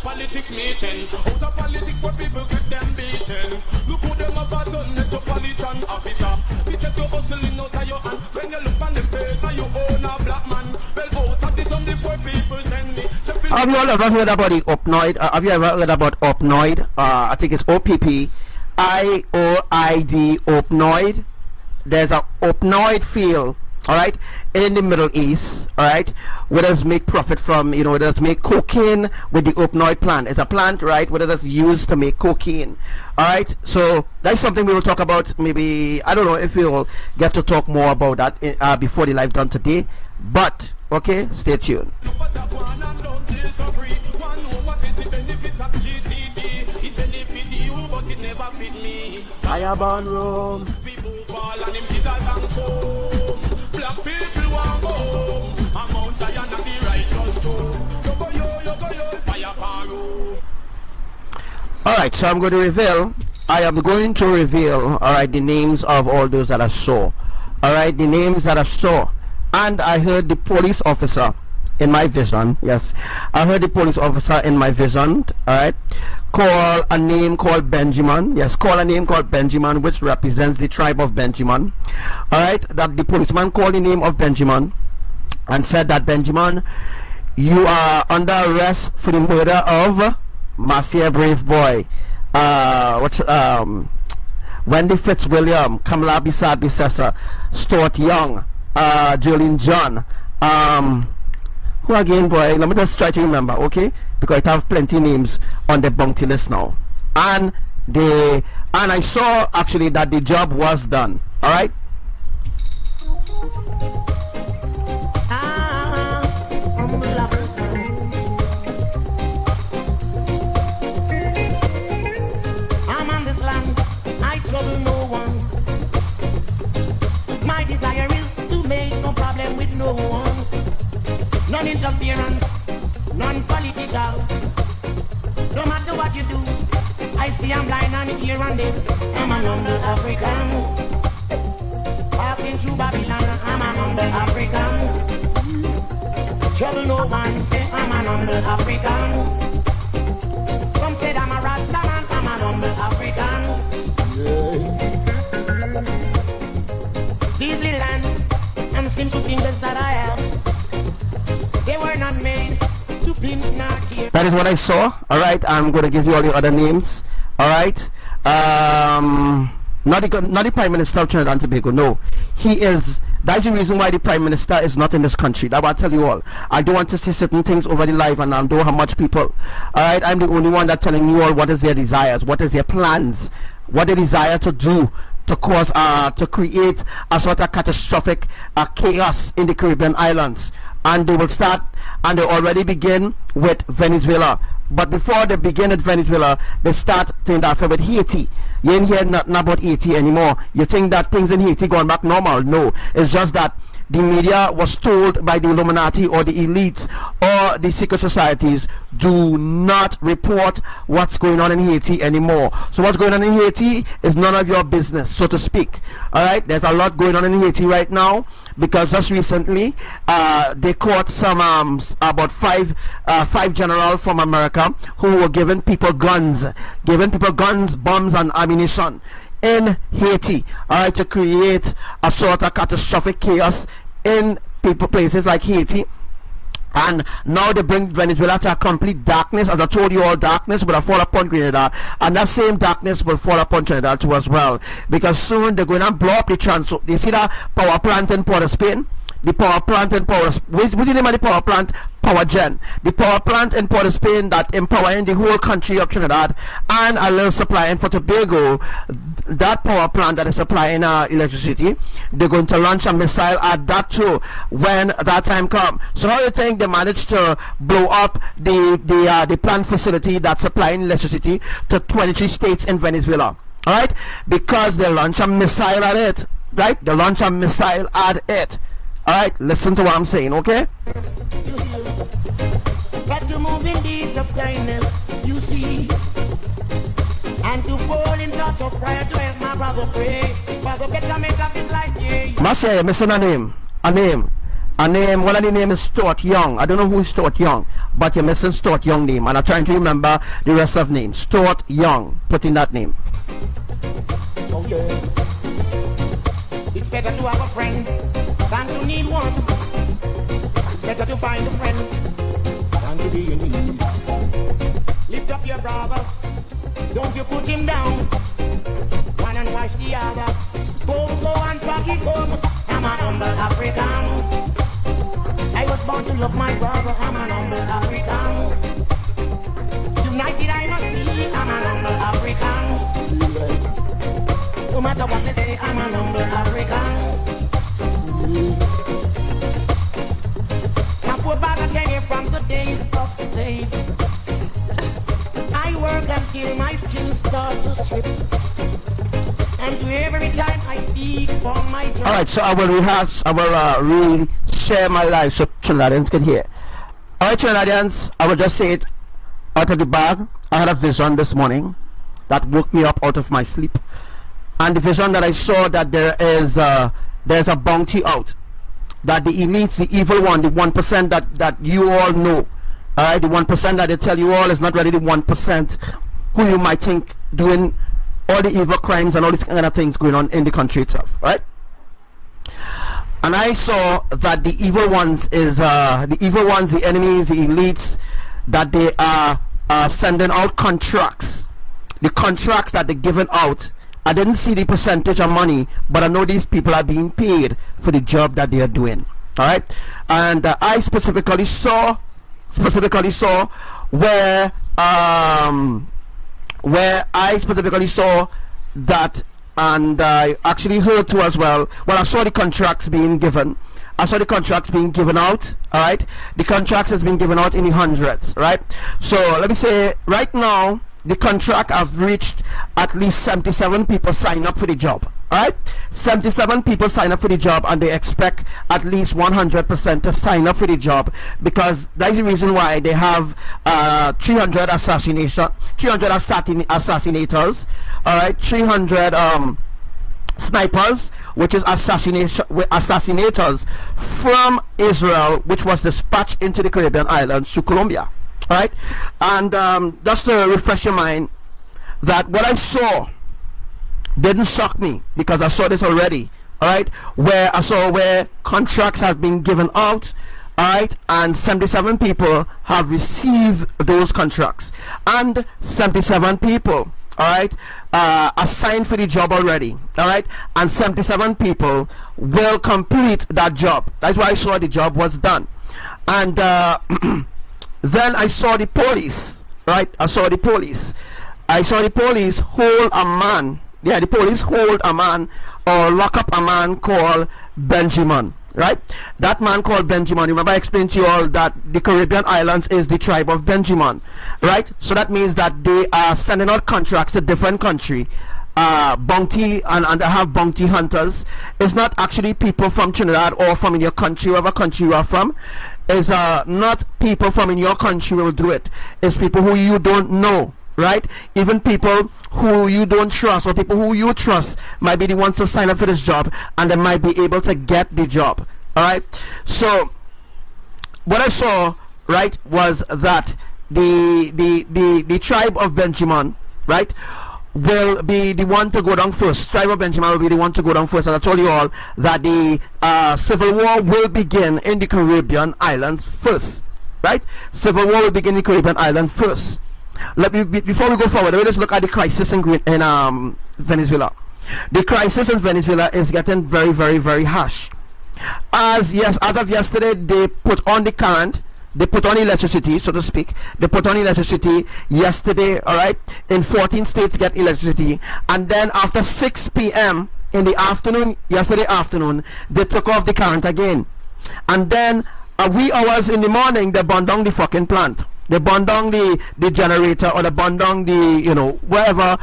Politics meeting, out of politics where people get them beaten. Look who them have done, metropolitan officer. We take your hustling out of your hand. When you look on them face, and you own a black man. Well, out of this, the poor people send me. Have you all ever heard about the opnoid? Have you ever heard about opnoid? I think it's OPPIOID, opnoid. There's a opnoid field, all right, in the Middle East, all right, where does make profit from, you know, it does make cocaine with the opnoid plant. It's a plant, right, where it is used to make cocaine, all right. So that's something we will talk about. Maybe, I don't know if we'll get to talk more about that before the live done today, but okay, stay tuned. Fireborn Rome. Alright, so I'm going to reveal, alright, the names of all those that I saw. Alright, the names that I saw. And I heard the police officer in my vision. Yes, I heard the police officer in my vision, alright, call a name called Benjamin. Yes, call a name called Benjamin, which represents the tribe of Benjamin. Alright, that the policeman called the name of Benjamin and said that, Benjamin, you are under arrest for the murder of MESSIYAH Brave Boy, Wendy Fitzwilliam, Kamala Bissad Bissessa, Stuart Young, Jolene John, who again, boy, let me just try to remember, okay, because I have plenty names on the bounty list now, and I saw actually that the job was done. All right. I'm on this land, I trouble no one. My desire is to make no problem with no one. None interference, none political. No matter what you do, I see I'm blind and here and there. I'm an humble African. Passing through Babylon, I'm an humble African. Trouble no one, say I'm an humble African. Some said I'm a Rasta man, I'm an humble African. These little hands and simple fingers that I have, they were not made to pimp nor care. That is what I saw. All right, I'm going to give you all the other names. All right, not the Prime Minister of Trinidad and Tobago. No, he is. That's the reason why the Prime Minister is not in this country. That will tell you all. I don't want to say certain things over the live, and I don't know how much people. All right, I'm the only one that's telling you all what is their desires, what is their plans, what they desire to do, to cause to create a sort of catastrophic chaos in the Caribbean islands. And they will start, and they already begin with Venezuela. But before they begin at Venezuela, they start to interfere with Haiti. You ain't hear nothing about Haiti anymore. You think that things in Haiti gone back normal? No, it's just that the media was told by the Illuminati or the elites or the secret societies, do not report what's going on in Haiti anymore. So what's going on in Haiti is none of your business, so to speak. All right, there's a lot going on in Haiti right now, because just recently they caught some about five generals from America who were giving people guns, bombs and ammunition in Haiti, all right, to create a sort of catastrophic chaos in places like Haiti. And now they bring Venezuela to a complete darkness. As I told you, all darkness will fall upon Grenada, and that same darkness will fall upon Trinidad too as well, because soon they're going to blow up the you see that power plant in Port of Spain? the power plant in Port, what's the name of the power plant? Power Gen. The power plant in Port of Spain that empowering the whole country of Trinidad and a little supplying for Tobago. That power plant that is supplying electricity, they're going to launch a missile at that too when that time comes. So how do you think they managed to blow up the plant facility that's supplying electricity to 23 states in Venezuela? Alright? Because they launch a missile at it. Right? They launch a missile at it. Alright? Listen to what I'm saying, okay? Got to move in deeds of kindness, you see, and to fall in thoughts of prayer to help my brother pray. Brother better make up his life, yeah. Master, you're missing a name. One of the name is Stuart Young. I don't know who is Stuart Young, but you're missing Stuart Young name, and I'm trying to remember the rest of names. Stuart Young. Put in that name. Oh yeah. It's better to have a friend than to need one. It's better to find a friend than to be in need. Lift up your brother, don't you put him down. One and wash the other. Go and pack it home. I'm an humble African. I was born to love my brother. I'm an humble African. United I must be. I'm an humble African. No matter what they say, I'm an humble African. My poor father came here from the days of slave. I work until my skin starts to strip. And to every time I speak for my job. Alright, so I will rehearse, I will re-share my life so Trinidadians can hear. Alright, Trinidadians, I will just say it out of the bag. I had a vision this morning that woke me up out of my sleep. And the vision that I saw that there's a bounty out, that the elites, the evil one, the 1% that you all know, alright, the 1% that they tell you all is not really the 1% who you might think doing all the evil crimes and all these kind of things going on in the country itself, right? And I saw that the evil ones is the enemies, the elites, that they are sending out contracts. The contracts that they're giving out, I didn't see the percentage of money, but I know these people are being paid for the job that they are doing. All right, and I specifically saw where I specifically saw that, and I actually heard too as well. Well, I saw the contracts being given. I saw the contracts being given out. All right, the contracts has been given out in the hundreds. Right, so let me say right now, the contract has reached at least 77 people sign up for the job. Alright, 77 people sign up for the job, and they expect at least 100% to sign up for the job, because that is the reason why they have 300 assassinators, alright, 300 snipers, which is assassinators from Israel, which was dispatched into the Caribbean islands to Colombia. Alright, and just to refresh your mind, that what I saw didn't shock me, because I saw this already. Alright, where I saw where contracts have been given out, alright, and 77 people have received those contracts, and 77 people, alright, assigned for the job already, alright, and 77 people will complete that job. That's why I saw the job was done. And then I saw the police, right? I saw the police hold a man. Yeah, the police hold a man, or lock up a man called Benjamin, right? That man called Benjamin, remember I explained to you all that the Caribbean islands is the tribe of Benjamin, right? So that means that they are sending out contracts to different country, bounty, and they have bounty hunters. It's not actually people from Trinidad or from in your country, whatever country you are from. It's not people from in your country will do it. It's people who you don't know, right? Even people who you don't trust, or people who you trust, might be the ones to sign up for this job, and they might be able to get the job. All right, so what I saw, right, was that the tribe of Benjamin, right, will be the one to go down first. Tribe of Benjamin will be the one to go down first. And I told you all that the civil war will begin in the Caribbean islands first, right? Civil war will begin in the Caribbean islands first. Before we go forward, let us look at the crisis in Venezuela. The crisis in Venezuela is getting very, very, very harsh. As of yesterday, they put on the current. They put on electricity, so to speak. They put on electricity yesterday, all right? In 14 states get electricity. And then after 6 p.m. in the afternoon, yesterday afternoon, they took off the current again. And then a wee hours in the morning, they burned down the fucking plant. They burned down the generator, or they burned down the, you know, wherever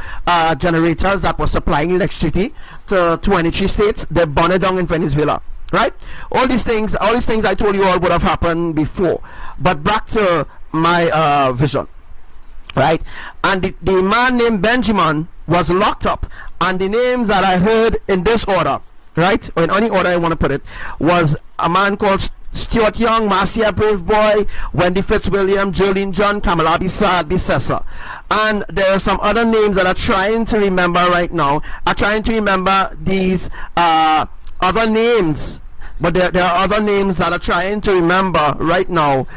generators that were supplying electricity to 23 states. They burned it down in Venezuela. Right? All these things I told you all would have happened before. But back to my vision. Right? And the man named Benjamin was locked up, and the names that I heard in this order, right, or in any order I want to put it, was a man called Stuart Young, Marcia Brave Boy, Wendy Fitzwilliam, Jolene John, Kamala Bissessa. And there are some other names that I'm trying to remember right now. I'm trying to remember these other names, but there are other names that I'm trying to remember right now,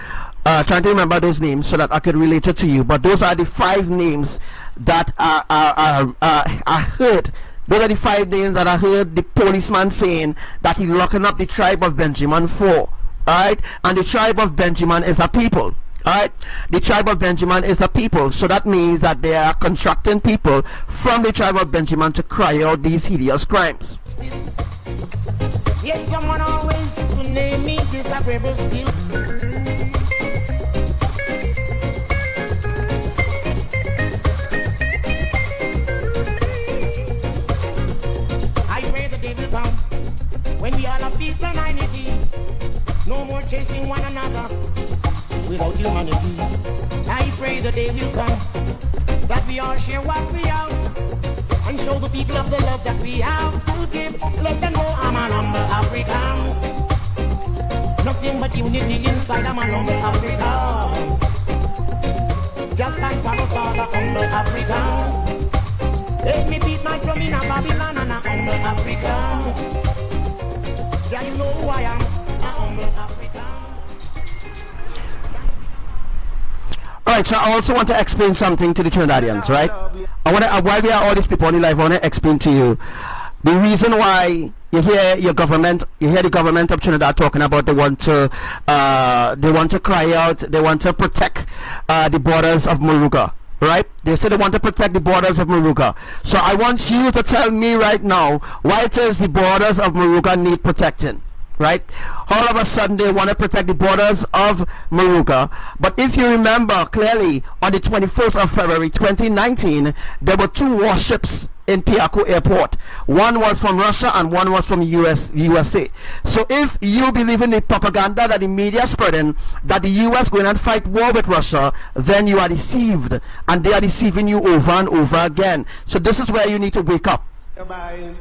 trying to remember those names so that I could relate it to you. But those are the 5 names that I heard. Those are the 5 names that I heard the policeman saying that he's locking up the tribe of Benjamin for. Alright, and the tribe of Benjamin is a people. Alright, the tribe of Benjamin is a people, so that means that they are constructing people from the tribe of Benjamin to cry out these hideous crimes. Yes, someone always to name me disagreeable still. I pray the day will come when we all have peace and unity. No more chasing one another without humanity. I pray the day will come that we all share what we have and show the people of the love that we have to give. Let them know I'm an humble African. Nothing but unity inside, I'm an humble African. Just like Papa the humble African. Let me beat my drum in a Babylon and a humble African. Yeah, you know who I am, a humble African. Alright, so I also want to explain something to the Trinidadians, right? While we are all these people on the live, I want to explain to you the reason why you hear the government of Trinidad talking about they want to cry out, they want to protect the borders of Moruga, right? They say they want to protect the borders of Moruga. So I want you to tell me right now why it is the borders of Moruga need protecting. Right? All of a sudden they want to protect the borders of Moruga. But if you remember clearly, on the 21st of February 2019, there were 2 warships in Piaco Airport. One was from Russia and one was from USA. So if you believe in the propaganda that the media is spreading, that the US going and fight war with Russia, then you are deceived. And they are deceiving you over and over again. So this is where you need to wake up. Bye.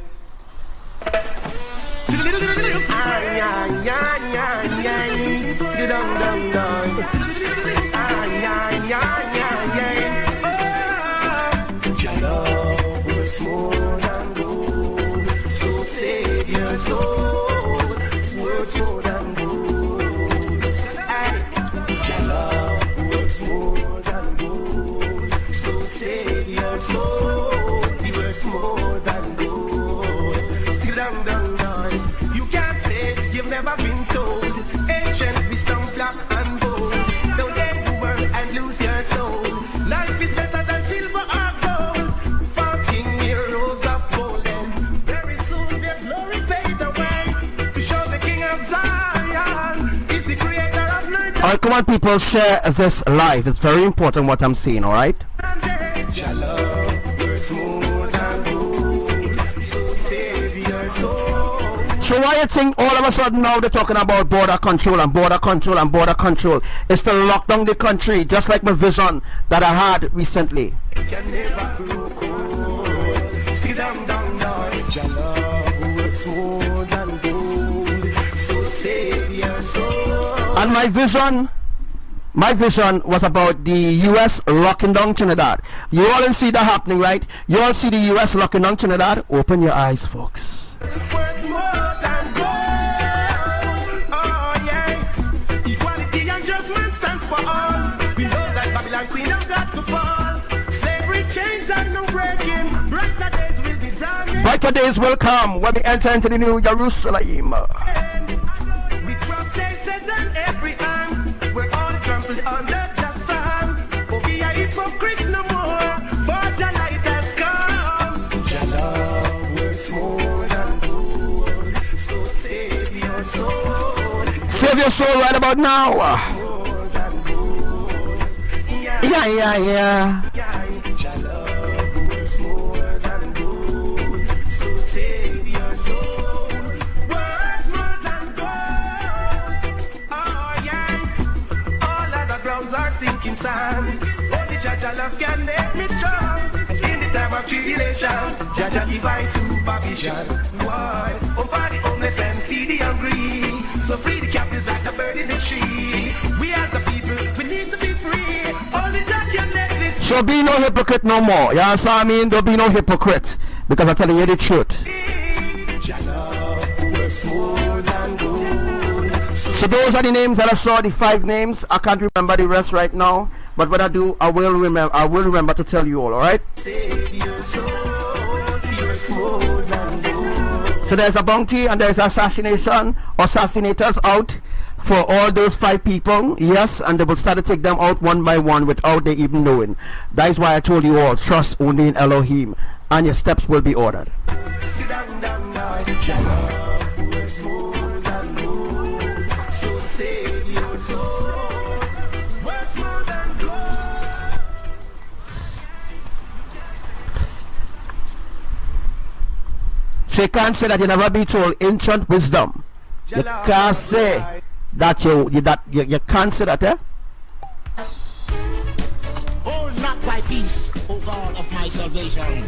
Your love was more than gold, so save your soul. It's worth more than gold. Your love was more than gold, so save your soul. It was more than gold. Sit down, down. You can't say you've never been told. Ancient wisdom, black and gold. Don't get the world and lose your soul. Life is better than silver or gold. 14 heroes of golden. Very soon their glory fade away. To show the King of Zion is the creator of night. Alright, come on people, share this live. It's very important what I'm saying, alright? Your love worth more than gold, so save your soul. So why you think all of a sudden now they're talking about border control and border control and border control? It's to lock down the country, just like my vision that I had recently. And my vision was about the US locking down Trinidad. You all see that happening, right? You all see the US locking down Trinidad? Open your eyes, folks. Worth more than gold. Oh yeah. Equality and judgment stands for all. We know that Babylon queen have got to fall. Slavery chains and no breaking. Brighter days will be done. Brighter days will come when we enter into the new Jerusalem. gold under the sun. Oh, be a hypocrite no more, but your light has come. Your love works more than gold, so save your soul. Save your soul right about now. More than gold. Yeah. Your love works more than gold, so save your soul. Works more than gold. Oh yeah. All other grounds are sinking sand. Only Jaja love can make me strong. In the time of tribulation, Jaja give I supervision. Why? Oh, for the homeless and feed the hungry. So free the captives like a bird in the tree. We as the people, we need to be free. Only Jaja can make this. So be no hypocrite no more. You understand what I mean? Don't be no hypocrite. Because I'm telling you the truth. So those are the names that I saw, the 5 names. I can't remember the rest right now. But what I do, I will remember to tell you all, alright? So there's a bounty and there's assassination, assassinators out for all those 5 people, yes, and they will start to take them out one by one without they even knowing. That is why I told you all, trust only in Elohim, and your steps will be ordered. So you can't say that you never be told ancient wisdom. You can't say that you can't say that, eh? Oh, not by peace, O God of my salvation.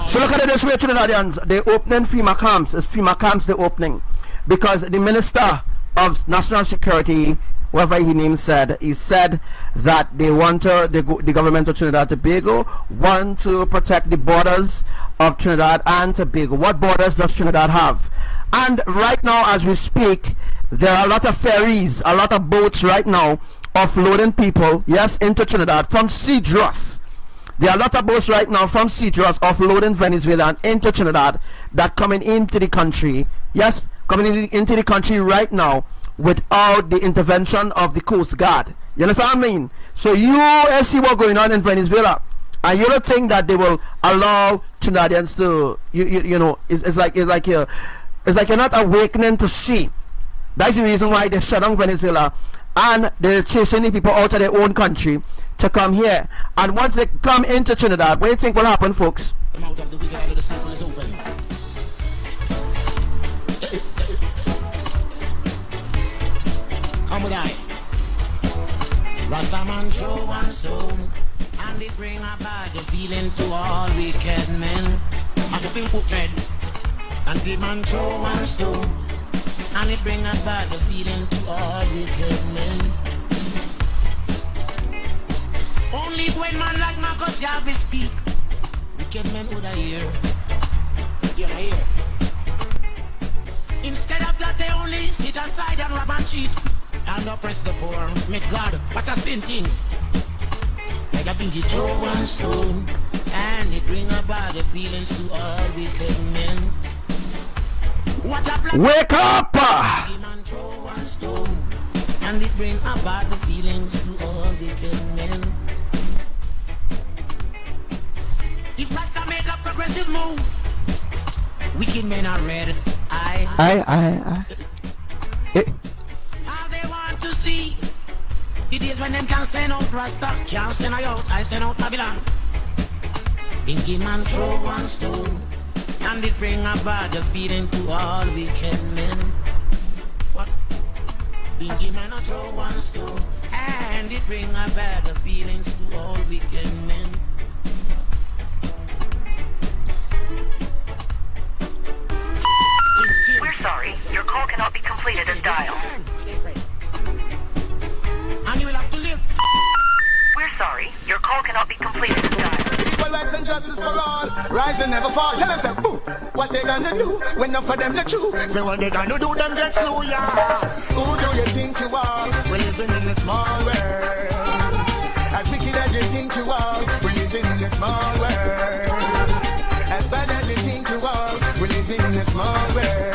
So look at it this way, Trinidadians. They're opening FEMA camps. It's FEMA camps they're opening. Because the Minister of National Security, whatever he said that they want the government of Trinidad and Tobago want to protect the borders of Trinidad and Tobago. What borders does Trinidad have? And right now as we speak, there are a lot of ferries, a lot of boats right now offloading people, yes, into Trinidad from Cedros. There are a lot of boats right now from Cedros offloading Venezuela and into Trinidad that coming into the country, yes, coming into the country right now without the intervention of the Coast Guard. You understand what I mean? So you see what's going on in Venezuela, and you don't think that they will allow Trinidadians to, you know, it's like you're not awakening to see. That's the reason why they shut down Venezuela, and they're chasing the people out of their own country to come here. And once they come into Trinidad, what do you think will happen, folks? Come with I. Rastaman throw one stone, and it bring about the feeling to all wicked men. And the people tread, and the man throw one stone, and it bring about the feeling to all wicked men. Only when man like Marcus Garvey speak, wicked men would I hear. You know, hear. Instead of that, they only sit aside and rob and cheat and oppress the poor. Make God, what a sin thing. Like a pinky throw one stone, and it bring about the feelings to all wicked men. What a black wake up! Man throw one stone, and it bring about the feelings to all wicked men. If Rasta make a progressive move, wicked men are red. How they want to see the days when them can send out Rasta, can't send out, I send out Babylon. Binky man throw one stone, and it bring about the feeling to all wicked men. What? Binky man throw one stone, and it bring about the feelings to all wicked men. We're sorry, your call cannot be completed as dialed. And you will have to live. We're sorry, your call cannot be completed as dialed. Equal rights and justice for all. Rise and never fall. Tell them, say, boom. What they gonna do when not for them the truth? Say what they gonna do, them get slow, yeah. Who do you think you are? We're living in a small world. As wicked as you think you are, we're living in a small world. As bad as you think you are, we're living in a small world.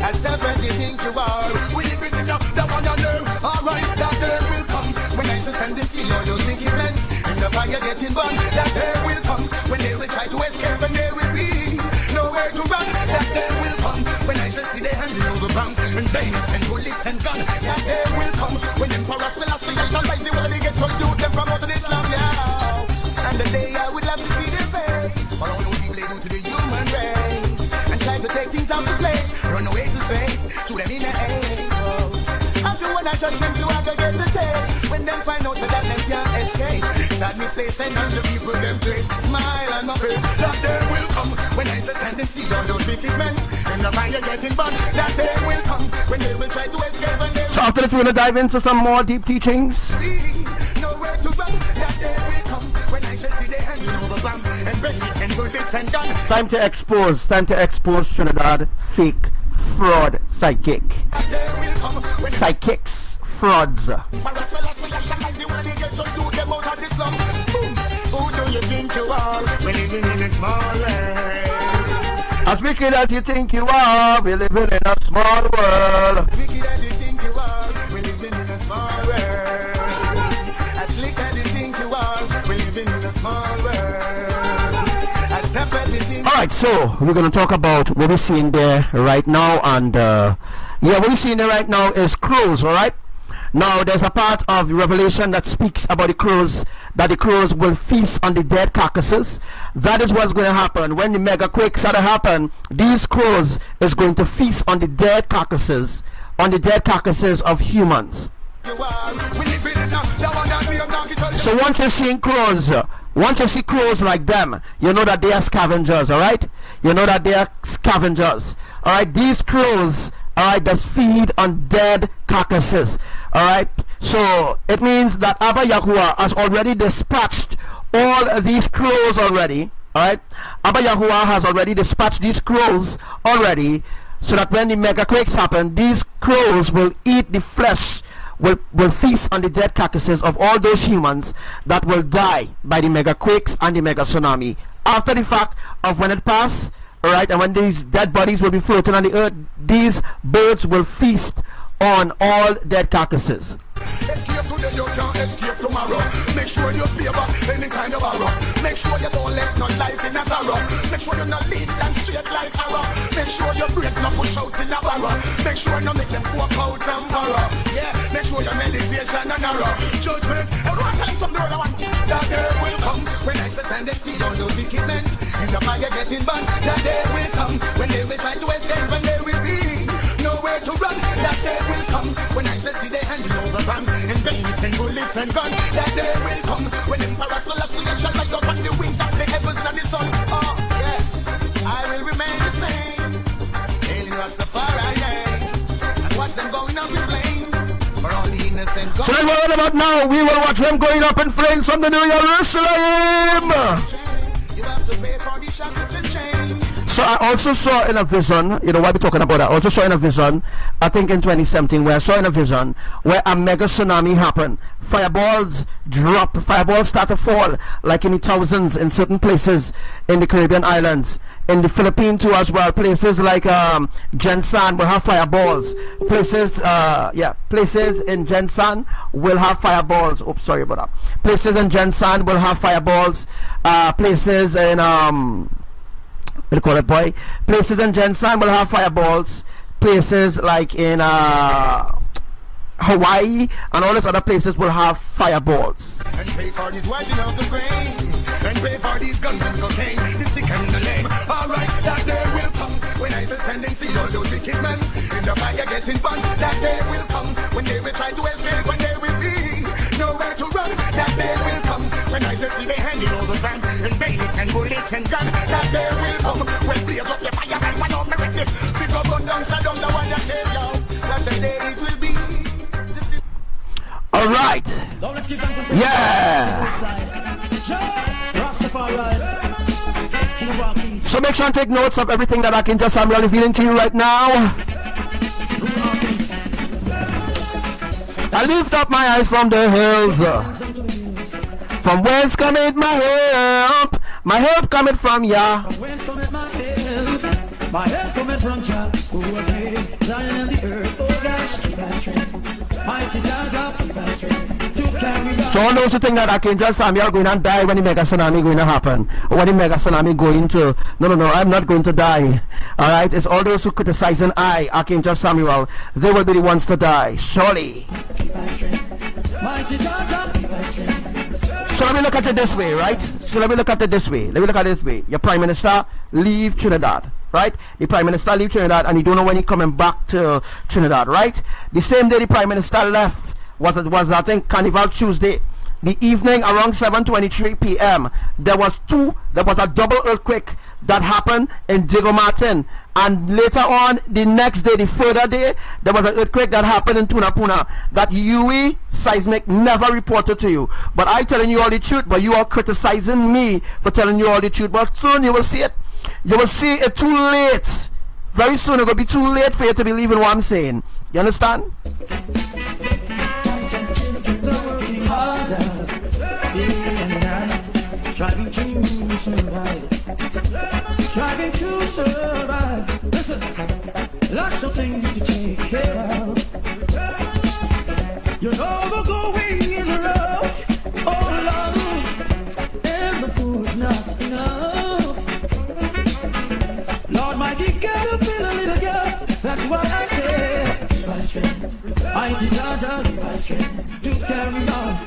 As tough as you think you are, we're living in a, the one on them. Alright, that's the getting burned. That day will come when they will try to escape and there will be nowhere to run. That day will come when I shall see they handing over bombs and bayonets and bullets and guns. That day will come when Emperor Selassie shall rise the world they get to you them from out of Islam, yeah. And the day I would love to see their face for all those people they do to the human race and try to take things out of place, run away to space, shoot them in the air. After one I judge them to have to get the taste when them find out that them can't escape. Sadness they send on the people them place smile on my face. That day will come when I stand and see all those wicked men and the fire getting burned. That day will come when they will try to escape and they So after this, we're going to dive into some more deep teachings. see nowhere to run. That day will come when I shall see they handing over bombs and bayonets and bullets and guns. Time to expose Trinidad fake, fraud, psychic. That day will come when Psychics, frauds. Who do you think you are? We're living in a small world. As wicked as you think you are, we're living in a small world. Wicked as you think you are, we're living in a small world. As slick as you think you are, we're living in a small world. As tough as you think. Alright, so we're going to talk about what we're seeing there right now. And what we're seeing there right now is crows, alright? Now, there's a part of Revelation that speaks about the crows, that the crows will feast on the dead carcasses. That is what's going to happen. When the mega quakes are to happen, these crows is going to feast on the dead carcasses, of humans. So once you're seeing crows, once you see crows like them, you know that they are scavengers, alright? You know that they are scavengers. Alright, these crows, alright, does feed on dead carcasses. Alright, so it means that Abba YAHUWAH has already dispatched all these crows already. Alright, Abba YAHUWAH has already dispatched these crows already, so that when the mega quakes happen, these crows will eat the flesh, will feast on the dead carcasses of all those humans that will die by the mega quakes and the mega tsunami. After the fact of when it passed, alright, and when these dead bodies will be floating on the earth, these birds will feast on all dead carcasses. Escape today, you can't escape tomorrow. Make sure you favor any kind of arrow. Make sure you don't let no life in a sorrow. Make sure you not lead and straight like arrow. Make sure your brain not push out in a barrow. Make sure you make them walk out and borrow. Yeah, make sure your meditation and narrow. Judgment, and one time from the other one. That day will come when I sit and they see all those wicked men in the fire getting burned. That day will come when they will try to escape and they will be nowhere to run. That day will come when I shall see they handing over bombs and bayonets and bullets and guns. That day will come when Emperor Selassie shall light up on the wings of the heavens and the sun. Oh yes, I will remain the same. Hail Rastafari, and watch them going up in flames for all the innocent. So that's what we're about now. We will watch them going up in flames from the New YAHRUSHALAYIM. You have to pay for the shackles and chains. So I also saw in a vision, you know, why we talking about that? I also saw in a vision, I think in 2017, where I saw in a vision where a mega tsunami happened. Fireballs drop, fireballs start to fall, like in the thousands in certain places in the Caribbean islands. In the Philippines too as well, places like Jensan will have fireballs. Places in Jensan will have fireballs. Oops, sorry about that. Places in Jensan will have fireballs. Places in we'll call it boy. Places in Jensan will have fireballs. Places like in Hawaii and all these other places will have fireballs. And pay for these washing of the brain. And pay for these guns and cocaine. The sick and the lame. Alright, that day will come when I stand and see all those wicked men in the fire getting burned. That day will come when they will try to escape, when they will be nowhere to run. That day will come when I see they handing over bombs and bayonets and bullets and guns. That day will come when blaze up the fire right one of my witness. Big up on down, so down the one that says yo. That's the day it will be. All right. Yeah. So make sure and take notes of everything that Archangel Samuel revealing to you right now. I lift up my eyes from the hills. From whence cometh my help? My help cometh from Yah. My help cometh from Jah, who was made Zion and the earth. Oh gosh, keep our strength. Mighty Jah, keep our strength. To carry on. So all those who think that Archangel Samuel going to die when the mega tsunami going to happen, or when the mega tsunami going to, no, I'm not going to die. Alright, it's all those who criticizing Archangel Samuel, they will be the ones to die, surely. So let me look at it this way, right? Let me look at it this way. Your Prime Minister leave Trinidad, right? The Prime Minister leave Trinidad and you don't know when he's coming back to Trinidad, right? The same day the Prime Minister left was I think Carnival Tuesday. The evening around 7:23 p.m. there was a double earthquake that happened in Diego Martin, and later on the next day, the further day, there was an earthquake that happened in Tunapuna that UE seismic never reported to you. But I telling you all the truth, but you are criticizing me for telling you all the truth. But soon you will see it. You will see it too late. Very soon it will be too late for you to believe in what I'm saying. You understand? Striving to survive. Listen, lots of things to take care of. You know the going in the rough. Oh Lord, and the food's not enough. Lord, mighty God, feel a little girl. That's what I say. Mighty Jaja, give us strength to carry on.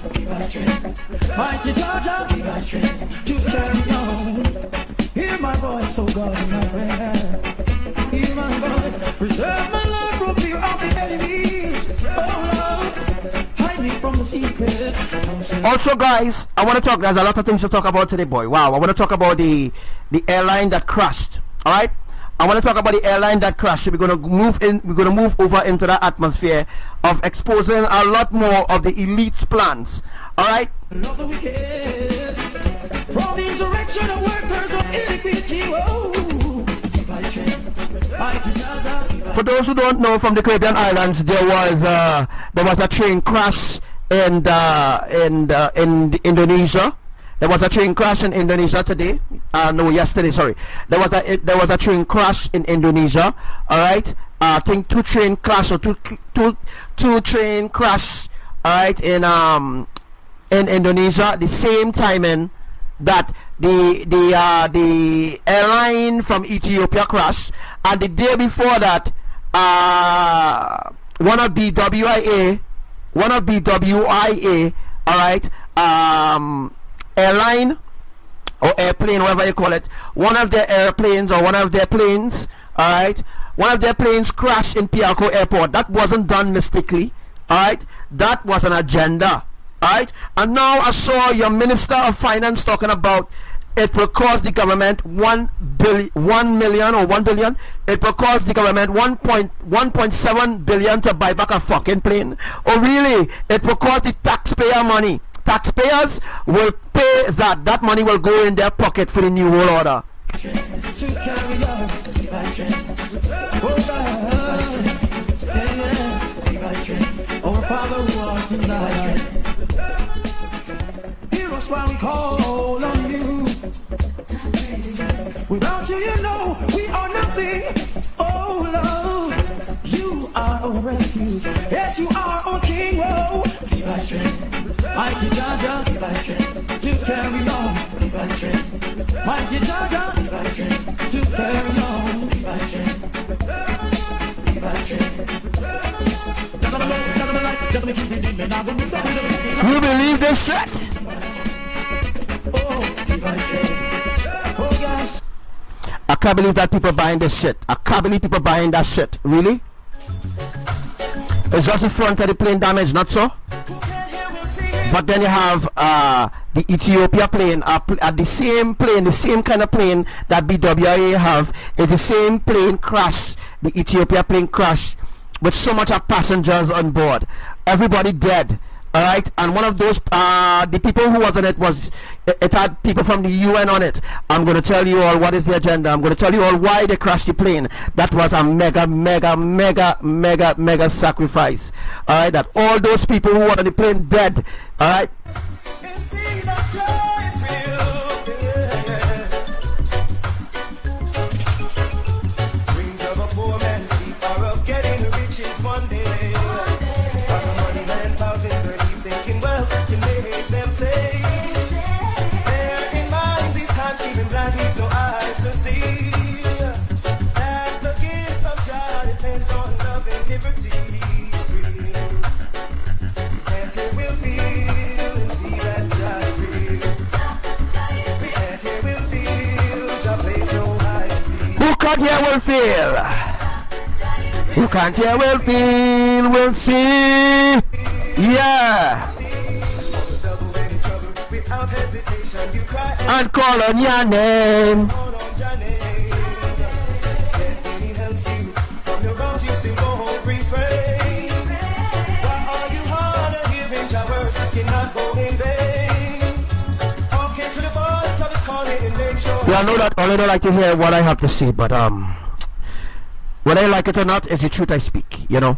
Mighty Jaja, give us strength to carry on. Hear my voice, oh God, in my prayer. Hear my voice, preserve my life from fear of the enemies. Oh Lord, hide me from the secret. Also, guys, I want to talk. There's a lot of things to talk about today, boy. Wow, I want to talk about the airline that crashed. All right. I want to talk about the airline that crashed. We're going to move over into that atmosphere of exposing a lot more of the elite's plans. All right. Love the wicked from the insurrection of workers of iniquity. For those who don't know, from the Caribbean islands, there was a train crash in Indonesia. There was a train crash in Indonesia today. Yesterday. Sorry. There was a train crash in Indonesia. All right. I think two train crash. All right. In Indonesia, the same timing that the airline from Ethiopia crashed, and the day before that, one of BWIA. All right. Airline or airplane, whatever you call it, one of their airplanes or one of their planes, all right, one of their planes crashed in Piarco Airport. That wasn't done mystically, all right, that was an agenda, all right. And now I saw your Minister of Finance talking about it will cost the government 1 billion. It will cost the government 1.7 billion to buy back a fucking plane. Oh really? It will cost the taxpayer money. Taxpayers will pay that. That money will go in their pocket for the New World Order. Hear us while we call on you. Without you, you know we are nothing. Oh Lord, you are our refuge. Yes, you are our King. Oh, give us strength. Mighty Jaja, give us strength to carry on. Give us strength. Mighty Jaja, give us strength to carry on. Give us strength. Give us strength. You believe this shit? Oh, give us strength. Oh, yes. I can't believe that people buying this shit. I can't believe people buying that shit. Really? It's just the front of the plane damage, not so? But then you have the Ethiopia plane, the same kind of plane that BWIA have. It's the same plane crash. The Ethiopia plane crashed with so much of passengers on board. Everybody dead. Alright, and one of those the people who was on it it had people from the UN on it. I'm going to tell you all what is the agenda. I'm going to tell you all why they crashed the plane. That was a mega sacrifice. Alright, that all those people who were on the plane dead. Alright. will feel. Who can't hear will feel, will see. Yeah. And call on your name. Yeah, I know that all I don't like to hear what I have to say, but whether I like it or not, it's the truth I speak, you know.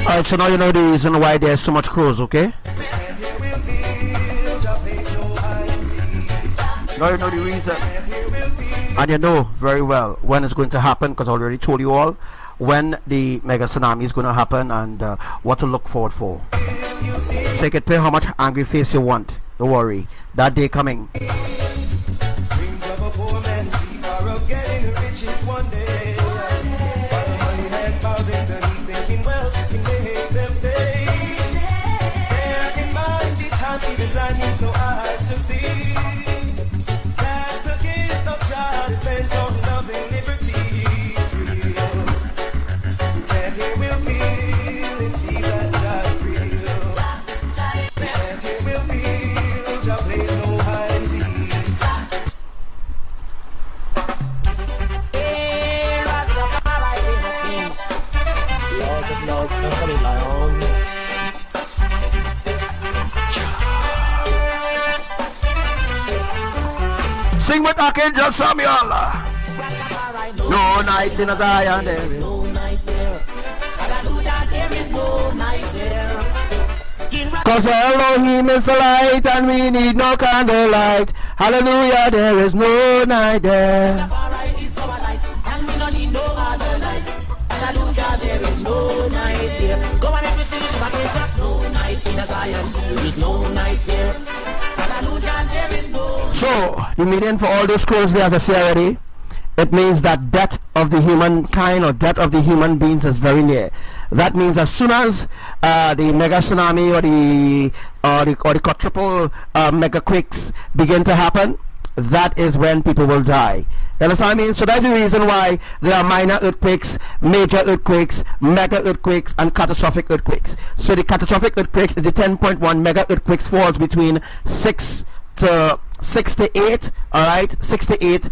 Alright, so now you know the reason why there's so much crows, okay? Now you know the reason. And you know very well when it's going to happen, because I already told you all when the mega tsunami is going to happen and what to look forward for. So you can pay how much angry face you want. Don't worry, that day coming. Sing with Archangel Samuel. No night in a Zion, there is no night there. Hallelujah, there is no night there. Cause Elohim is the light and we need no candlelight. Hallelujah, there is no night there. And we don't need no other light. Hallelujah, there is no night there. Go on, every sing it back and say, no night in a Zion, there is no night there. Hallelujah, there is no. So, the meaning for all those scrolls there, as I say already, it means that death of the humankind or death of the human beings is very near. That means as soon as the mega tsunami or the quadruple mega quakes begin to happen, that is when people will die. You understand what I mean? So that's the reason why there are minor earthquakes, major earthquakes, mega earthquakes, and catastrophic earthquakes. So the catastrophic earthquakes is the 10.1 mega earthquakes falls between 6 to 8, all right, 6 to 8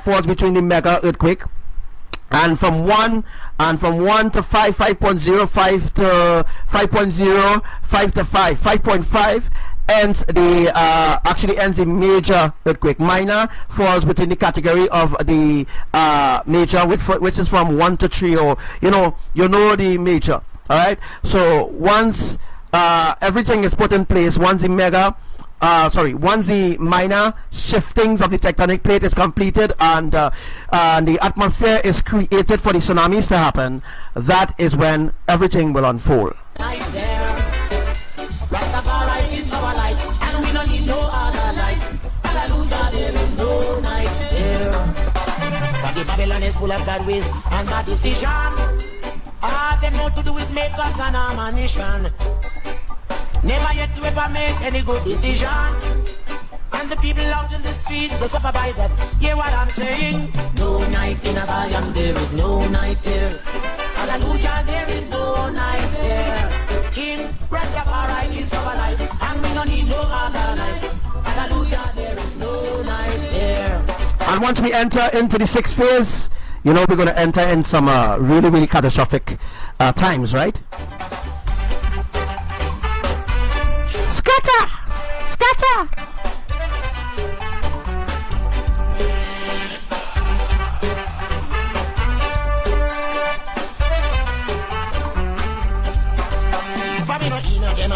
falls between the mega earthquake, and from 1 to 5, 5.0, 5 to 5.0, 5 to 5, 5.5 ends the actually ends the major earthquake. Minor falls within the category of the major, which is from 1 to 3, or you know the major, all right. So once everything is put in place, once the minor shiftings of the tectonic plate is completed and the atmosphere is created for the tsunamis to happen, that is when everything will unfold. Babylon is full of bad ways and bad decision. All they know to do is make gods an ammunition. Never yet to ever make any good decision. And the people out in the street, they suffer by that. Hear what I'm saying? No night in a Zion, there is no night there. Hallelujah, there is no night there. King, Rastafari is our life, and we don't need no other life. Hallelujah, there is no night there. And once we enter into the sixth phase, you know we're going to enter in some really, really catastrophic times, right? Scatter! Scatter!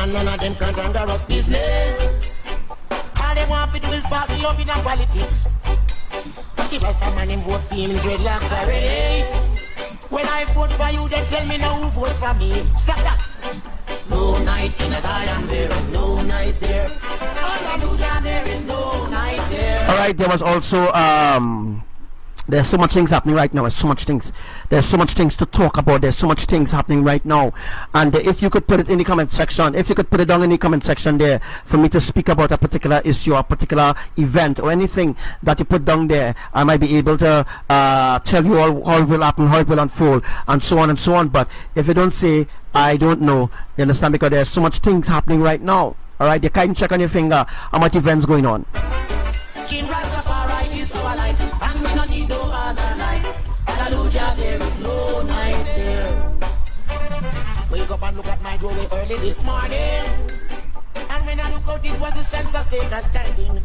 and none of them can handle us business. All they want to do is pass the up in our politics. Give us the man him vote for him in dreadlocks already. When I vote for you, then tell me now who vote for me. Stop that. No night in Zion, there is no night there. Hallelujah, there is no night there. Alright, there was also there's so much things happening right now. There's so much things to talk about. There's so much things happening right now. And if you could put it in the comment section, if you could put it down in the comment section there for me to speak about a particular issue, a particular event, or anything that you put down there, I might be able to tell you all how it will happen, how it will unfold, and so on and so on. But if you don't say, I don't know, you understand, because there's so much things happening right now. Alright, you can't check on your finger how much events going on. King Rastafari is our light, and we don't need no other light. Hallelujah, there is no night there. Wake up and look at my doorway early this morning, and when I look out, it was the census taker standing.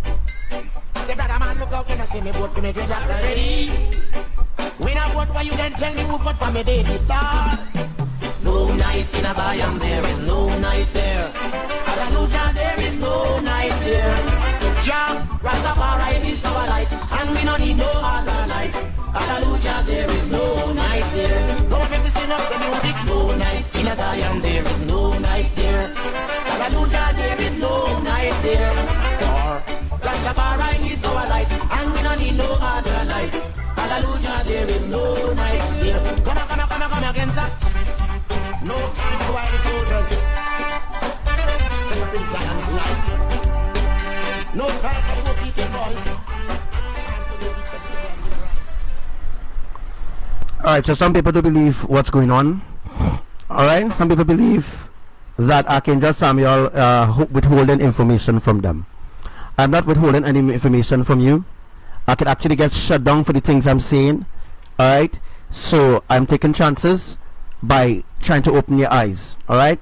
Say, brother man, look out, can I see me vote for me dreadlocks already? When I vote for you, then tell me who vote for me baby doll. No night in Zion, there is no night there. Hallelujah, there is no night there. Jah, Rastafari is our light, and we don't need no other light. Hallelujah, there is no night there. Come on, make me sing up the music. No night in Zion, there is no night there. Hallelujah, there is no night there. Rastafari is our light, and we don't need no other light. Hallelujah, there is no night there. Come again, sir. No time for the soldiers. Stay up in Zion's light. No time for the teaching boys. Alright, so some people do believe what's going on. Alright, some people believe that Archangel Samuel withholding information from them. I'm not withholding any information from you. I could actually get shut down for the things I'm saying. Alright, so I'm taking chances by trying to open your eyes. Alright?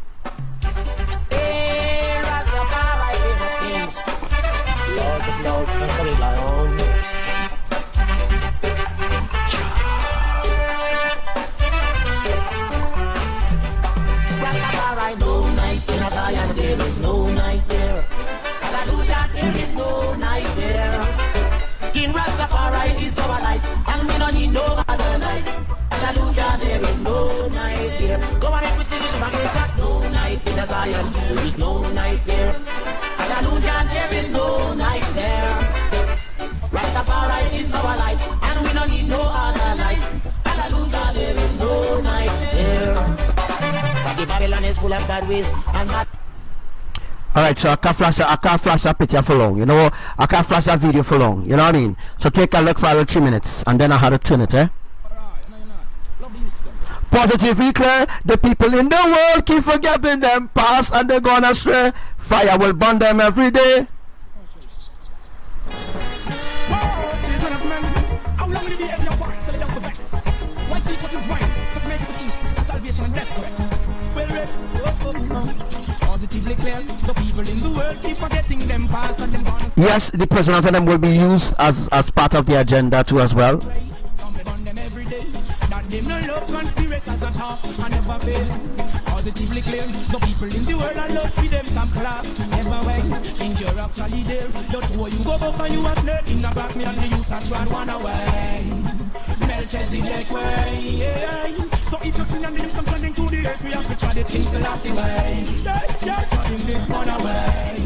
Rastafari is our light, and we don't need no other light. Hallelujah, there is no night there. Go on and sing it back. No night in Zion, there is no night there. Hallelujah, there is no night there. Rastafari is our light, and we don't need no other light. Hallelujah, there is no night there. But the Babylon is full of bad ways and bad. Alright, so I can't flash a picture for long, you know, I can't flash a video for long, you know what I mean? So take a look for about 3 minutes, and then I had to turn it, eh? Positively clear, the people in the world keep forgetting them past and they're gone astray. Fire will burn them every day. Yes, the president of them will be used as part of the agenda too as well. Them no love conspiracies at all, I never fail. Positively clear, the people in the world I love for them top class. Never way, danger actually there. Don't worry, you go back and you a snake in the grass. Me and the youth I try one away. Melchizedek way, yeah. So if you see and the youth come trending to the earth, we have to try the things the last way. Yeah, trying this one away.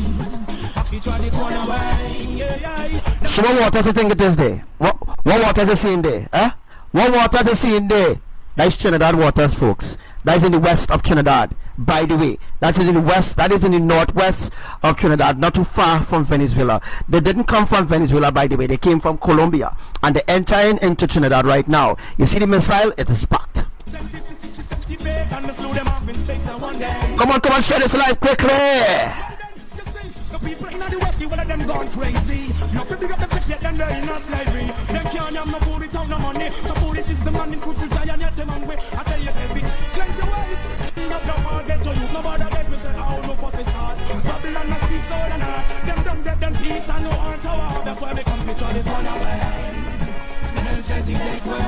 Have to try this one away, yeah. So what water do you think it is there? What water is it seeing there, eh? What water is it seeing there? That is Trinidad waters, folks. That is in the west of Trinidad. By the way, that is in the west, that is in the northwest of Trinidad, not too far from Venezuela. They didn't come from Venezuela, by the way. They came from Colombia, and they're entering into Trinidad right now. You see the missile? It is packed. Come on, share this live quickly. People in the west, one of them gone crazy. Not to big up the place, yet they're in a slavery. Them can't have no food without no money. So police is the man in crucial Zion, yet them hungry. I tell you, baby, cleanse your ways. Clean up your heart, get to you. Nobody gets me say, oh, no, what is hard. Babylon must speak soul and heart. Them don't get them peace and no heart to war. That's why they come to try to run away. Melchizedek way.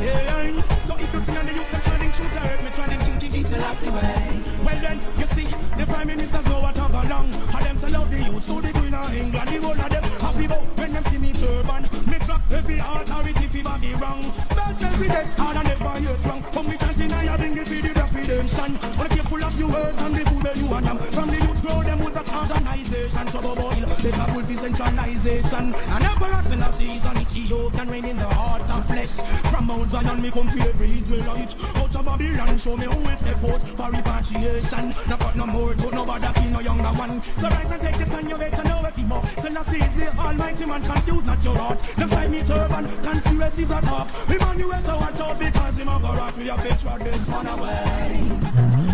Yeah, so if you see on the youth, I'm trying to shoot her. Me trying to think it's a lie. that's the way. Well then, you see, the Prime Ministers know what I've along. And them sell out the youths to the Queen of England. The whole of them happy about when them see me turban. Me drop every authority if I be wrong. Bad president, hard and never heard wrong. Come me chanting, I bring it to the redemption. But careful of your words and the food where you and them. From the youth grow them with that organization. So boil, they have will be centralization. And Emperor Selassie is on Ethiopian reign in the heart of flesh. From Mount Zion me come for every Israelite. Out of Babylon show me who will step out for repatriation. Not got no more to nobody king no younger one. So rise and take this and you better know if you more. Selassie is the almighty man, confused not your heart. Them side me turban, conspiracies are top. Emmanuel so watch out because him a go rock. We have to throw this one away.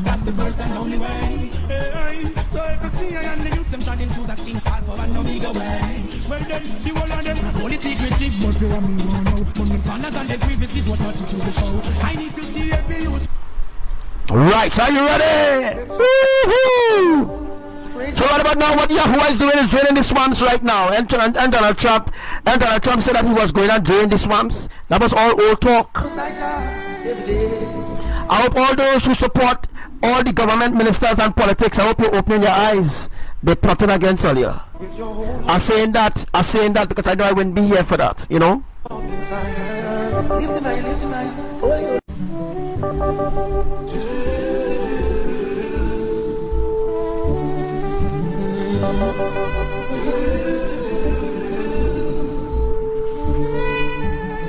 That's the first and only way. Hey, so if you see I and the youth them shining through that thing called power no big away. Well then, the whole of them only secretive, but you want me to know. But the planners and the previous is what touching to the show. I need to see every youth. Right, are you ready? Woo-hoo! So what about now? What Yahuwah is doing is draining the swamps right now. And Donald Trump said that he was going to drain the swamps. That was all old talk. I hope all those who support all the government ministers and politics, I hope you're opening your eyes. They're plotting against all you. I'm saying that because I know I wouldn't be here for that, you know.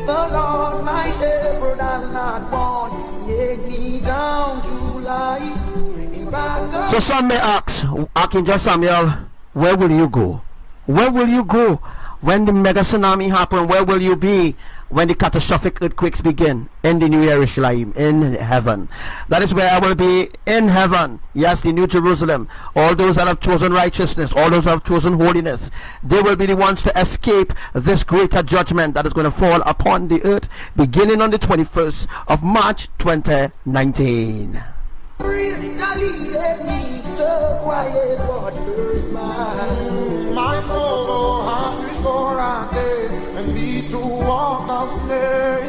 The Lord's my shepherd, I'm not born. Take me down to life. So some may ask, Archangel Samuel, where will you go? Where will you go when the mega tsunami happen? Where will you be when the catastrophic earthquakes begin? In the New YAHRUSHALAYIM, in heaven. That is where I will be, in heaven. Yes, the New Jerusalem. All those that have chosen righteousness, all those that have chosen holiness, they will be the ones to escape this greater judgment that is going to fall upon the earth beginning on the 21st of March 2019. My soul has restored and me to walk astray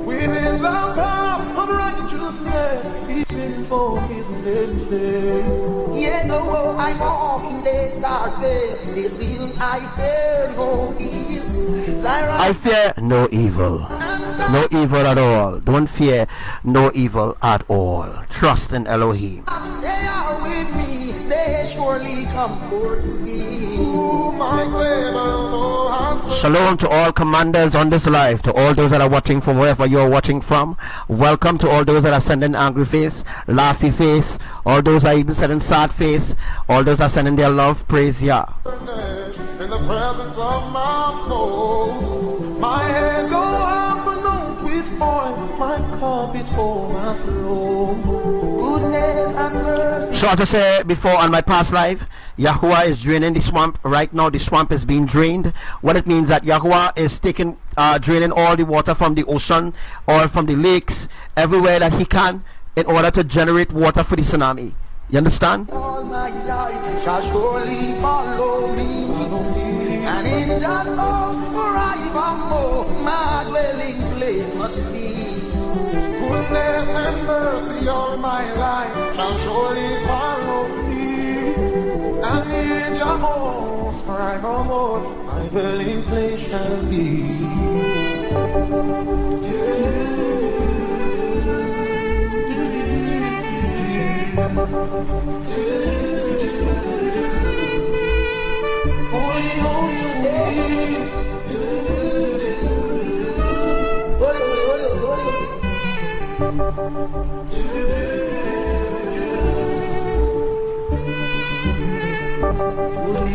within the path of righteousness, even for his name's sake. Yet though I walk in the darkness, still I fear no evil. I fear no evil. No evil at all. Don't fear no evil at all. Trust in Elohim. They are with me, they surely comfort me. Shalom to all commanders on this live, to all those that are watching from wherever you are watching from. Welcome to all those that are sending angry face, laughy face, all those that are even sending sad face, all those that are sending their love. Praise Yah. In the presence of my foes, my head go up and out with oil, my cup it overflows. Goodness and mercy. So as I said before on my past life, Yahuwah is draining the swamp. Right now the swamp is being drained. What it means that Yahuwah is taking draining all the water from the ocean or from the lakes, everywhere that he can, in order to generate water for the tsunami. You understand? All my life shall surely follow me, and in that house forevermore my dwelling place must be. Goodness and mercy all my life shall surely follow me, and in that house forevermore my dwelling place shall be.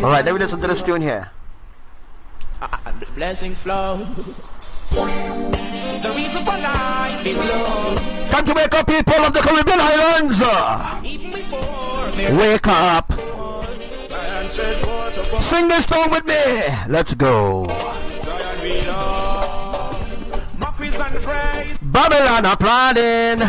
All right, let me listen to this tune here. Blessings flow. The reason for life is love. Come to wake up, people of the Caribbean Islands. Wake up. Sing this song with me. Let's go. Babylon applauding.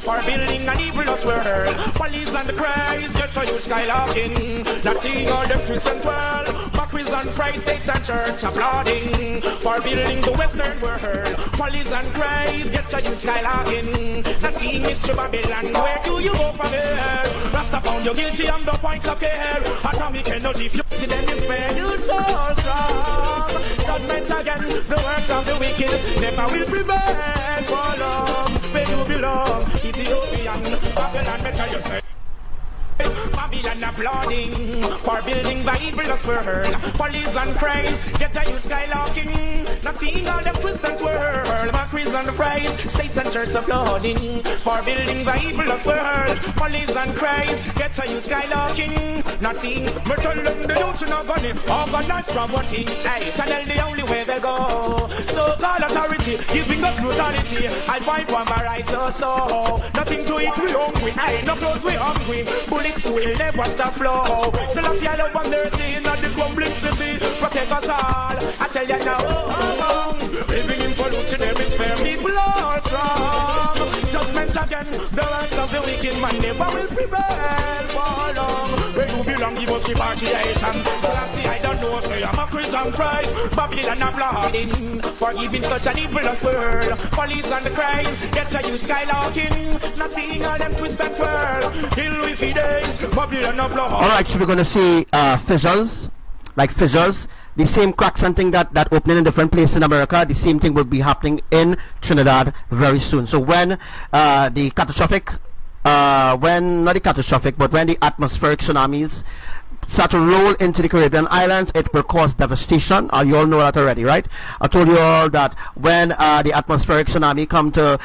For building an evilous world, police and the cries, get to you skylarking. Not seeing all them twists and twirl, mockeries and Christ, states and church applauding for building the Western world. Follies and cries, get your youth skylarking. Not seeing Mr. Babylon, where do you go from here? Rasta found you guilty on the point of care. Atomic energy, fury, then despair. You so strong. Judgment again, the works of the wicked never will prevail for long. Where you belong, Ethiopian, Babylon, better yourself. Babylon applauding for building Bible world. Follies and cries, get a you skylarking. Not seeing all them twist and twirl. Mockeries and fries, states and church applauding for building Bible world. Follies and cries, get a you skylarking. Not seeing metal and the youth not gonna organize property. Hey, channel the only way they go. So call authority, giving us brutality. I find one my right so. Nothing to eat, we hungry. Hey, no clothes, we hungry. Bullets will never stop flow. Still a yellow on their scene, not the crumbling city. Protect us all. I tell you now, living in pollution, hemisphere, people are strong. Judgment again, the worst of the wicked man never will prevail for long. Where you belong, give us repatriation. So I see, I don't know, say I'm a Christian Christ. Babylon applauding for giving such an evilous world. Police and the cries, get a youth skylarking. Not seeing all them twist and twirl. Hill with days, Babylon applaud. Alright, so we're going to see fissures, like fissures. The same cracks and thing that opening in different places in America, the same thing will be happening in Trinidad very soon. So when the catastrophic, when not the catastrophic, but when the atmospheric tsunamis start to roll into the Caribbean islands, it will cause devastation. You all know that already, right? I told you all that when the atmospheric tsunami come to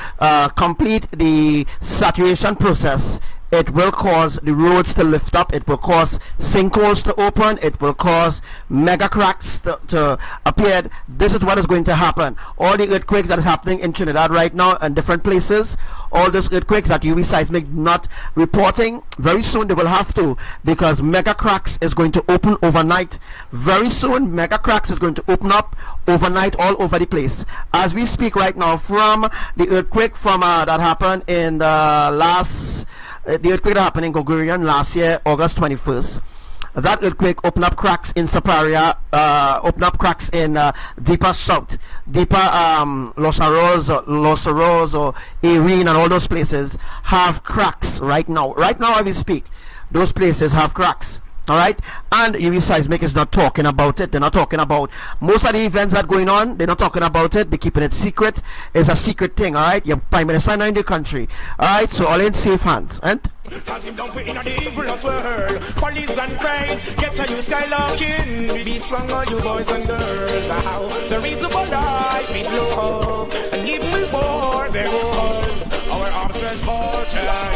complete the saturation process, it will cause the roads to lift up, it will cause sinkholes to open, it will cause mega cracks to appear. This is what is going to happen. All the earthquakes that is happening in Trinidad right now and different places, all those earthquakes that UV seismic not reporting, very soon they will have to, because mega cracks is going to open overnight. Very soon mega cracks is going to open up overnight all over the place. As we speak right now, from the earthquake from that happened in the last the earthquake that happened in Gogurian last year, August 21st, that earthquake opened up cracks in Saparia, opened up cracks in deeper south, deeper Los Arroz or Erin and all those places have cracks right now. Right now as we speak, those places have cracks. Alright, and UV seismic is not talking about it. They're not talking about most of the events that are going on. They're not talking about it. They're keeping it secret. It's a secret thing. Alright, your prime minister now in the country. Alright, so all in safe hands. And Cause him don't put in the evilest world. Police and cries, get a you skylarking. Be strong all you boys and girls. How the reasonable life is low. And even before there was our arms stretched for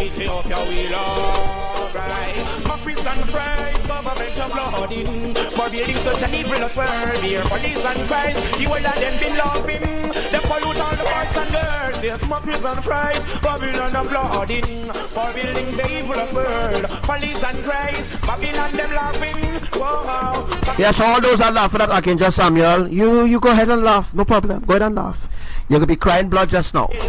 Ethiopia we love. Right, mockeries and fries, government applauding for building such an evilest world. Here police and cries, you will let them be laughing. They pollute all the boys and girls. There's mockeries and fries, Babylon applauding for building the evilest world. Police and cries, Babylon them laughing. Whoa. yes, all those are laughing at Archangel Samuel. You go ahead and laugh, no problem. Go ahead and laugh. You're gonna be crying blood just now. You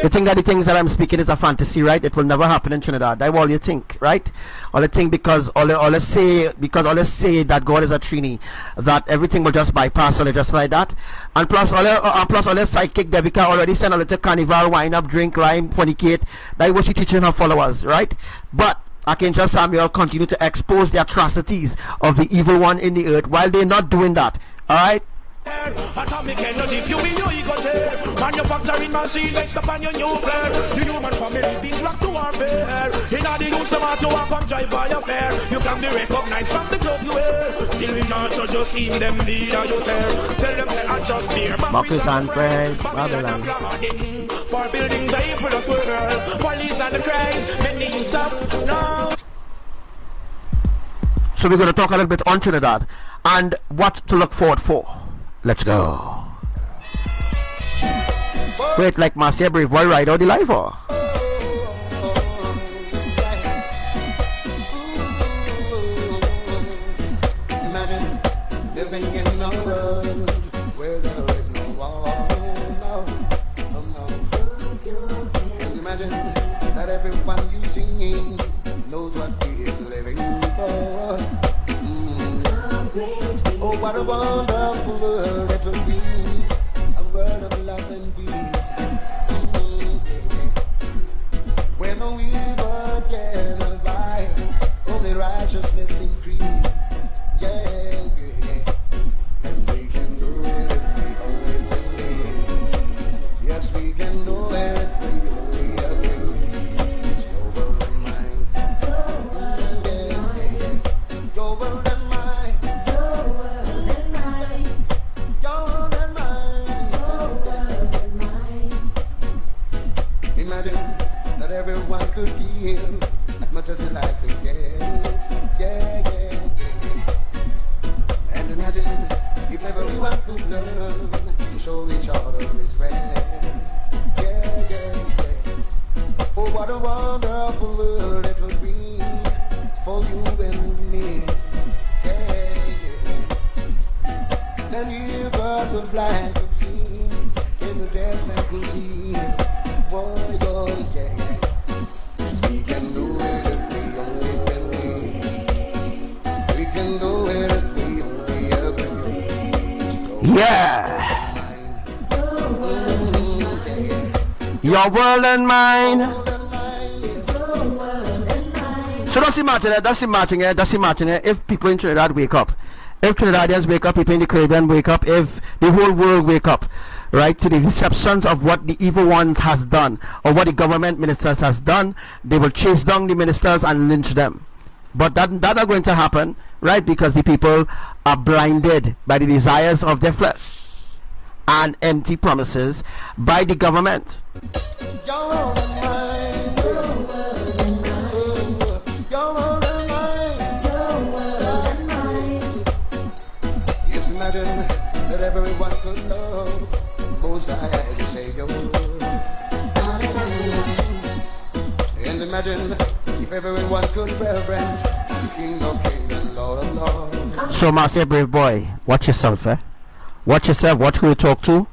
think that the things that I'm speaking is a fantasy, right? It will never happen in Trinidad. That's all you think, right? All you think because all say that God is a Trini, that everything will just bypass all just like that. And plus all psychic Devika already send a little carnival, wine up, drink, rhyme, fornicate. That's what she teaching her followers, right? But Archangel Samuel continue to expose the atrocities of the evil one in the earth while they're not doing that. Alright? Atomic energy, fueling your ego jet. Manufacturing machines, next up on your nuclear. The human family being locked to warfare. In all the use them to walk and drive by a fair. You can be recognized from the clothes you wear. Still we not to just in them leader you care. Tell them say I just fear. Mockers and praise, Babylon. For building the evilest world. Police and the cries, many use up now. So we're going to talk a little bit on Trinidad and what to look forward for. Let's go. Wait, like Marcia Brave Boy ride out the life or? Imagine living in a world where there is no war. And imagine that everyone you see knows what he is living for. what a wonderful world it will be, a world of love and peace. Where no evil can abide, only righteousness increase. Yeah, yeah. And we can do it if we only believe. Yes, we can do it if we only agree. It's your world and mine. Your world and mine. Your world and mine. Your world and mine. Imagine that everyone could give as much as they like to get. Yeah, yeah, yeah. And imagine if everyone could learn to show each other respect. Yeah, yeah, yeah. Oh, what a wonderful world it would be for you and me. Yeah, yeah. Then you got the blind could see, and the deaf man could hear. Boy, oh, yeah. We can do it if we only believe. We can do it if we only agree. Yeah. Your world and mine. So that's imagine if people in Trinidad wake up. If Trinidadians wake up, people in the Caribbean wake up, if the whole world wake up, right, to the deceptions of what the evil ones has done, or what the government ministers has done, they will chase down the ministers and lynch them. But that not going to happen, right, because the people are blinded by the desires of their flesh and empty promises by the government. Yes, imagine that everyone could love Most High as a Savior. And imagine if everyone could reverence the King of Kings and Lord of Lords. So, Master Brave Boy, watch yourself, eh? Watch yourself, watch who you talk to.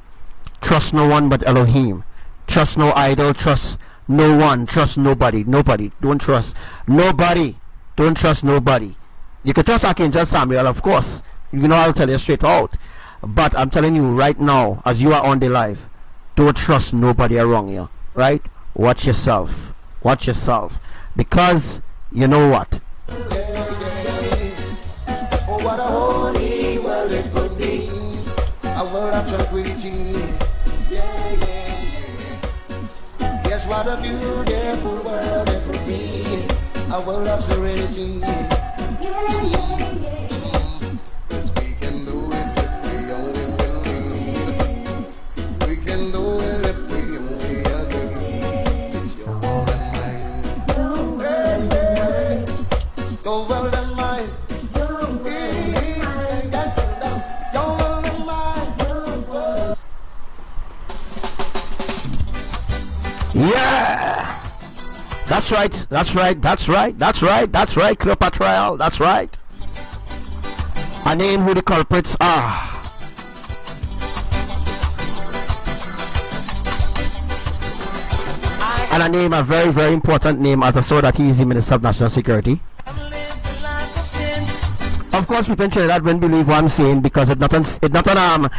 Trust no one but Elohim. Trust no idol, trust no one, trust nobody. Nobody. Don't trust nobody. Don't trust nobody. You can trust Archangel Samuel, of course. You know, I'll tell you straight out. But I'm telling you right now, as you are on the live, don't trust nobody around you. Right? Watch yourself. Watch yourself. Because you know what? Oh, what a holy world it would be, a world of tranquility. Yeah, yeah, yeah. Yes, what a beautiful world it would be, a world of serenity. Yeah, yeah, yeah. Yes, we can do it if we only believe. We can do it if we only agree. It's your world and mine. Your world and mine. Yeah, that's right, Cleopatra, that's right. I name who the culprits are. And I name a very, very important name, as I saw that he is the Minister of National Security. Of course, people in Trinidad won't believe what I'm saying because it's not on Trinidadian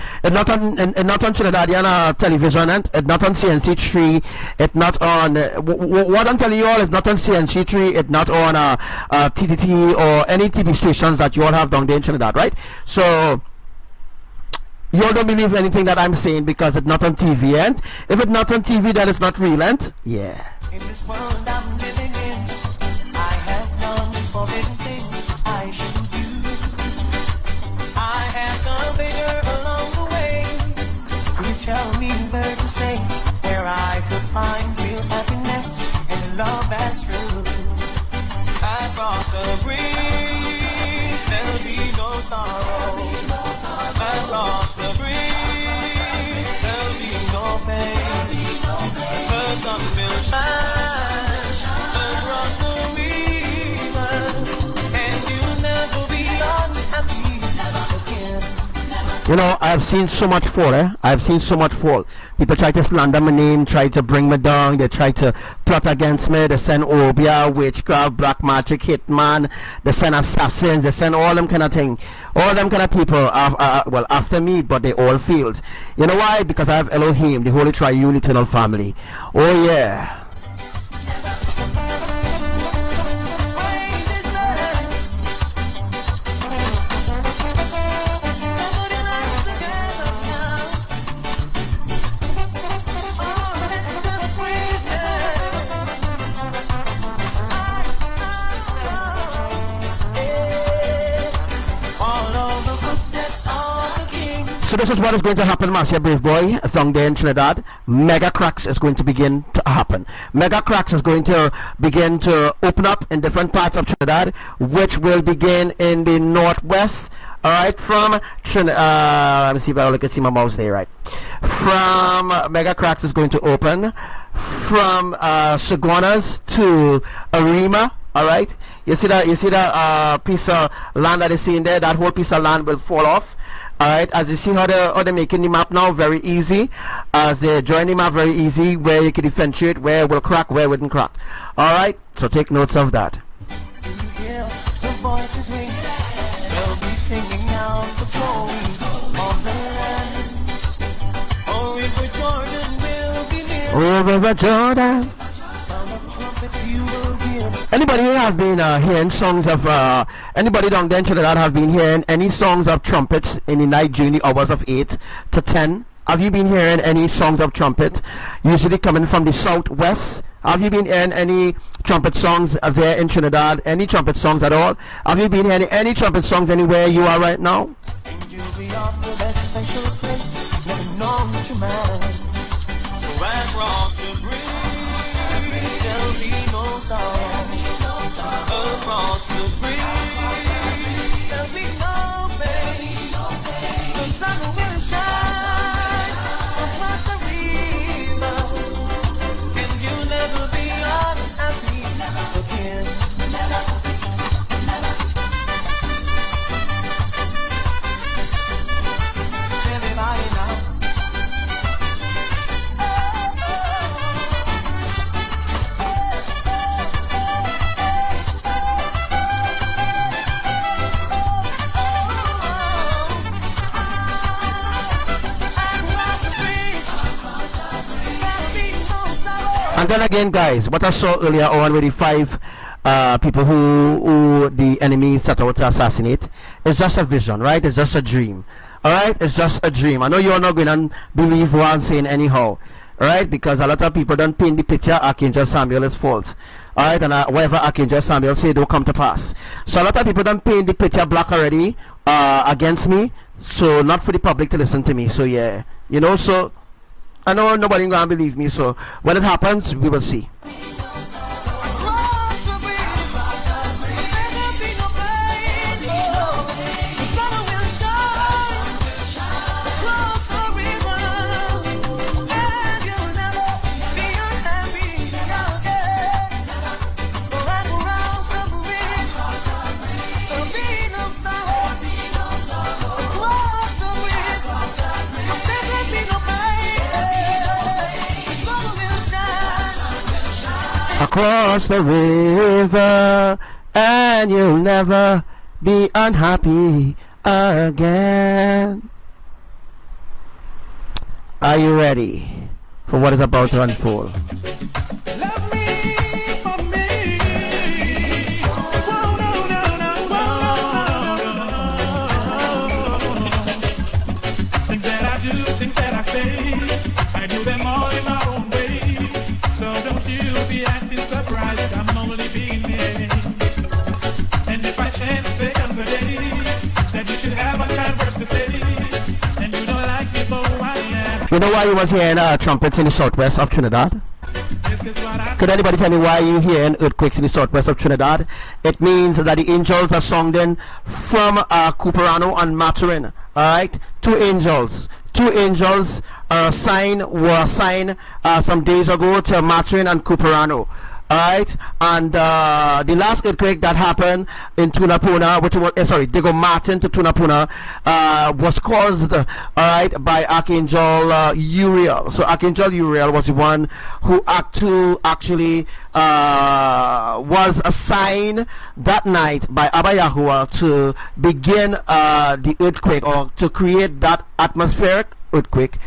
television, and it's not on CNC3. It's not on what I'm telling you all is not on CNC3. It's not on TTT or any TV stations that you all have down there in Trinidad, right? So you all don't believe anything that I'm saying because it's not on TV, and if it's not on TV, then it's not real, and yeah. In this world I'm living in, I have done forbidden things I shouldn't do. I have some vigor along the way. Could you tell me where to stay, where I could find real happiness and love that's true? Across the breeze, there'll be no sorrow. Across the breeze, there'll be no pain. The sun will shine across the river, and you'll never be unhappy again. You know, I've seen so much fall, I've seen so much fall. People try to slander my name, try to bring me down, they try to plot against me, they send Obia, witchcraft, black magic, hitman, they send assassins, they send all them kind of thing. All them kind of people, well, after me, but they all failed. You know why? Because I have Elohim, the Holy Triune Eternal Family. Oh yeah. So this is what is going to happen, Marcia Brave Boy, down there in Trinidad. Mega cracks is going to begin to happen. Mega cracks is going to begin to open up in different parts of Trinidad, which will begin in the northwest. All right, from Trinidad. Let me see if I can see my mouse there. Right, from Mega cracks is going to open from Saguanas to Arima. All right, you see that piece of land that is seen there. That whole piece of land will fall off. Alright, as you see how they're making the map now, very easy. As they're drawing the map, very easy, where you can differentiate where it will crack, where it wouldn't crack. Alright, so take notes of that. Yeah, the voices ring. They'll be singing out the glories of the land. Oh, River Jordan will be near. Oh, River Jordan. Sound of trumpets you will hear. Anybody who have been hearing songs of anybody down there in Trinidad have been hearing any songs of trumpets in the night during the hours of 8 to 10? Have you been hearing any songs of trumpet, usually coming from the southwest? Have you been hearing any trumpet songs there in Trinidad? Any trumpet songs at all? Have you been hearing any trumpet songs anywhere you are right now? You'll be off to that special place, never known to man. So across the bridge, there'll be no sound. Across the bridge, there'll be no pain. The sun will shine across the river, and you'll never be unhappy again. Everybody now. And then again, guys, what I saw earlier on with the 5 people who the enemy set out to assassinate, it's just a vision, right? It's just a dream. Alright, it's just a dream. I know you're not going to believe what I'm saying anyhow. Alright, because a lot of people don't paint the picture Archangel Samuel is false. Alright, and whatever Archangel Samuel say don't come to pass. So a lot of people don't paint the picture black already against me. So not for the public to listen to me. So yeah, you know, so I know nobody gonna believe me, so when it happens, we will see. Across the river, and you'll never be unhappy again. Are you ready for what is about to unfold? Things that I do, things that I say, I do them all in my own way. So don't you be acting surprised, I'm only being me. And if I chance there comes a day that you should have a kind words to say, and you don't like me for who I am. You know why you was hearing trumpets in the southwest of Trinidad? Could anybody tell me why you hearing earthquakes in the southwest of Trinidad? It means that the angels are sounding from Cuperano and Maturin. Alright? Two angels were assigned some days ago to Maturin and Cuperano. Alright, and the last earthquake that happened in Tunapuna, which was Diego Martin to Tunapuna, was caused alright by Archangel Uriel. So Archangel Uriel was the one who actually was assigned that night by Abba Yahuwah to begin the earthquake, or to create that atmospheric earthquake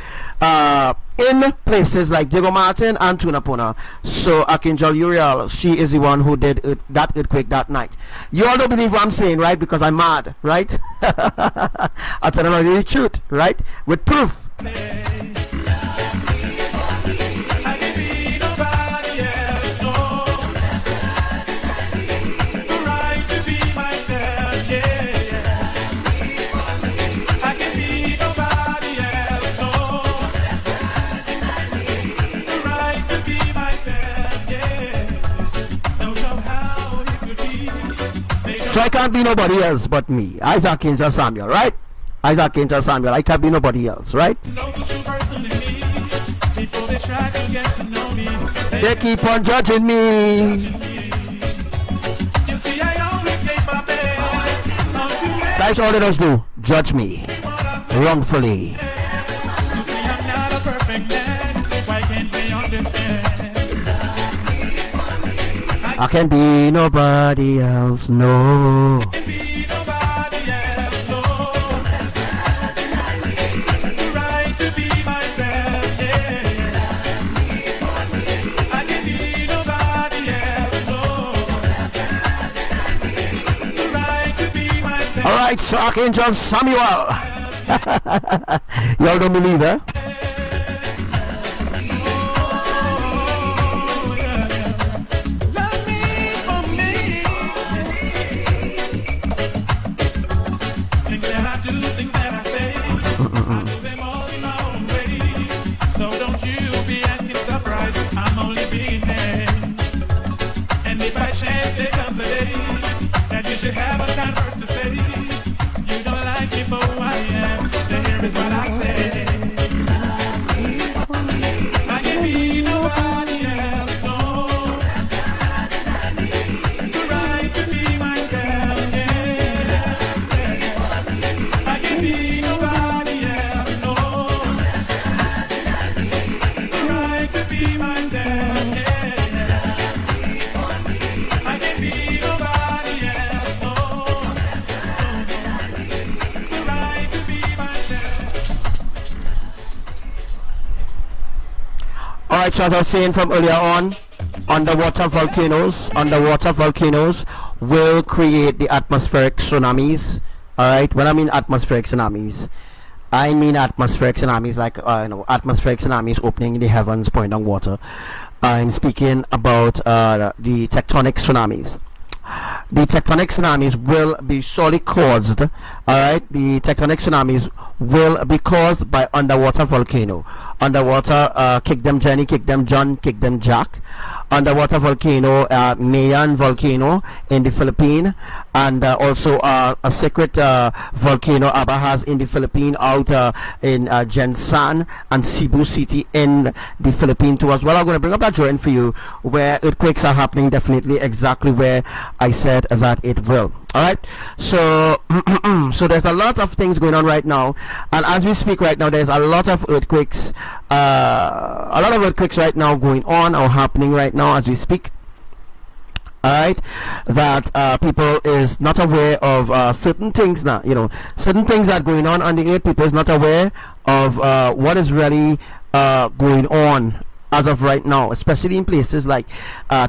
in places like Diego Martin and Tunapuna. So Archangel Uriel, she is the one who did that earthquake that night. You all don't believe what I'm saying, right? Because I'm mad, right? I tell you the truth, right? With proof. So I can't be nobody else but me. I'm Archangel Samuel, right? I'm Archangel Samuel. I can't be nobody else, right? They keep on judging me. That's all they just do. Judge me wrongfully. I can be nobody else, no. Alright, so Archangel Samuel. Y'all don't believe, eh? You should have a kind words to say. You don't like me for who I am, so here is what I say. I can be nobody else, no. The right to be myself, yeah. I can be nobody else, no. The right to be myself, yeah. I can be nobody else. Alright, so as I was saying from earlier on, underwater volcanoes will create the atmospheric tsunamis. Alright, when I mean atmospheric tsunamis, I mean atmospheric tsunamis like atmospheric tsunamis opening the heavens, pouring down water. I'm speaking about the tectonic tsunamis. The tectonic tsunamis will be surely caused, alright, the tectonic tsunamis will be caused by underwater volcano. Underwater, kick them Jenny, kick them John, kick them Jack. Underwater volcano, Mayan volcano in the Philippines, and also a secret volcano ABBA has in the Philippines, out in Jensan and Cebu City in the Philippines too as well. I'm going to bring up that drawing for you where earthquakes are happening, definitely exactly where I said that it will. Alright, so so there's a lot of things going on right now, and as we speak right now, there's a lot of earthquakes right now going on or happening right now as we speak. Alright, that people is not aware of certain things now, certain things that are going on the earth. People is not aware of what is really going on as of right now, especially in places like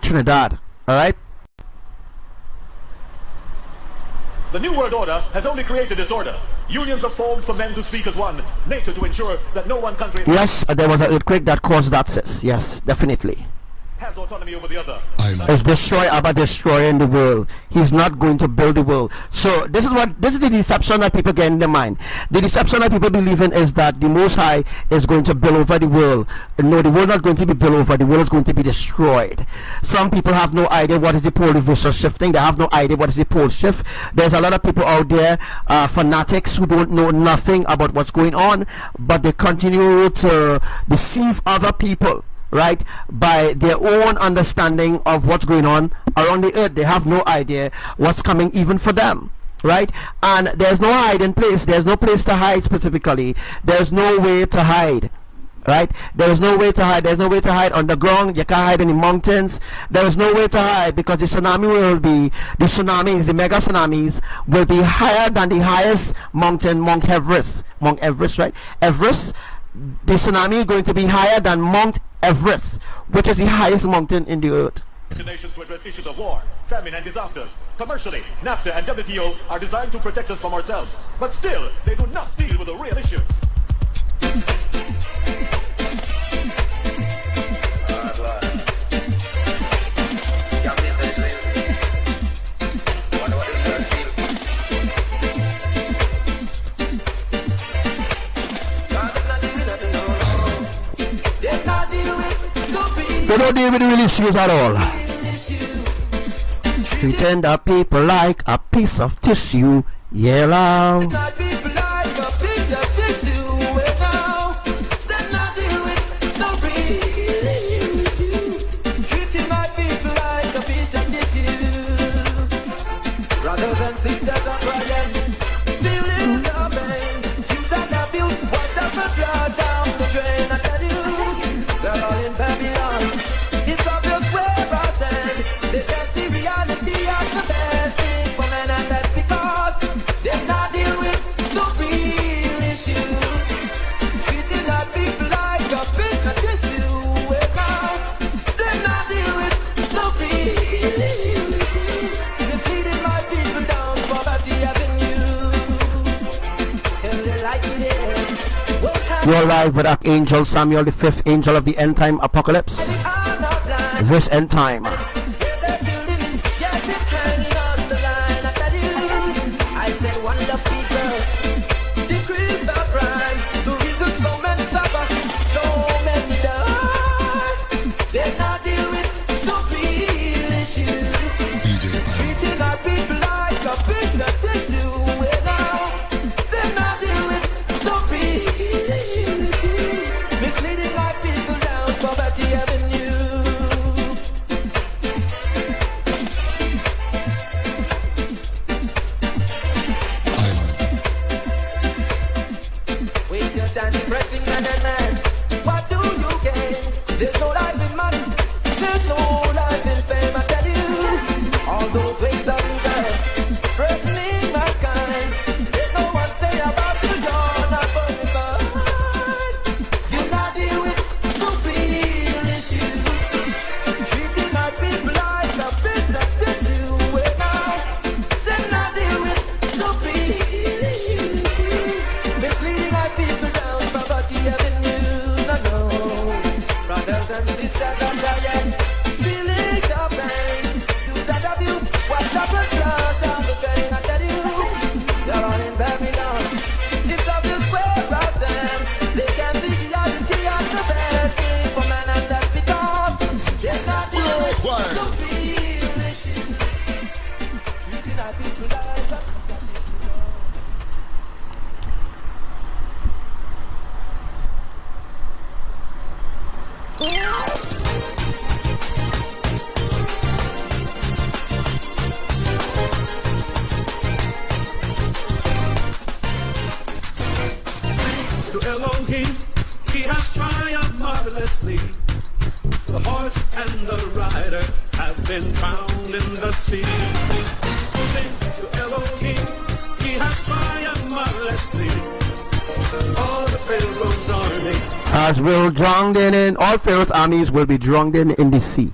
Trinidad. Alright. The New World Order has only created disorder. Unions are formed for men to speak as one. Nature to ensure that no one country... Yes, there was an earthquake that caused that, sis. Yes, definitely. ...has autonomy over the other. It's destroy Abba destroying the world. He's not going to build the world. So this is the deception that people get in their mind. The deception that people believe in is that the Most High is going to build over the world. No, the world is not going to be built over. The world is going to be destroyed. Some people have no idea what is the pole reversal shifting. They have no idea what is the pole shift. There's a lot of people out there, fanatics who don't know nothing about what's going on, but they continue to deceive other people. right, by their own understanding of what's going on around the earth. They have no idea what's coming even for them, right? And there's no hiding place. There's no place to hide specifically. There's no way to hide, right? There's no way to hide. There's no way to hide underground. You can't hide in the mountains. There's no way to hide, because the tsunami will be, the tsunamis, the mega tsunamis will be higher than the highest mountain, Mount Everest, right? Everest, the tsunami is going to be higher than Mount Everest, which is the highest mountain in the earth. Nations to address issues of war, famine, and disasters. Commercially, NAFTA and WTO are designed to protect us from ourselves, but still, they do not deal with the real issues. They don't deal with the real issues at all. Treating the people like a piece of tissue, yeah, love. You're live with Archangel Samuel, the 5th angel of the end time apocalypse. This end time. To Elohim, he has triumphed marvelously. The horse and the rider have been drowned in the sea. Sing to Elohim, he has triumphed marvelously. All the Pharaoh's army, as will drowned in all Pharaoh's armies will be drowned in the sea.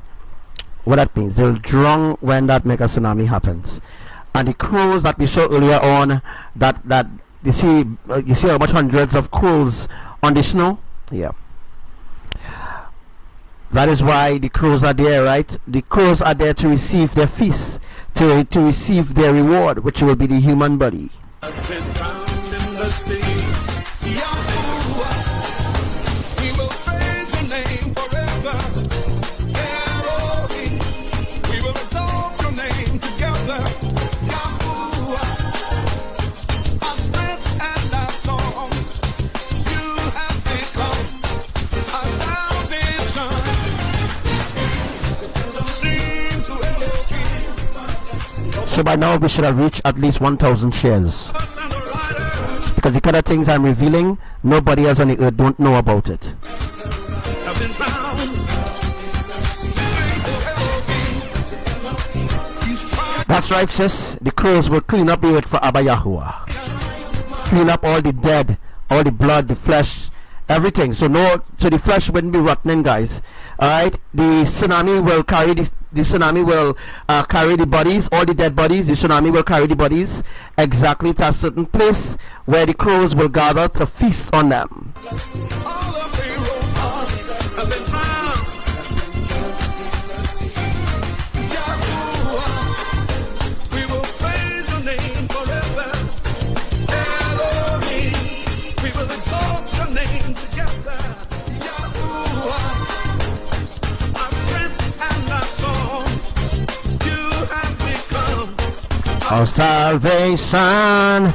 What that means, they'll drown when that mega tsunami happens. And the crows that we saw earlier on, that you see how much hundreds of crows on the snow. Yeah, that is why the crows are there, right? The crows are there to receive their feast, to receive their reward, which will be the human body. have been drowned in the sea. Yahuwah, we will praise your name forever. Elohim, we will exalt your name together. Yahuwah, our strength and our song, you have become our salvation. So by now we should have reached at least 1,000 shares. Because the kind of things I'm revealing, nobody else on the earth don't know about it. That's right, sis. The crows will clean up the earth for Abba Yahuwah. Clean up all the dead, all the blood, the flesh, everything. So the flesh wouldn't be rotting, guys. Alright, the tsunami will carry the tsunami will carry the bodies, all the dead bodies. The tsunami will carry the bodies exactly to a certain place where the crows will gather to feast on them. Our salvation.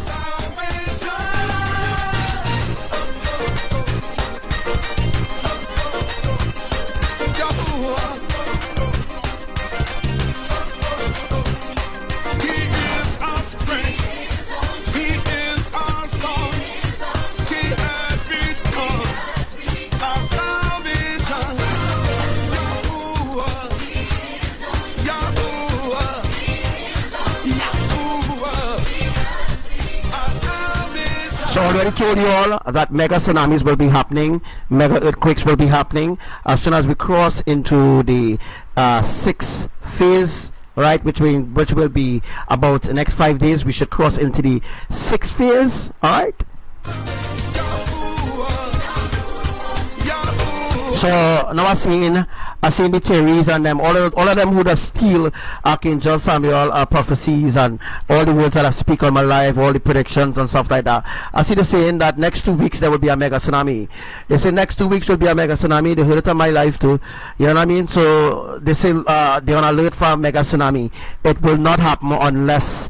So I already told you all that mega tsunamis will be happening, mega earthquakes will be happening as soon as we cross into the 6th phase, right, which will be about the next 5 days. We should cross into the 6th phase, alright? So now I've seen the theories and them, all of them who just steal Archangel Samuel prophecies and all the words that I speak on my life, all the predictions and stuff like that. I see them saying that next 2 weeks there will be a mega tsunami. They say next 2 weeks will be a mega tsunami. They heard it on my life too. You know what I mean? So they say they're on alert for a mega tsunami. It will not happen unless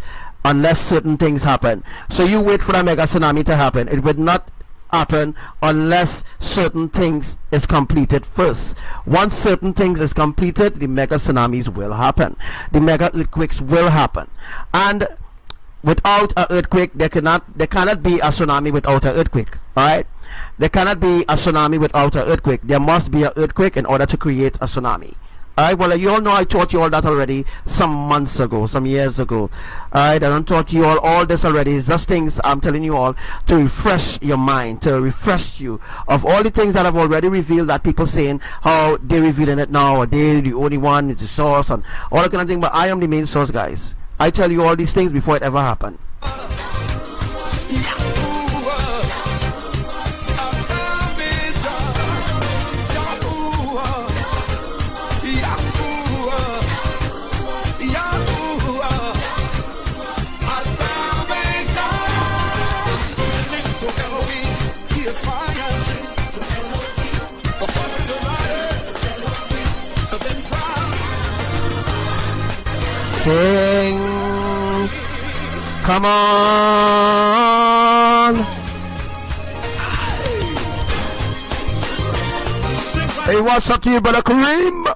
certain things happen. So you wait for a mega tsunami to happen. It would not happen unless certain things is completed first. Once certain things is completed, the mega tsunamis will happen, the mega earthquakes will happen. And without an earthquake, there cannot be a tsunami without an earthquake. All right, there cannot be a tsunami without an earthquake. There must be an earthquake in order to create a tsunami. Alright, well, you all know I taught you all that already some months ago, some years ago. Alright, I don't taught you all this already. It's just things I'm telling you all to refresh your mind, to refresh you of all the things that I've already revealed, that people saying how they're revealing it now, or they're the only one, it's the source, and all that kind of thing. But I am the main source, guys. I tell you all these things before it ever happened. Sing, come on. Hey, what's up to you, brother Kareem?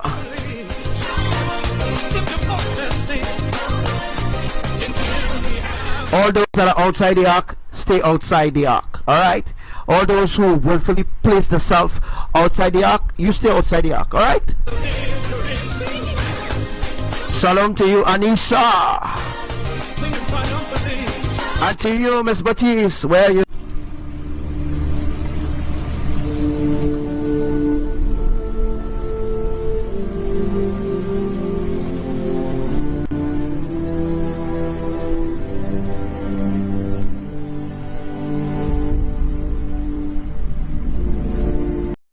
All those that are outside the ark, stay outside the ark. Alright? All those who willfully place themselves outside the ark, you stay outside the ark. Alright? Shalom to you, Anisha. And to you, Miss Baptiste. Where are you?